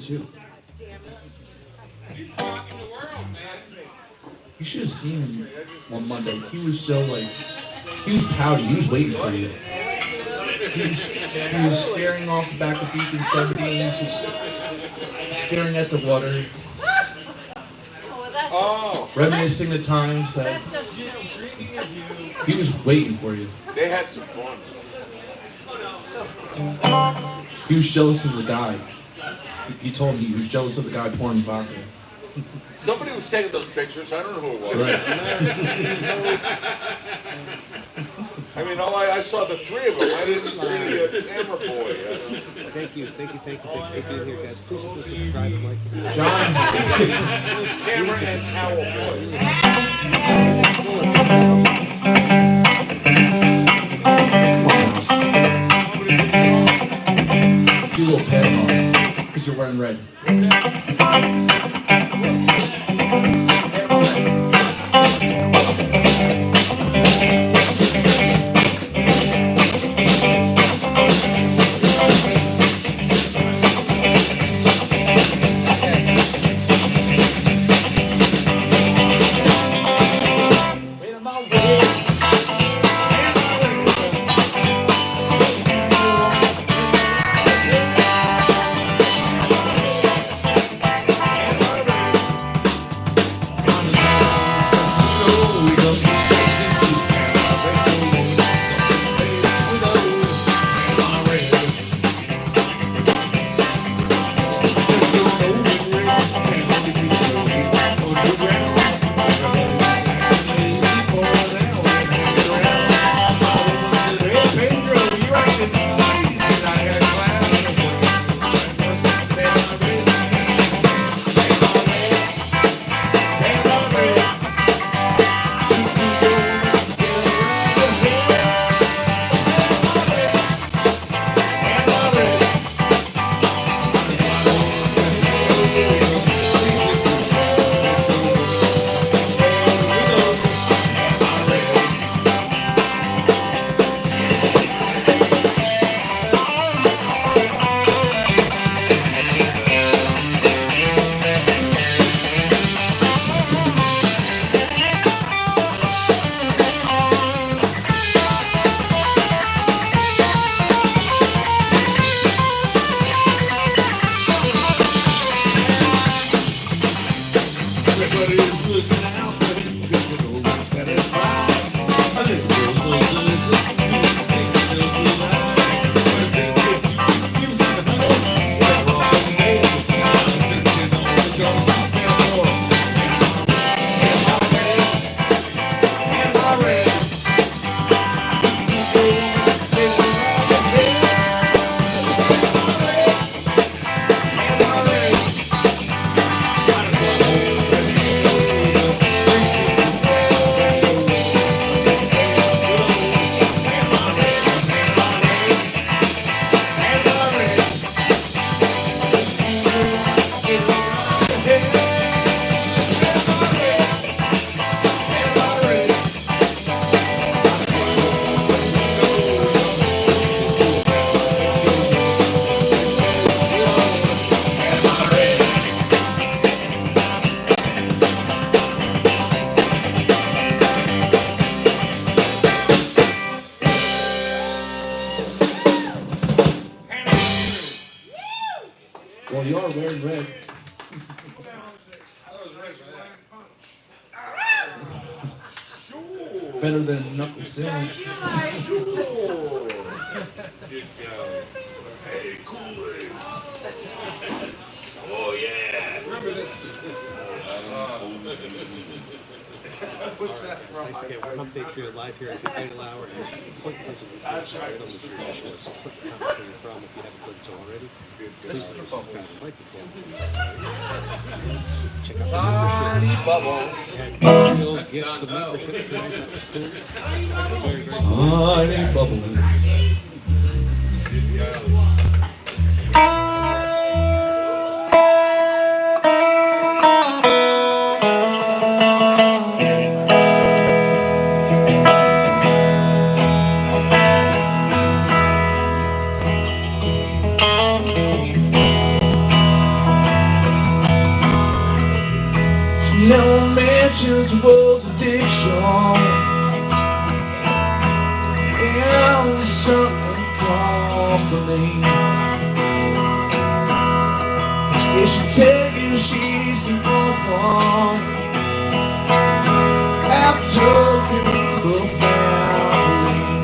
too. He's rocking the world, man. You should have seen him on Monday. He was so like, he was pouty. He was waiting for you. He was staring off the back of Beacon 17, just staring at the water, Oh, that's just, reminiscing the times that that's just he was waiting for you. They had some fun. He was jealous of the guy. He told me he was jealous of the guy pouring vodka. Somebody was taking those pictures. I don't know who it was. I mean, I saw the three of them. I didn't see a camera boy. Thank you for being here, guys. Please hit the subscribe and like if you John, Camera and towel boys. let's do a little tag on because you're wearing red. Well, you are wearing red. Better than knuckle sandwich. Sure. Good go. Hey, Kool-Aid. Oh, yeah. Remember this? What's that from? It's nice to get Hump Day Trio live here at the Idle Hour and Point Pleasant, New Jersey, right on the Jersey Shore. So put the comments where you're from if you haven't done so already. Please hit the subscribe and like if you haven't done so already. Check out the memberships. Bubbles. And still gifts of memberships tonight. That was cool. Very, very cool. Tiny bubble. certain company. If she tell you she's an orphan after remember family.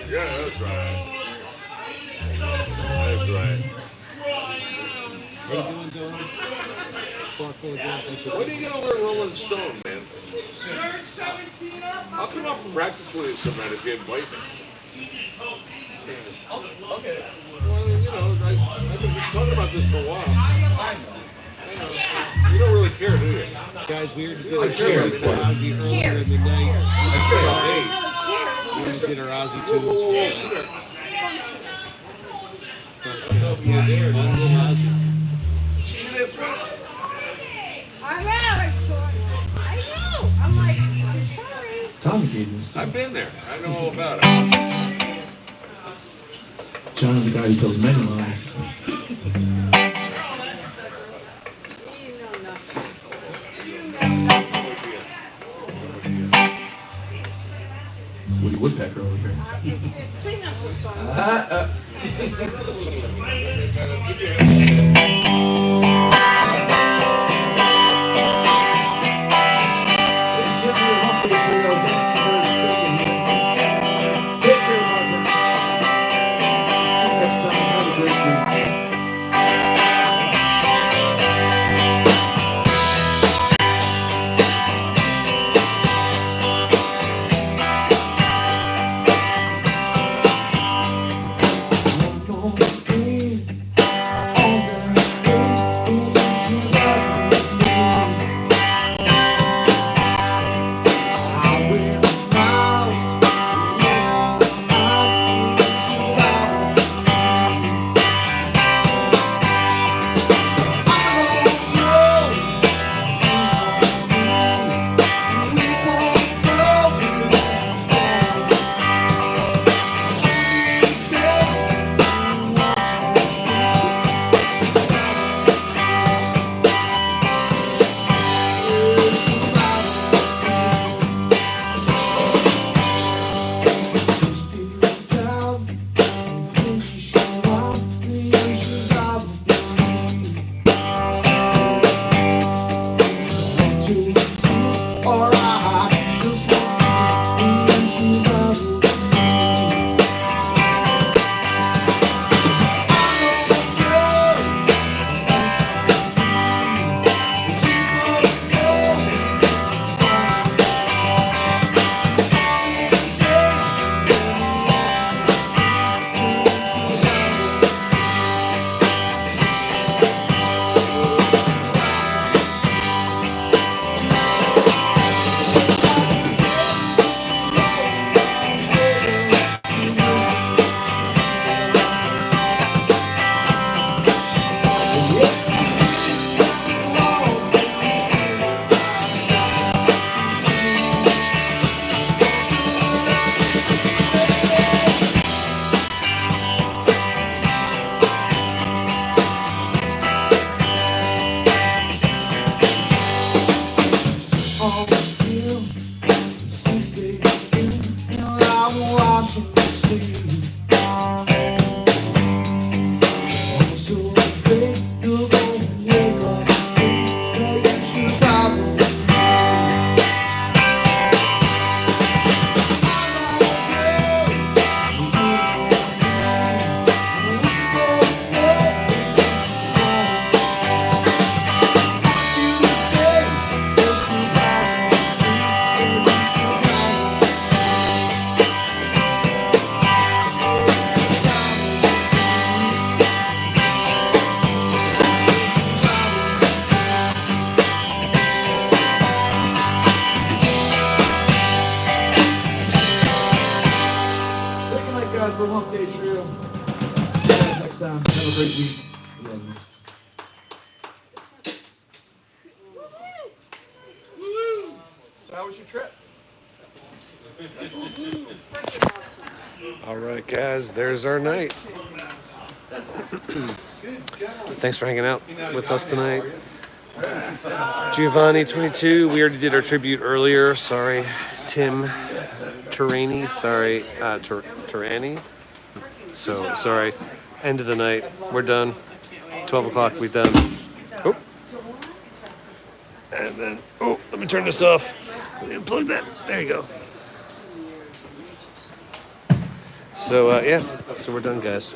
Yeah, that's right. That's right. How you doing, Dylan? Sparkle again. Thanks for When are you gonna learn Rolling Stone, man? I'll come up and practice with you some night if you invite me. Okay. Well, you know, I've been talking about this for a while. I know. You don't really care, do you? Guys, we were I care. to Ozzy earlier in the night. We did our Ozzy Whoa, whoa, tunes. whoa, come here. But, yeah, there, little Ozzy. See this one? I know, I saw Tommy gave this. I've been there. I know all about it. John's the guy who tells many lies. Woody Woodpecker over here. Sing us a song. Ladies and gentlemen, Hump Day Trio, thank you for speaking here. Take care of our friends. See you next time. Have a great week. For Hump Day Trio. See you guys next time. Have a great week. We love you. So how was your trip? All right, guys, there's our night. Thanks for hanging out with us tonight. Giovanni 22, we already did our tribute earlier. Sorry. Tim Turani, sorry. Turani. So, sorry. End of the night. We're done. 12 o'clock, we're done. Oh. And then, let me turn this off. Plug that. There you go. So, yeah. So we're done, guys.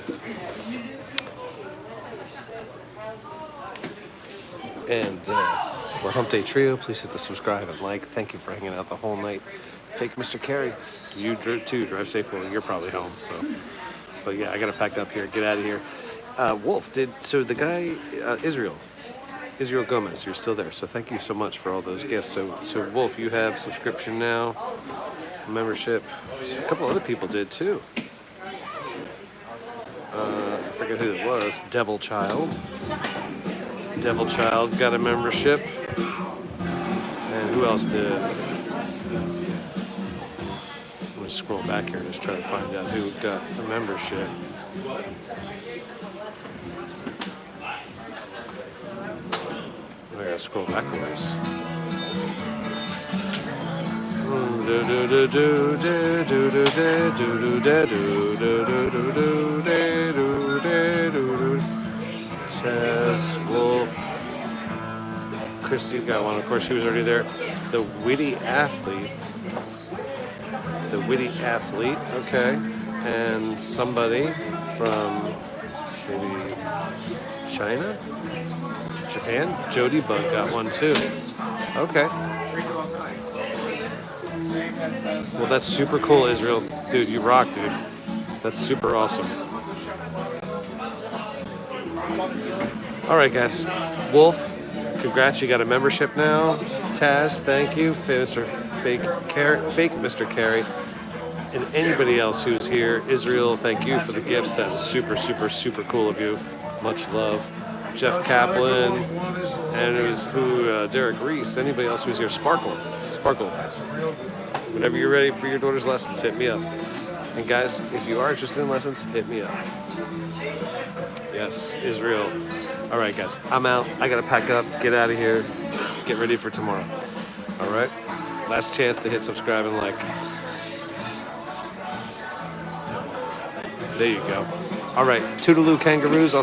And we're Hump Day Trio. Please hit the subscribe and like. Thank you for hanging out the whole night. Fake Mr. Carey. You too. Drive safe. Well, you're probably home. So, but yeah, I gotta pack up here. Get out of here. Wolf so the guy Israel Gomez. You're still there. So thank you so much for all those gifts. So Wolf, you have subscription now, membership. A couple other people did too. I forget who it was. Devil Child got a membership. And who else did? gonna scroll back here and just try to find out who got a membership. I gotta scroll back a ways. Says Wolf. Christy got one. Of course, she was already there. The Witty Athlete. The Witty Athlete. Okay. And somebody from maybe China? Japan? Jody Bug got one too. Okay. Well, that's super cool, Israel. Dude, you rock, dude. That's super awesome. All right, guys. Wolf, congrats, you got a membership now. Taz, thank you. Mr. Fake Mr. Carey. And anybody else who's here, Israel, thank you for the gifts. That was super, super, super cool of you. Much love. Jeff Kaplan, and it was Derek Reese. Anybody else who's here? Sparkle. Whenever you're ready for your daughter's lessons, hit me up. And guys, if you are interested in lessons, hit me up. Yes, Israel. All right, guys, I'm out. I gotta pack up, get out of here, get ready for tomorrow. All right, last chance to hit subscribe and like. There you go. All right, toodaloo kangaroos. I'll see